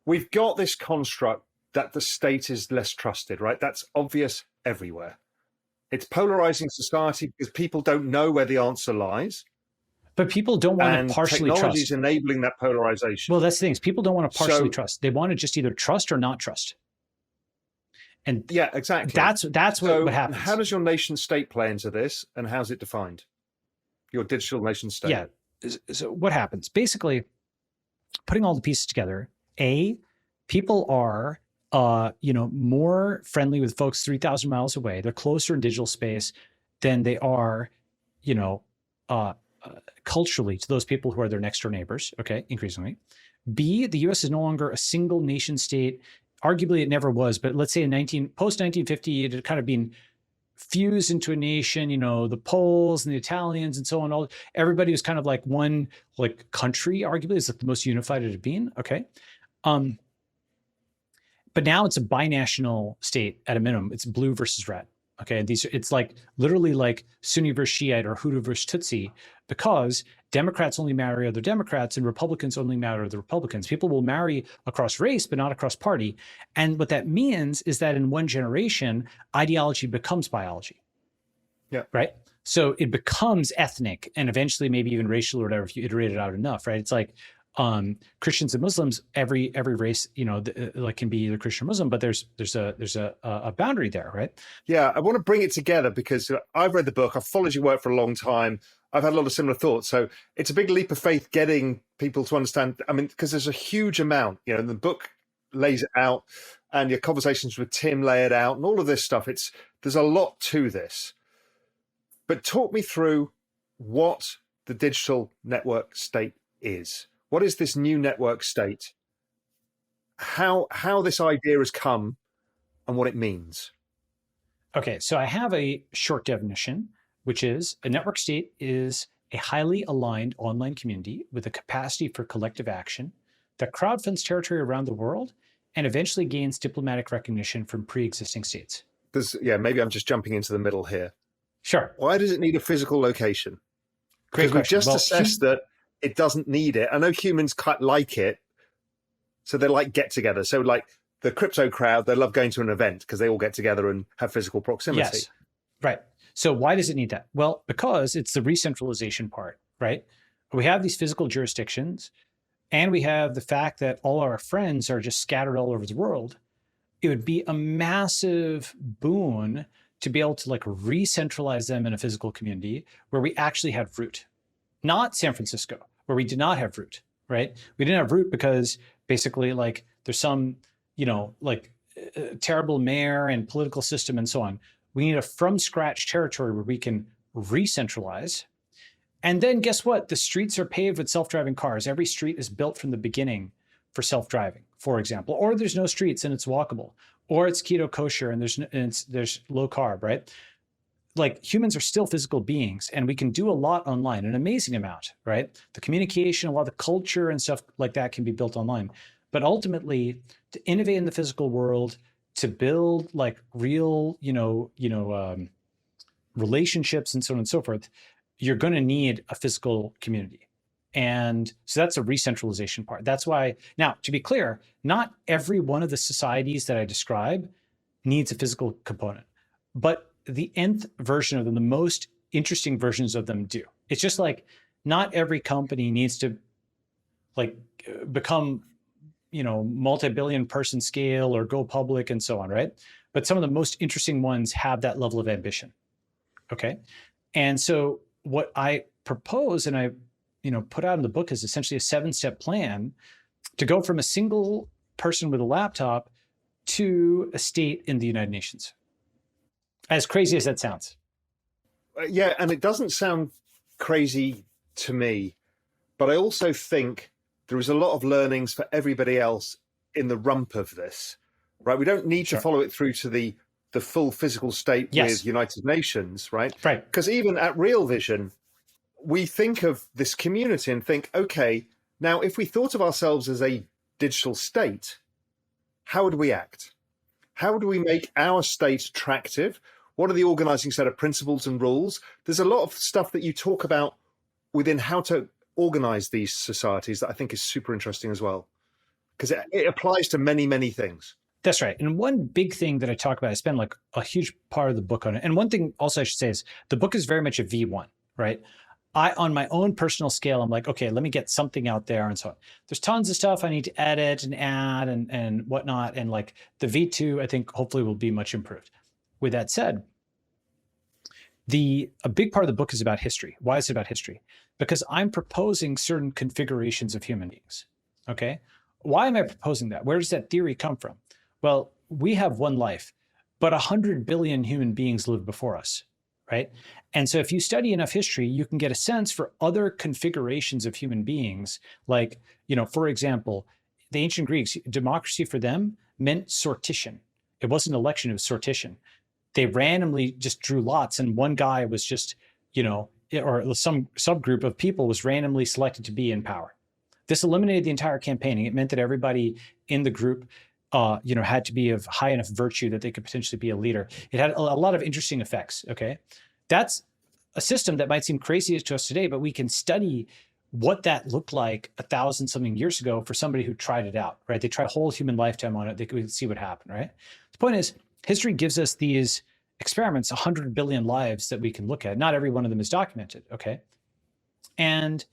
we've got this construct that the state is less trusted, right? That's obvious everywhere. It's polarizing society because people don't know where the answer lies. But people don't want and to partially technology is trust. enabling that polarization. Well, that's the thing. People don't want to partially So, trust. They want to just either trust or not trust. And yeah, exactly. that's So what happens. how does your nation state play into this, and how's it defined? Your digital nation state. Yeah. So what happens? Basically, putting all the pieces together, people are more friendly with folks 3,000 miles away. They're closer in digital space than they are, culturally to those people who are their next door neighbors. Okay, increasingly. B, the U.S. is no longer a single nation state. Arguably, it never was, but let's say post 1950, it had kind of been fused into a nation. The Poles and the Italians and so on. Everybody was kind of like one country. Arguably, is like the most unified it had been. Okay, but now it's a binational state at a minimum. It's blue versus red. Okay, it's like literally like Sunni versus Shiite or Hutu versus Tutsi, because Democrats only marry other Democrats and Republicans only marry other Republicans. People will marry across race, but not across party. And what that means is that in one generation, ideology becomes biology. Yeah. Right. So it becomes ethnic and eventually maybe even racial or whatever if you iterate it out enough. Right. It's like Christians and Muslims, every race, can be either Christian or Muslim, but there's a boundary there, right? Yeah, I want to bring it together because I've read the book, I've followed your work for a long time, I've had a lot of similar thoughts. So it's a big leap of faith getting people to understand. I mean, because there's a huge amount, the book lays it out, and your conversations with Tim lay it out, and all of this stuff. There's a lot to this. But talk me through what the digital network state is. What is this new network state? How this idea has come and what it means? Okay, so I have a short definition, which is a network state is a highly aligned online community with a capacity for collective action that crowdfunds territory around the world and eventually gains diplomatic recognition from pre-existing states. Maybe I'm just jumping into the middle here. Sure. Why does it need a physical location? Great Because we've question. just assessed that it doesn't need it. I know humans quite like it, so they like get together. So like the crypto crowd, they love going to an event because they all get together and have physical proximity. Yes, right. So why does it need that? Well, because it's the re-centralization part, right? We have these physical jurisdictions, and we have the fact that all our friends are just scattered all over the world. It would be a massive boon to be able to re-centralize them in a physical community where we actually have root. Not San Francisco, where we did not have root, right? We didn't have root because basically there's some, terrible mayor and political system and so on. We need a from scratch territory where we can re-centralize. And then guess what? The streets are paved with self-driving cars. Every street is built from the beginning for self-driving, for example, or there's no streets and it's walkable, or it's keto kosher and there's low carb, right? Humans are still physical beings, and we can do a lot online, an amazing amount, right? The communication, a lot of the culture and stuff like that can be built online. But ultimately, to innovate in the physical world, to build real, relationships and so on and so forth, you're going to need a physical community. And so that's a re-centralization part. That's why, now, to be clear, not every one of the societies that I describe needs a physical component, but the nth version of them, the most interesting versions of them do. It's just not every company needs to become, multi-billion person scale or go public and so on, right? But some of the most interesting ones have that level of ambition. Okay. And so what I propose and I, put out in the book is essentially a 7-step plan to go from a single person with a laptop to a state in the United Nations. As crazy as that sounds. Yeah, and it doesn't sound crazy to me, but I also think there is a lot of learnings for everybody else in the rump of this, right? We don't need to follow it through to the full physical state with United Nations, right? Right. Because even at Real Vision, we think of this community and think, okay, now if we thought of ourselves as a digital state, how would we act? How would we make our state attractive? What are the organizing set of principles and rules? There's a lot of stuff that you talk about within how to organize these societies that I think is super interesting as well, because it applies to many, many things. That's right. And one big thing that I talk about, I spend a huge part of the book on it. And one thing also I should say is the book is very much a V1, right? on my own personal scale, I'm like, okay, let me get something out there and so on. There's tons of stuff I need to edit and add and whatnot. And like the V2, I think hopefully will be much improved. With that said, a big part of the book is about history. Why is it about history? Because I'm proposing certain configurations of human beings. Okay. Why am I proposing that? Where does that theory come from? Well, we have one life, but 100 billion human beings lived before us, right? And so if you study enough history, you can get a sense for other configurations of human beings. Like, for example, the ancient Greeks, democracy for them meant sortition. It wasn't election, it was sortition. They randomly just drew lots, and one guy was just, or some subgroup of people was randomly selected to be in power. This eliminated the entire campaigning. It meant that everybody in the group, had to be of high enough virtue that they could potentially be a leader. It had a lot of interesting effects. Okay, that's a system that might seem crazy to us today, but we can study what that looked like 1,000-something years ago for somebody who tried it out. Right? They tried a whole human lifetime on it. They could see what happened. Right? The point is, history gives us these experiments, 100 billion lives that we can look at. Not every one of them is documented, okay? And,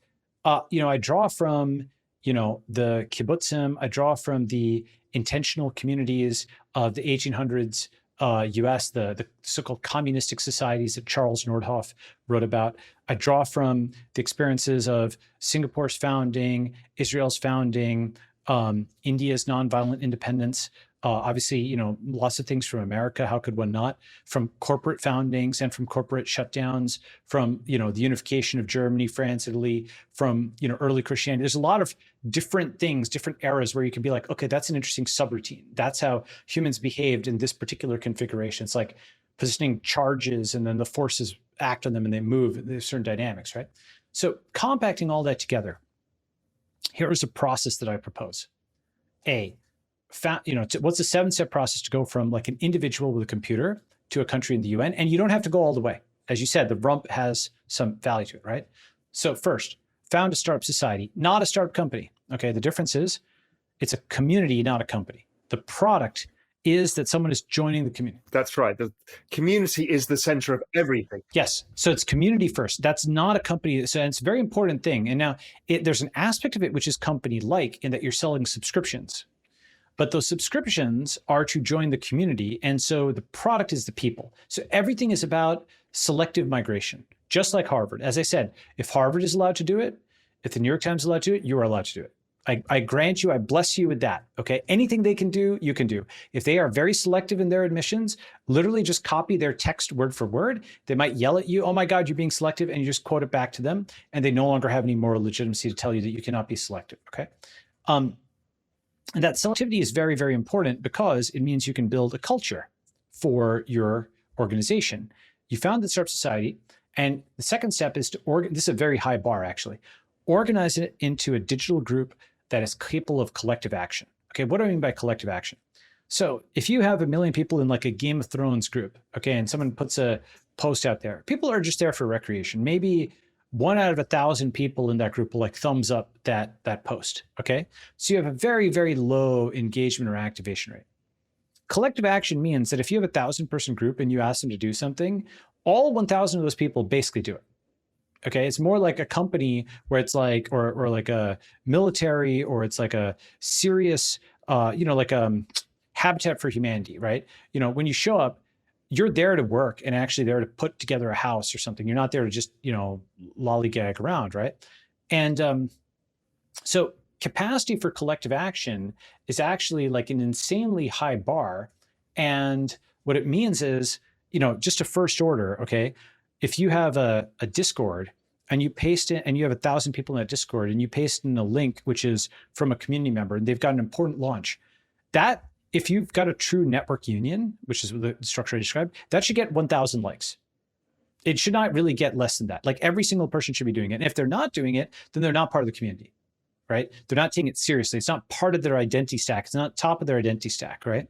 I draw from, the kibbutzim, I draw from the intentional communities of the 1800s US, the so-called communistic societies that Charles Nordhoff wrote about. I draw from the experiences of Singapore's founding, Israel's founding, India's nonviolent independence, obviously, lots of things from America. How could one not? From corporate foundings and from corporate shutdowns, from, the unification of Germany, France, Italy, from, early Christianity. There's a lot of different things, different eras where you can be like, okay, that's an interesting subroutine. That's how humans behaved in this particular configuration. It's like positioning charges and then the forces act on them and they move. There's certain dynamics, right? So compacting all that together, here is a process that I propose. What's a 7-step process to go from like an individual with a computer to a country in the UN? And you don't have to go all the way. As you said, the rump has some value to it, right? So first, found a startup society, not a startup company. Okay, the difference is it's a community, not a company. The product is that someone is joining the community. That's right. The community is the center of everything. Yes. So it's community first. That's not a company. So it's a very important thing. And now there's an aspect of it which is company-like in that you're selling subscriptions. But those subscriptions are to join the community. And so the product is the people. So everything is about selective migration, just like Harvard. As I said, if Harvard is allowed to do it, if the New York Times is allowed to do it, you are allowed to do it. I grant you, I bless you with that, okay? Anything they can do, you can do. If they are very selective in their admissions, literally just copy their text word for word. They might yell at you, oh my God, you're being selective, and you just quote it back to them, and they no longer have any moral legitimacy to tell you that you cannot be selective, okay? And that selectivity is very, very important because it means you can build a culture for your organization. You found the startup society, and the second step is to this is a very high bar actually, organize it into a digital group that is capable of collective action. Okay, what do I mean by collective action? So if you have 1 million people in like a Game of Thrones group, okay, and someone puts a post out there, people are just there for recreation. Maybe 1 out of 1,000 people in that group will like thumbs up that post, okay? So you have a very, very low engagement or activation rate. Collective action means that if you have 1,000-person group and you ask them to do something, all 1,000 of those people basically do it. Okay, it's more like a company where it's like, or like a military, or it's like a serious, like Habitat for Humanity, right? When you show up, you're there to work and actually there to put together a house or something. You're not there to just, lollygag around, right? And so capacity for collective action is actually like an insanely high bar. And what it means is, just a first order, okay? If you have a Discord and you paste it and you have 1,000 people in that Discord and you paste in a link, which is from a community member and they've got an important launch, that if you've got a true network union, which is the structure I described, that should get 1,000 likes. It should not really get less than that. Like every single person should be doing it. And if they're not doing it, then they're not part of the community, right? They're not taking it seriously. It's not part of their identity stack. It's not top of their identity stack, right?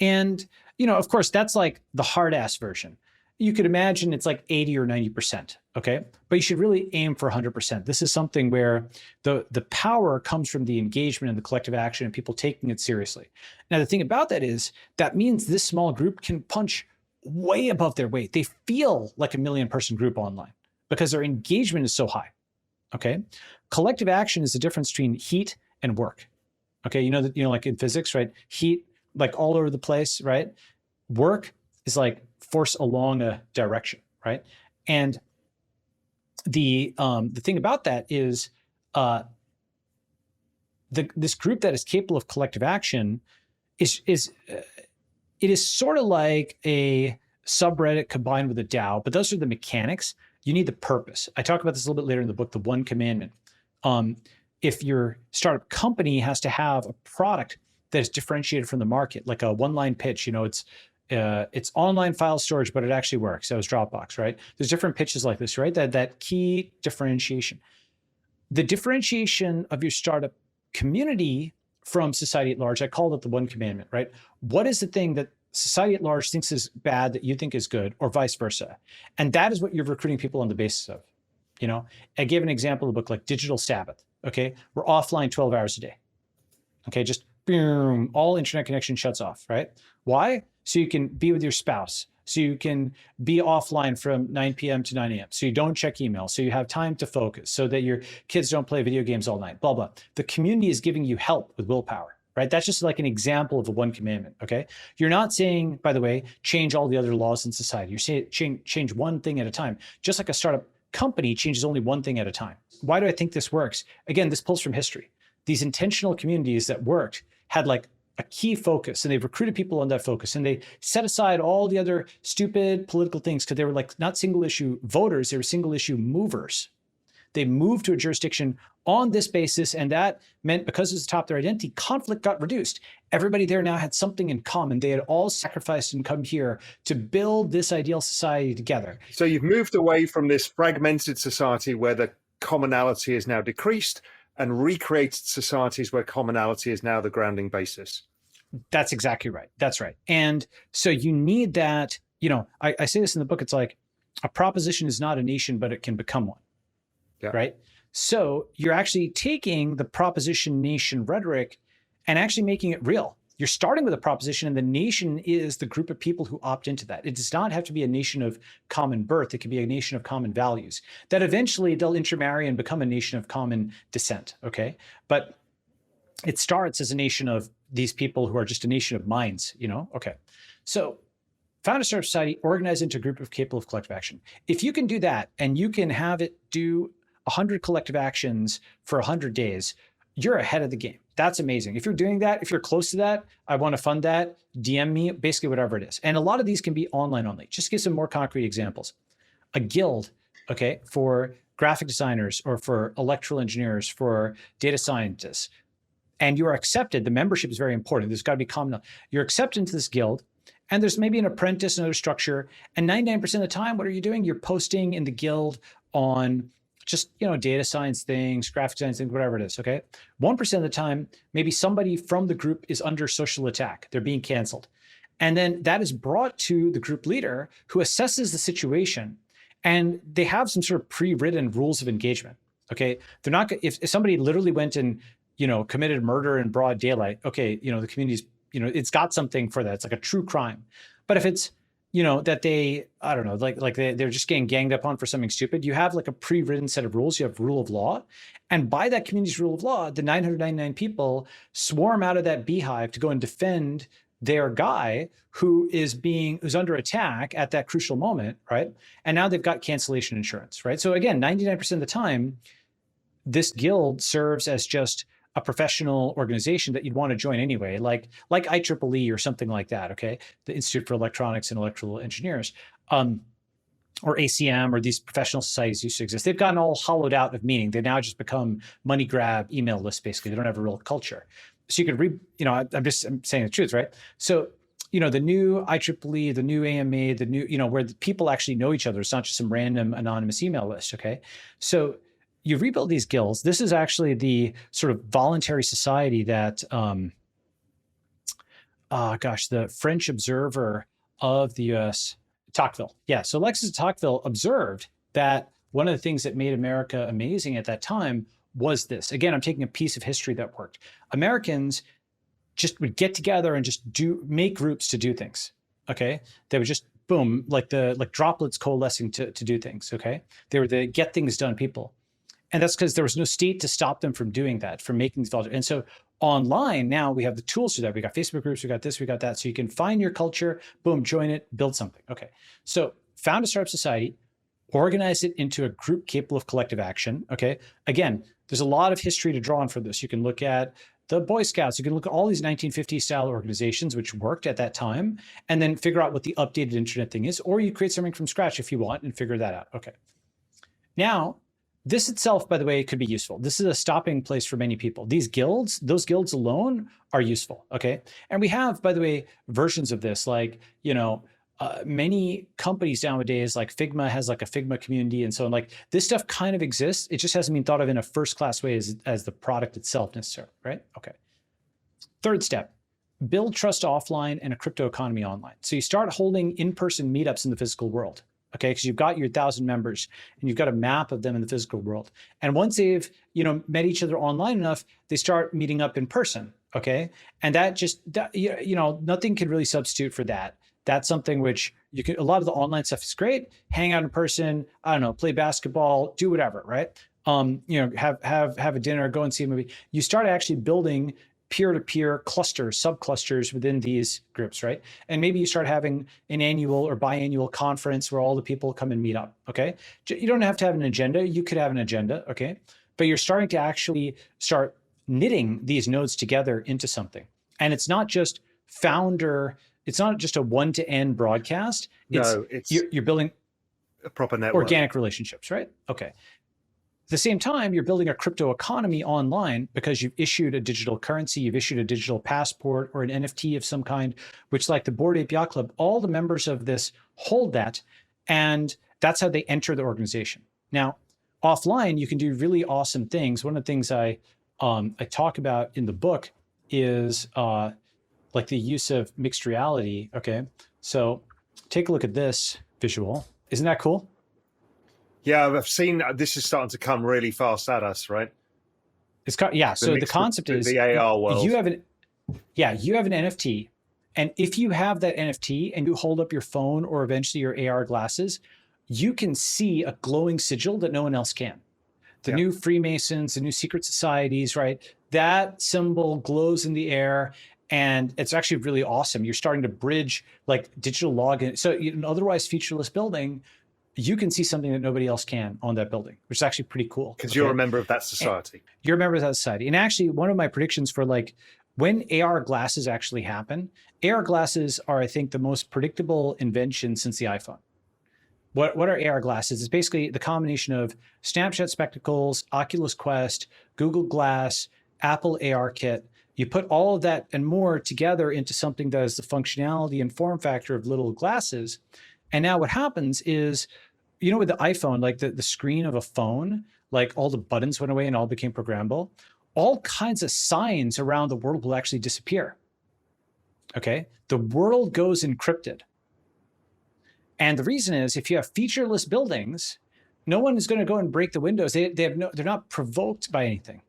And, of course, that's like the hard ass version. You could imagine it's like 80 or 90%, okay? But you should really aim for 100%. This is something where the power comes from the engagement and the collective action and people taking it seriously. Now, the thing about that is that means this small group can punch way above their weight. They feel like a 1 million-person group online, because their engagement is so high. Okay. Collective action is the difference between heat and work. Okay. You know that, like in physics, right? Heat, like all over the place, right? Work is like force along a direction, right? And the thing about that is this group that is capable of collective action is it is sort of like a subreddit combined with a DAO, but those are the mechanics. You need the purpose. I talk about this a little bit later in the book, The One Commandment. If your startup company has to have a product that is differentiated from the market, like a one-line pitch, it's online file storage, but it actually works. That was Dropbox, right? There's different pitches like this, right? That key differentiation. The differentiation of your startup community from society at large, I called it the one commandment, right? What is the thing that society at large thinks is bad that you think is good, or vice versa? And that is what you're recruiting people on the basis of. I gave an example of the book, like Digital Sabbath. Okay, we're offline 12 hours a day. Okay, just boom, all internet connection shuts off, right? Why? So you can be with your spouse. So you can be offline from 9 p.m. to 9 a.m. So you don't check email. So you have time to focus, so that your kids don't play video games all night, blah, blah. The community is giving you help with willpower, right? That's just like an example of the one commandment, okay? You're not saying, by the way, change all the other laws in society. You're saying change one thing at a time. Just like a startup company changes only one thing at a time. Why do I think this works? Again, this pulls from history. These intentional communities that worked had like a key focus, and they've recruited people on that focus, and they set aside all the other stupid political things because they were like not single issue voters, they were single issue movers. They moved to a jurisdiction on this basis, and that meant, because it was atop their identity, conflict got reduced. Everybody there now had something in common. They had all sacrificed and come here to build this ideal society together. So you've moved away from this fragmented society where the commonality is now decreased, and recreated societies where commonality is now the grounding basis. That's exactly right. That's right. And so you need that, I say this in the book, it's like a proposition is not a nation, but it can become one. Yeah. Right? So you're actually taking the proposition nation rhetoric and actually making it real. You're starting with a proposition, and the nation is the group of people who opt into that. It does not have to be a nation of common birth. It can be a nation of common values that eventually they'll intermarry and become a nation of common descent, okay? But it starts as a nation of these people who are just a nation of minds, Okay. So found a startup society, organize into a group of capable of collective action. If you can do that, and you can have it do 100 collective actions for 100 days, you're ahead of the game. That's amazing. If you're doing that, if you're close to that, I want to fund that, DM me, basically whatever it is. And a lot of these can be online only. Just give some more concrete examples. A guild, okay, for graphic designers or for electrical engineers, for data scientists. And you are accepted. The membership is very important. There's got to be common. You're accepted into this guild, and there's maybe an apprentice, another structure. And 99% of the time, what are you doing? You're posting in the guild on just, data science things, graphic design things, whatever it is, okay? 1% of the time, maybe somebody from the group is under social attack. They're being canceled. And then that is brought to the group leader, who assesses the situation, and they have some sort of pre-written rules of engagement, okay? They're not, if somebody literally went and, committed murder in broad daylight, okay, the community's, it's got something for that. It's like a true crime. But if it's, that they, I don't know, like they're just getting ganged up on for something stupid, you have like a pre-written set of rules. You have rule of law. And by that community's rule of law, the 999 people swarm out of that beehive to go and defend their guy who's under attack at that crucial moment, right? And now they've got cancellation insurance, right? So again, 99% of the time, this guild serves as just a professional organization that you'd want to join anyway, like IEEE or something like that, okay? The Institute for Electronics and Electrical Engineers, or ACM, or these professional societies used to exist. They've gotten all hollowed out of meaning. They now just become money grab email lists, basically. They don't have a real culture. So you could I'm saying the truth, right? So, the new IEEE, the new AMA, the new, where the people actually know each other. It's not just some random anonymous email list, okay? So you rebuild these guilds. This is actually the sort of voluntary society that, the French observer of the US, Tocqueville. Yeah, so Alexis de Tocqueville observed that one of the things that made America amazing at that time was this. Again, I'm taking a piece of history that worked. Americans just would get together and just make groups to do things, okay? They would just boom, like droplets coalescing to do things. Okay, they were the get things done people, and that's because there was no state to stop them from doing that, from making these volumes. And so online now we have the tools for that. We got Facebook groups, we got this, we got that. So you can find your culture, boom, join it, build something. Okay, so found a startup society, organize it into a group capable of collective action. Okay, again, there's a lot of history to draw on for this. You can look at the Boy Scouts, you can look at all these 1950s style organizations which worked at that time, and then figure out what the updated internet thing is, or you create something from scratch if you want and figure that out. Okay. Now, this itself, by the way, could be useful. This is a stopping place for many people. These guilds, those guilds alone are useful, okay? And we have, by the way, versions of this, like, many companies nowadays, like Figma has like a Figma community and so on. Like this stuff kind of exists. It just hasn't been thought of in a first-class way as the product itself necessarily, right? Okay. Third step, build trust offline and a crypto economy online. So you start holding in-person meetups in the physical world, okay? Because you've got your 1,000 members and you've got a map of them in the physical world. And once they've, met each other online enough, they start meeting up in person, okay? And nothing can really substitute for that. That's something which a lot of the online stuff is great. Hang out in person, I don't know, play basketball, do whatever, right? Have a dinner, go and see a movie. You start actually building peer-to-peer clusters, subclusters within these groups, right? And maybe you start having an annual or biannual conference where all the people come and meet up, okay? You don't have to have an agenda. You could have an agenda, okay? But you're starting to actually start knitting these nodes together into something. And it's not just it's not just a one-to-N broadcast. You're building a proper network, organic relationships, right? Okay. At the same time, you're building a crypto economy online because you've issued a digital currency, you've issued a digital passport or an NFT of some kind, which, like the Bored Ape Yacht Club, all the members of this hold that, and that's how they enter the organization. Now, offline, you can do really awesome things. One of the things I talk about in the book is like the use of mixed reality. Okay, so take a look at this visual. Isn't that cool? Yeah, I've seen this is starting to come really fast at us, right? So the concept is the AR world. You have an NFT, and if you have that NFT and you hold up your phone or eventually your AR glasses, you can see a glowing sigil that no one else can. The new Freemasons, the new secret societies, right? That symbol glows in the air. And it's actually really awesome. You're starting to bridge like digital login. So in an otherwise featureless building, you can see something that nobody else can on that building, which is actually pretty cool. Because you're a member of that society. You're a member of that society. And actually, one of my predictions for like when AR glasses actually happen, AR glasses are, I think, the most predictable invention since the iPhone. What are AR glasses? It's basically the combination of Snapchat spectacles, Oculus Quest, Google Glass, Apple AR Kit. You put all of that and more together into something that has the functionality and form factor of little glasses. And now what happens is, with the iPhone, like the screen of a phone, like all the buttons went away and all became programmable. All kinds of signs around the world will actually disappear. Okay? The world goes encrypted. And the reason is if you have featureless buildings, no one is going to go and break the windows. They're not provoked by anything.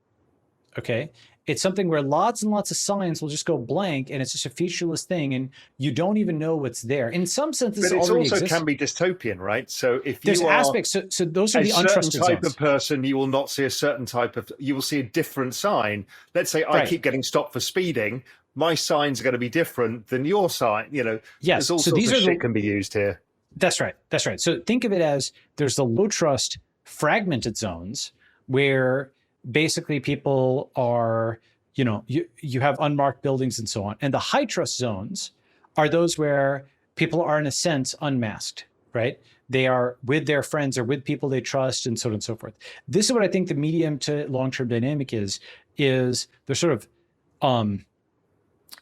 Okay? It's something where lots and lots of signs will just go blank, and it's just a featureless thing, and you don't even know what's there. In some sense, this already exists. But it also can be dystopian, right? So if there's aspects, so those are the untrusted type zones. Of person, you will not see a certain type of. You will see a different sign. Let's say I keep getting stopped for speeding. My signs are going to be different than your sign. Yes. There's all sorts of shit can be used here. That's right. So think of it as there's the low trust fragmented zones where basically people are, you have unmarked buildings and so on. And the high trust zones are those where people are, in a sense, unmasked, right? They are with their friends or with people they trust and so on and so forth. This is what I think the medium to long-term dynamic is there's sort of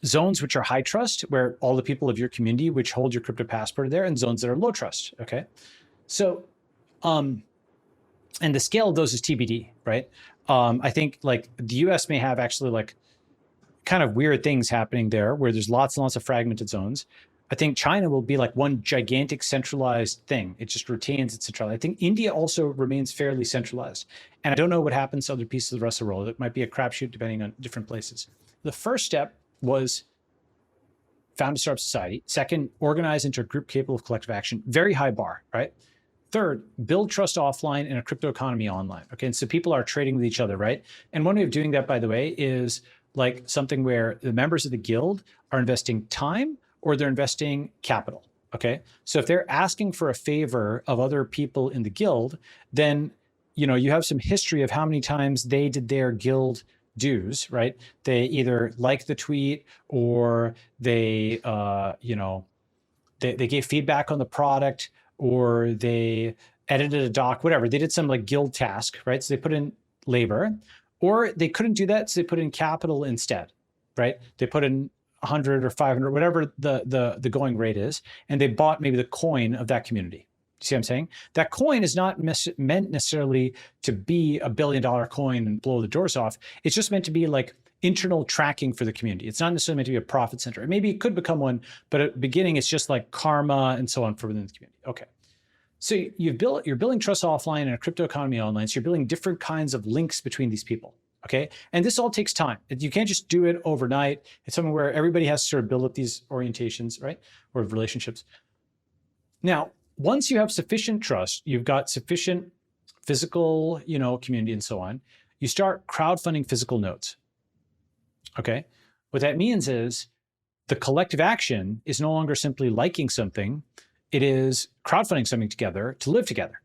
zones which are high trust, where all the people of your community which hold your crypto passport are there, and zones that are low trust, okay? So, and the scale of those is TBD, right? I think like the US may have actually like kind of weird things happening there where there's lots and lots of fragmented zones. I think China will be like one gigantic centralized thing. It just retains its centrality. I think India also remains fairly centralized. And I don't know what happens to other pieces of the rest of the world. It might be a crapshoot depending on different places. The first step was found a startup society. Second, organize into a group capable of collective action. Very high bar, right? Third, build trust offline and a crypto economy online. Okay, and so people are trading with each other, right? And one way of doing that, by the way, is like something where the members of the guild are investing time or they're investing capital. Okay, so if they're asking for a favor of other people in the guild, then you have some history of how many times they did their guild dues, right? They either liked the tweet or they they gave feedback on the product, or they edited a doc, whatever. They did some like guild task, right? So they put in labor, or they couldn't do that, so they put in capital instead, right? They put in 100 or 500, whatever the going rate is, and they bought maybe the coin of that community. See what I'm saying? That coin is not meant necessarily to be $1 billion coin and blow the doors off. It's just meant to be like internal tracking for the community. It's not necessarily meant to be a profit center. Maybe it could become one, but at the beginning, it's just like karma and so on for within the community. Okay. So you're building trust offline and a crypto economy online. So you're building different kinds of links between these people. Okay. And this all takes time. You can't just do it overnight. It's something where everybody has to sort of build up these orientations, right? Or relationships. Now, once you have sufficient trust, you've got sufficient physical, community and so on, you start crowdfunding physical nodes. Okay. What that means is the collective action is no longer simply liking something. It is crowdfunding something together to live together.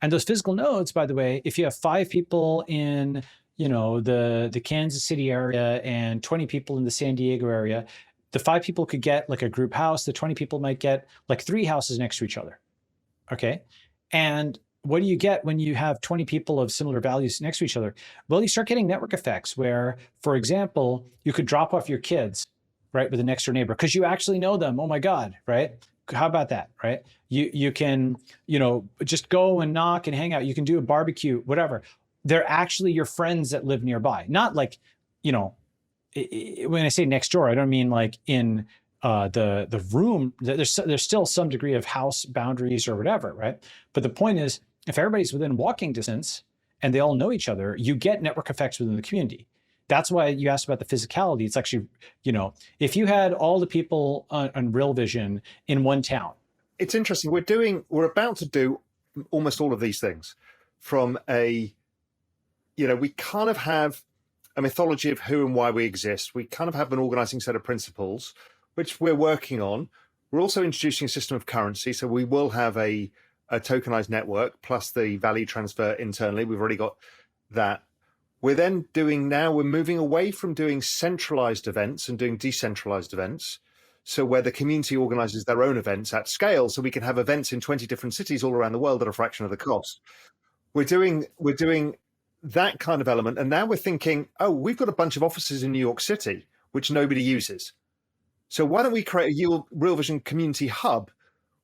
And those physical nodes, by the way, if you have 5 people in, the Kansas City area and 20 people in the San Diego area, the 5 people could get like a group house. The 20 people might get like 3 houses next to each other. Okay. And what do you get when you have 20 people of similar values next to each other? Well, you start getting network effects where, for example, you could drop off your kids, right, with a next door neighbor because you actually know them. Oh my God, right? How about that, right? You can, just go and knock and hang out. You can do a barbecue, whatever. They're actually your friends that live nearby. Not like, when I say next door, I don't mean like in the room. There's still some degree of house boundaries or whatever, right? But the point is, if everybody's within walking distance and they all know each other, you get network effects within the community. That's why you asked about the physicality. It's actually, if you had all the people on Real Vision in one town. It's interesting. We're about to do almost all of these things from we kind of have a mythology of who and why we exist. We kind of have an organizing set of principles, which we're working on. We're also introducing a system of currency. So we will have a tokenized network plus the value transfer internally. We've already got that. We're moving away from doing centralized events and doing decentralized events. So where the community organizes their own events at scale, so we can have events in 20 different cities all around the world at a fraction of the cost. We're doing that kind of element. And now we're thinking, we've got a bunch of offices in New York City, which nobody uses. So why don't we create a Real Vision community hub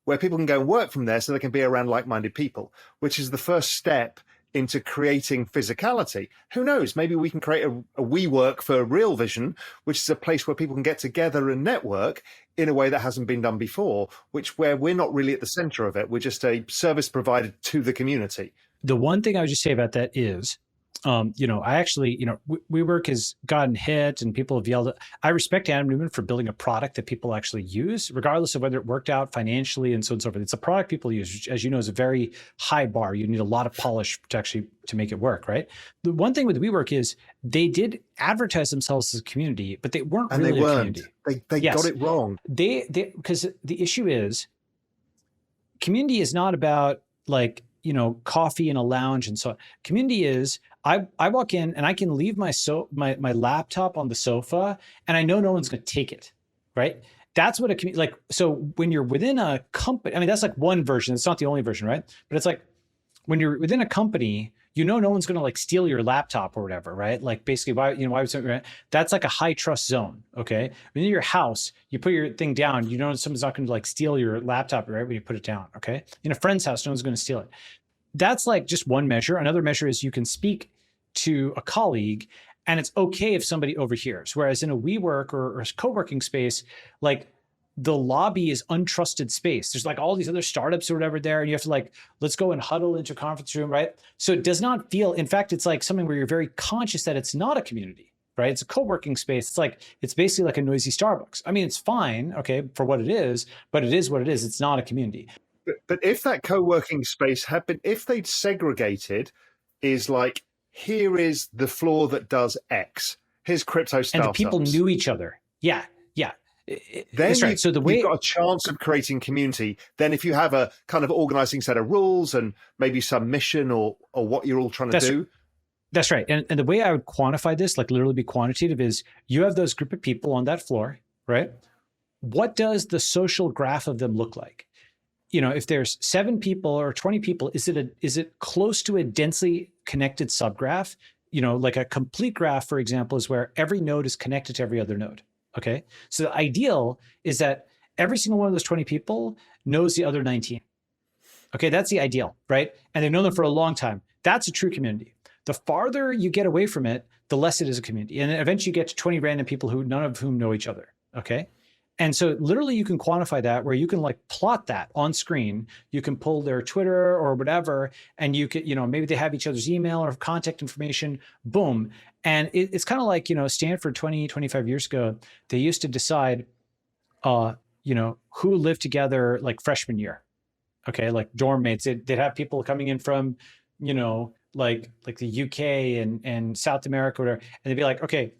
where people can go and work from there so they can be around like-minded people, which is the first step into creating physicality. Who knows? Maybe we can create a WeWork for Real Vision, which is a place where people can get together and network in a way that hasn't been done before, where we're not really at the center of it. We're just a service provided to the community. The one thing I would just say about that is, I actually, WeWork has gotten hit and people have yelled at. I respect Adam Newman for building a product that people actually use, regardless of whether it worked out financially and so on and so forth. It's a product people use, which, as you know, is a very high bar. You need a lot of polish to make it work, right? The one thing with WeWork is they did advertise themselves as a community, but they weren't really a community. They got it wrong. Because the issue is, community is not about like, coffee in a lounge and so on. Community is, I walk in and I can leave my laptop on the sofa and I know no one's going to take it, right? That's what a community, like, so when you're within a company, I mean, that's like one version. It's not the only version, right? But it's like when you're within a company, no one's going to like steal your laptop or whatever, right? Like basically why would something, right? That's like a high trust zone. Okay. Within your house, you put your thing down, someone's not going to like steal your laptop, right? When you put it down. Okay. In a friend's house, no one's going to steal it. That's like just one measure. Another measure is you can speak to a colleague and it's okay if somebody overhears. Whereas in a WeWork or a co-working space, like the lobby is untrusted space. There's like all these other startups or whatever there, and you have to like, let's go and huddle into a conference room, right? So it does not feel, in fact, it's like something where you're very conscious that it's not a community, right? It's a co-working space. It's basically like a noisy Starbucks. I mean, it's fine, okay, for what it is, but it is what it is. It's not a community. But if that co-working space had been, if they'd segregated, is like, here is the floor that does X. Here's crypto startups. And the people knew each other. Yeah. Then that's right. So the way you've got a chance of creating community. Then if you have a kind of organizing set of rules and maybe some mission or what you're all trying to do. That's right. And the way I would quantify this, like literally be quantitative, is you have those group of people on that floor, right? What does the social graph of them look like? If there's 7 people or 20 people, is it close to a densely connected subgraph? Like a complete graph, for example, is where every node is connected to every other node. Okay. So the ideal is that every single one of those 20 people knows the other 19. Okay. That's the ideal, right? And they've known them for a long time. That's a true community. The farther you get away from it, the less it is a community. And then eventually you get to 20 random people who none of whom know each other. Okay. And so literally you can quantify that, where you can like plot that on screen. You can pull their Twitter or whatever, and you could, maybe they have each other's email or contact information, boom. And it's kind of like, Stanford 20, 25 years ago, they used to decide, who lived together like freshman year. Okay. Like dorm mates, they'd have people coming in from, like the UK and South America, or whatever. And they'd be like, okay,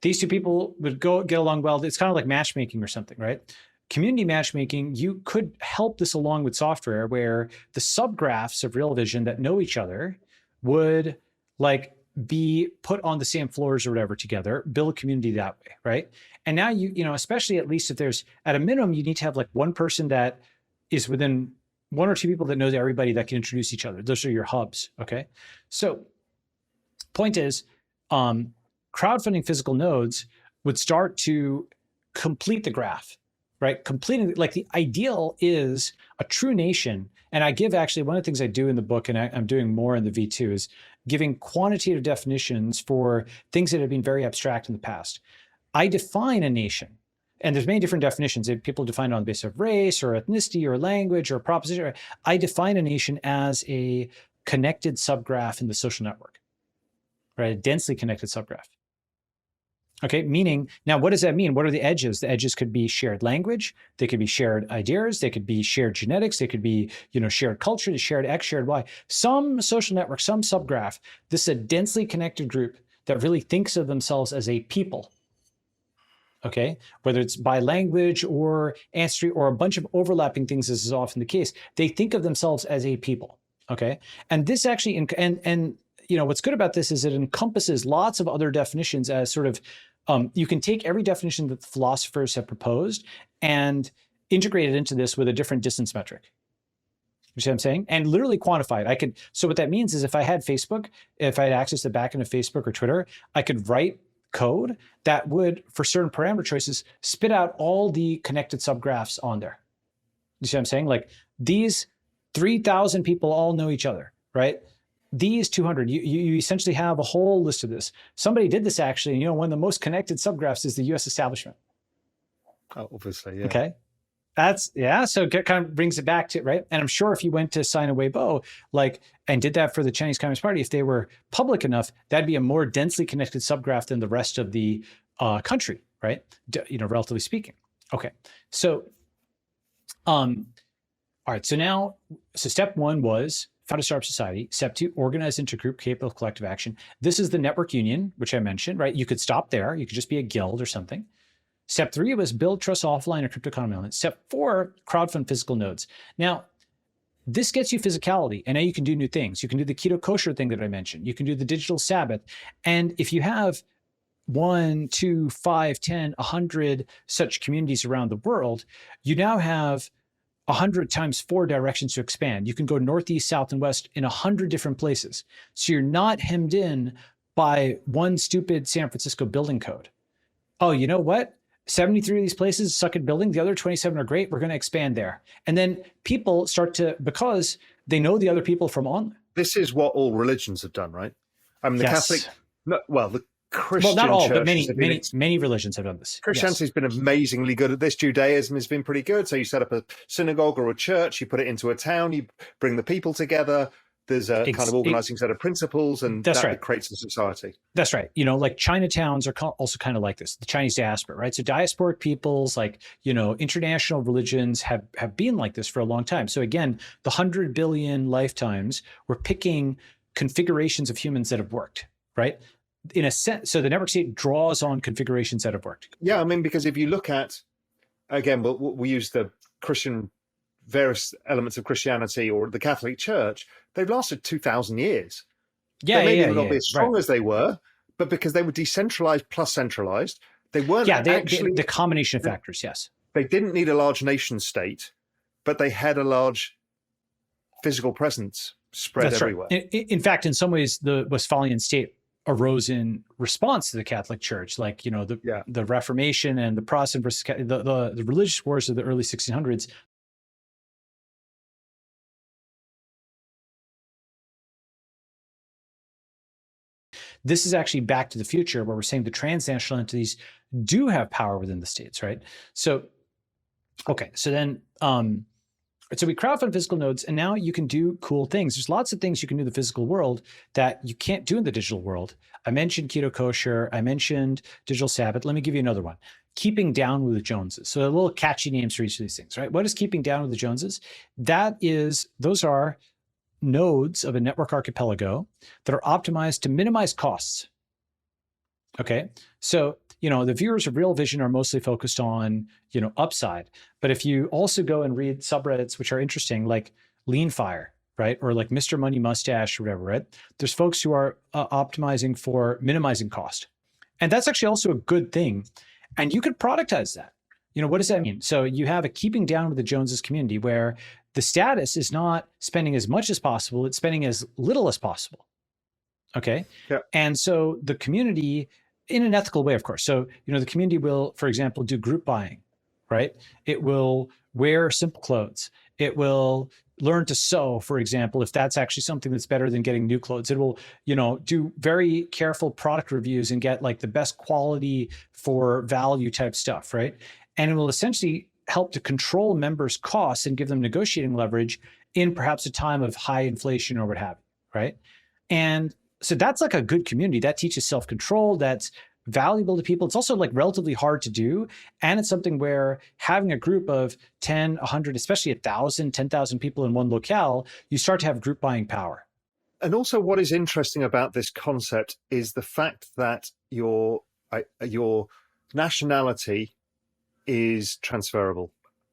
these 2 people would get along well. It's kind of like matchmaking or something, right? Community matchmaking, you could help this along with software where the subgraphs of real vision that know each other would like be put on the same floors or whatever together, build a community that way, right? And now especially at least if there's, at a minimum, you need to have like one person that is within 1 or 2 people that knows everybody that can introduce each other. Those are your hubs, okay? So point is, crowdfunding physical nodes would start to complete the graph, right? Completing, like the ideal is a true nation. And I give actually one of the things I do in the book, and I'm doing more in the V2, is giving quantitative definitions for things that have been very abstract in the past. I define a nation, and there's many different definitions. People define it on the basis of race or ethnicity or language or proposition. I define a nation as a connected subgraph in the social network, right? A densely connected subgraph. Okay, meaning, now what does that mean? What are the edges? The edges could be shared language, they could be shared ideas, they could be shared genetics, they could be, shared culture, shared X, shared Y. Some social network, some subgraph, this is a densely connected group that really thinks of themselves as a people. Okay, whether it's by language or ancestry or a bunch of overlapping things, as is often the case, they think of themselves as a people. Okay, and this actually, what's good about this is it encompasses lots of other definitions as sort of, you can take every definition that the philosophers have proposed and integrate it into this with a different distance metric. You see what I'm saying? And literally quantify it. So what that means is if I had Facebook, if I had access to the backend of Facebook or Twitter, I could write code that would, for certain parameter choices, spit out all the connected subgraphs on there. You see what I'm saying? Like these 3,000 people all know each other, right? These 200, you essentially have a whole list of this. Somebody did this actually, one of the most connected subgraphs is the US establishment. Oh, obviously, yeah. Okay. So it kind of brings it back to, right? And I'm sure if you went to Sina Weibo, and did that for the Chinese Communist Party, if they were public enough, that'd be a more densely connected subgraph than the rest of the country, right? Relatively speaking. Okay. So, all right. So step 1 was found a startup society. Step 2, organized into a group capable of collective action. This is the network union, which I mentioned, right? You could stop there. You could just be a guild or something. Step 3 was build trust offline or crypto economy elements. Step 4, crowdfund physical nodes. Now, this gets you physicality, and now you can do new things. You can do the keto kosher thing that I mentioned. You can do the digital Sabbath. And if you have 1, 2, 5, 10, 100 such communities around the world, you now have 100 times 4 directions to expand. You can go northeast, south, and west in 100 different places. So you're not hemmed in by one stupid San Francisco building code. Oh, you know what? 73 of these places suck at building. The other 27 are great. We're going to expand there. And then people start to, because they know the other people from on. This is what all religions have done, right? I mean, the Catholic, the Christian not all, churches, but many religions have done this. Christianity has been amazingly good at this. Judaism has been pretty good. So you set up a synagogue or a church, you put it into a town, you bring the people together. there's a kind of organizing set of principles, and That's that right. creates a society. That's right. Like Chinatowns are also kind of like this, the Chinese diaspora, right? So diasporic peoples, like, international religions have been like this for a long time. So again, the 100 billion lifetimes, we're picking configurations of humans that have worked, right? In a sense, so the network state draws on configurations that have worked. Yeah, I mean, because if you look at, again, we use the various elements of Christianity or the Catholic Church, they've lasted 2,000 years. Yeah, they may not be as strong as they were, but because they were decentralized plus centralized, they weren't actually the combination of factors. Yes, they didn't need a large nation state, but they had a large physical presence spread everywhere. Right. In fact, in some ways, the Westphalian state arose in response to the Catholic Church, like the Reformation and the Protestant versus the religious wars of the early 1600s. This is actually Back to the Future, where we're saying the transnational entities do have power within the states, right? So, okay, so then, so we crowdfund physical nodes, and now you can do cool things. There's lots of things you can do in the physical world that you can't do in the digital world. I mentioned Keto Kosher. I mentioned Digital Sabbath. Let me give you another one. Keeping Down with the Joneses. So a little catchy names for each of these things, right? What is Keeping Down with the Joneses? Those are nodes of a network archipelago that are optimized to minimize costs. Okay, so the viewers of Real Vision are mostly focused on upside, but if you also go and read subreddits which are interesting, like Lean Fire, right, or like Mr. Money Mustache or whatever, right, there's folks who are optimizing for minimizing cost, and that's actually also a good thing, and you could productize that. What does that mean? So you have a Keeping Down with the Joneses community where the status is not spending as much as possible, it's spending as little as possible. Okay. Yeah. And so the community, in an ethical way, of course. So, the community will, for example, do group buying, right? It will wear simple clothes. It will learn to sew, for example, if that's actually something that's better than getting new clothes. It will, do very careful product reviews and get like the best quality for value type stuff, right? And it will essentially help to control members' costs and give them negotiating leverage in perhaps a time of high inflation or what have you, right? And so that's like a good community that teaches self-control, that's valuable to people. It's also like relatively hard to do. And it's something where having a group of 10, 100, especially 1,000, 10,000 people in one locale, you start to have group buying power. And also what is interesting about this concept is the fact that your nationality is transferable.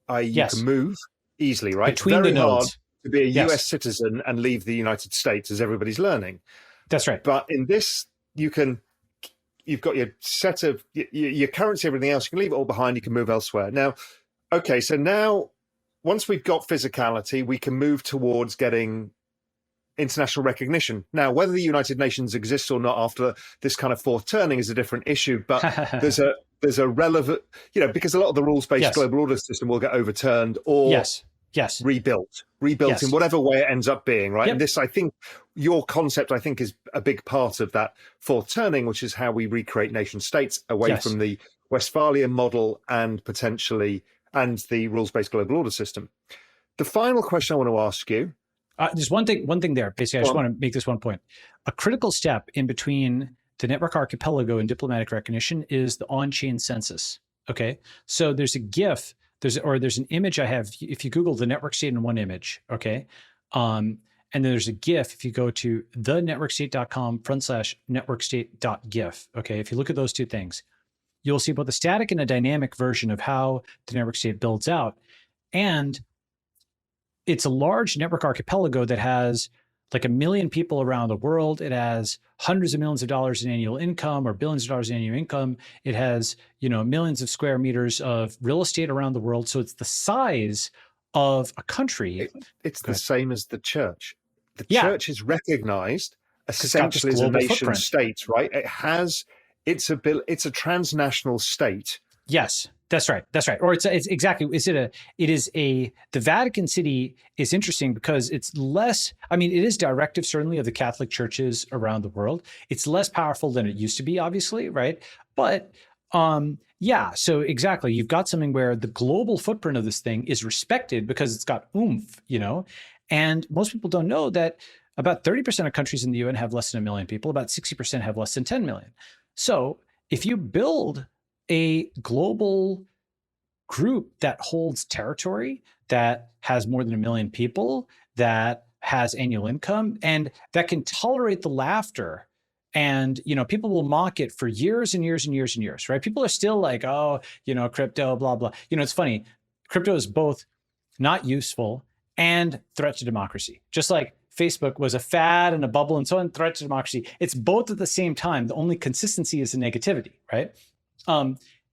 You can move easily, right? Between the nodes. Hard to be a US citizen and leave the United States, as everybody's learning. That's right. But in this, you've got your set of your currency, everything else. You can leave it all behind. You can move elsewhere. Now, okay, so now once we've got physicality, we can move towards getting international recognition. Now, whether the United Nations exists or not after this kind of fourth turning is a different issue. But there's a relevant, because a lot of the rules-based global order system will get overturned or rebuilt in whatever way it ends up being, right? Yep. And this, I think, your concept, is a big part of that fourth turning, which is how we recreate nation states away from the Westphalian model and the rules-based global order system. The final question I want to ask you. There's one thing there. Basically, I just want to make this one point. A critical step in between the network archipelago and diplomatic recognition is the on-chain census. Okay, so there's a GIF. There's an image I have. If you Google the network state in one image, okay, and then there's a GIF. If you go to thenetworkstate.com/networkstate.gif, okay, if you look at those two things, you'll see both a static and a dynamic version of how the network state builds out, and it's a large network archipelago that has like 1 million people around the world. It has hundreds of millions of dollars in annual income or billions of dollars in annual income. It has, millions of square meters of real estate around the world. So it's the size of a country. It's the same as the church. The church is recognized essentially as a nation state, right? It's a transnational state. Yes. That's right. Or it's exactly, the Vatican City is interesting because it's less, it is directive certainly of the Catholic churches around the world. It's less powerful than it used to be, obviously, right? But so exactly, you've got something where the global footprint of this thing is respected because it's got oomph, and most people don't know that About 30% of countries in the UN have less than 1 million people. About 60% have less than 10 million. So if you build a global group that holds territory, that has more than 1 million people, that has annual income, and that can tolerate the laughter, and people will mock it for years and years and years and years, right? People are still like, oh, crypto, blah blah. It's funny. Crypto is both not useful and threat to democracy. Just like Facebook was a fad and a bubble and so on, threat to democracy. It's both at the same time. The only consistency is the negativity, right?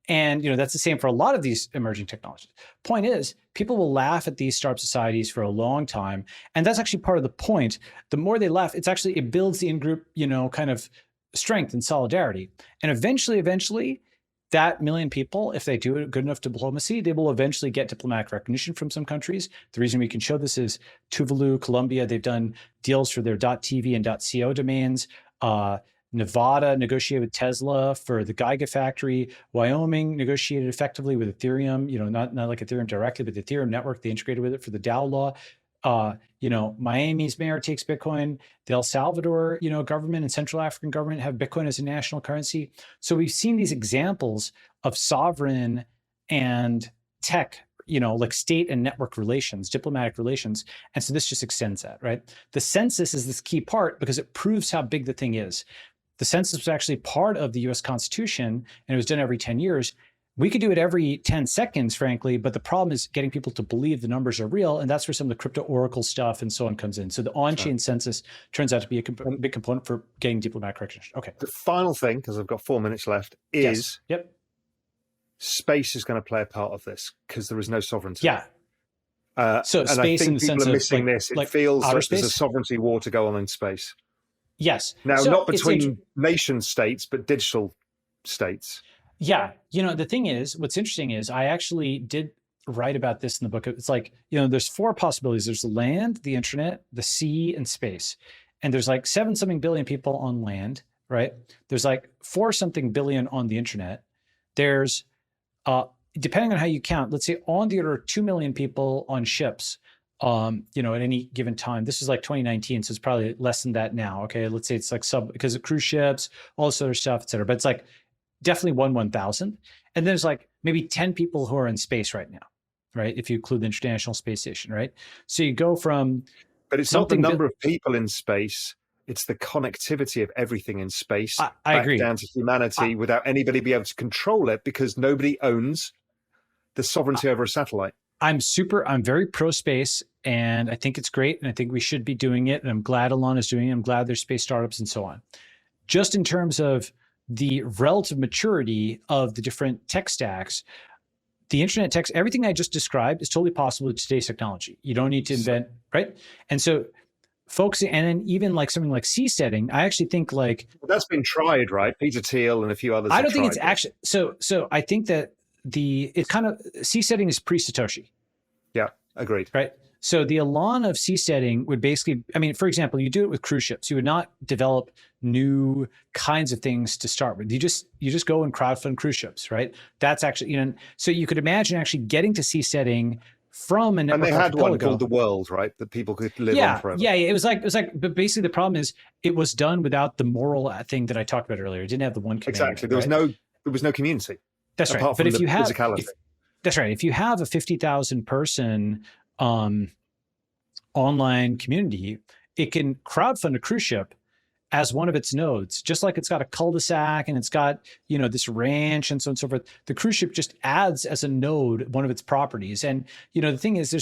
And that's the same for a lot of these emerging technologies. Point is, people will laugh at these startup societies for a long time, and that's actually part of the point. The more they laugh, it builds the in-group, kind of strength and solidarity. And eventually, that 1 million people, if they do good enough diplomacy, they will eventually get diplomatic recognition from some countries. The reason we can show this is Tuvalu, Colombia, they've done deals for their .tv and .co domains. Nevada negotiated with Tesla for the Gigafactory. Wyoming negotiated effectively with Ethereum, not like Ethereum directly, but the Ethereum network, they integrated with it for the DAO law. Miami's mayor takes Bitcoin. The El Salvador, government and Central African government have Bitcoin as a national currency. So we've seen these examples of sovereign and tech, like state and network relations, diplomatic relations. And so this just extends that, right? The census is this key part because it proves how big the thing is. The census was actually part of the US Constitution, and it was done every 10 years. We could do it every 10 seconds, frankly, but the problem is getting people to believe the numbers are real, and that's where some of the crypto oracle stuff and so on comes in. So the on-chain census turns out to be a big component for getting diplomatic recognition. Okay. The final thing, because I've got 4 minutes left, is space is going to play a part of this because there is no sovereignty. Yeah. So and space I think in the people sense are of missing this. It feels like there's a sovereignty war to go on in space. Yes. Now, so not between nation states, but digital states. Yeah. The thing is, what's interesting is I actually did write about this in the book. It's like, there's 4 possibilities. There's the land, the internet, the sea, and space. And there's like 7-something billion people on land, right? There's like 4-something billion on the internet. There's, depending on how you count, let's say on the order of 2 million people on ships. At any given time. This is like 2019, so it's probably less than that now. Okay, let's say it's like because of cruise ships, all this other stuff, et cetera. But it's like definitely 1/1000. And then there's like maybe 10 people who are in space right now, right? If you include the International Space Station, right? So you go from, but it's not the number of people in space; it's the connectivity of everything in space. I agree. Down to humanity, without anybody being able to control it, because nobody owns the sovereignty over a satellite. I'm very pro space, and I think it's great, and I think we should be doing it, and I'm glad Elon is doing it. I'm glad there's space startups and so on. Just in terms of the relative maturity of the different tech stacks, the internet tech, everything I just described is totally possible with today's technology. You don't need to invent, right? And so focusing, and then even like something like seasteading, I actually think like... But that's been tried, right? Peter Thiel and a few others I don't think it's actually... So I think that it's kind of, seasteading is pre-Satoshi. Yeah, agreed. Right. So the Elon of seasteading would basically, for example, you do it with cruise ships. You would not develop new kinds of things to start with. You just go and crowdfund cruise ships, right? That's actually, so you could imagine actually getting to seasteading from a network. And they had one called The World, right? That people could live on forever. Yeah. It was like, but basically the problem is it was done without the moral thing that I talked about earlier. It didn't have the one commandment. Exactly. There was no community. That's right. But if you have, that's right. If you have a 50,000 person online community, it can crowdfund a cruise ship as one of its nodes, just like it's got a cul-de-sac and it's got, this ranch and so on and so forth. The cruise ship just adds as a node one of its properties. And, the thing is,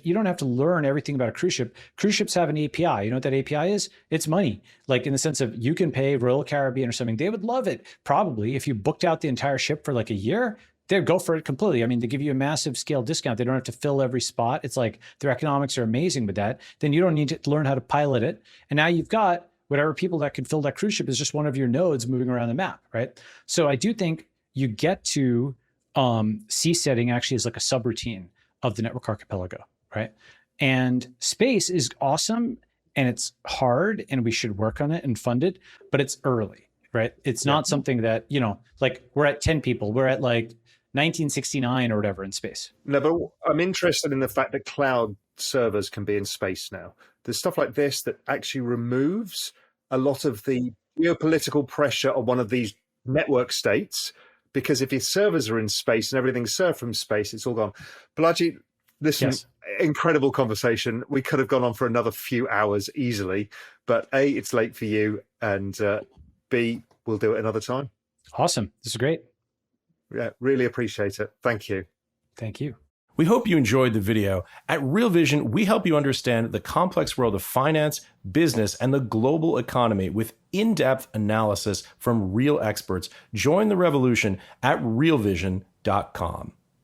you don't have to learn everything about a cruise ship. Cruise ships have an API. You know what that API is? It's money. Like in the sense of you can pay Royal Caribbean or something. They would love it. Probably if you booked out the entire ship for like a year, they'd go for it completely. They give you a massive scale discount. They don't have to fill every spot. It's like their economics are amazing with that. Then you don't need to learn how to pilot it. And now you've got whatever people that can fill that cruise ship is just one of your nodes moving around the map, right? So I do think you get to seasteading actually is like a subroutine of the network archipelago, right? And space is awesome and it's hard and we should work on it and fund it, but it's early, right? It's not something that, like we're at 10 people, we're at like 1969 or whatever in space. No, but I'm interested in the fact that cloud servers can be in space now. there's stuff like this that actually removes a lot of the geopolitical pressure on one of these network states, because if your servers are in space and everything's served from space, it's all gone. Balaji, listen, Yes. incredible conversation. We could have gone on for another few hours easily, but A, it's late for you, and B, we'll do it another time. Awesome. This is great. Yeah, really appreciate it. Thank you. Thank you. We hope you enjoyed the video. At Real Vision, we help you understand the complex world of finance, business, and the global economy with in-depth analysis from real experts. Join the revolution at realvision.com.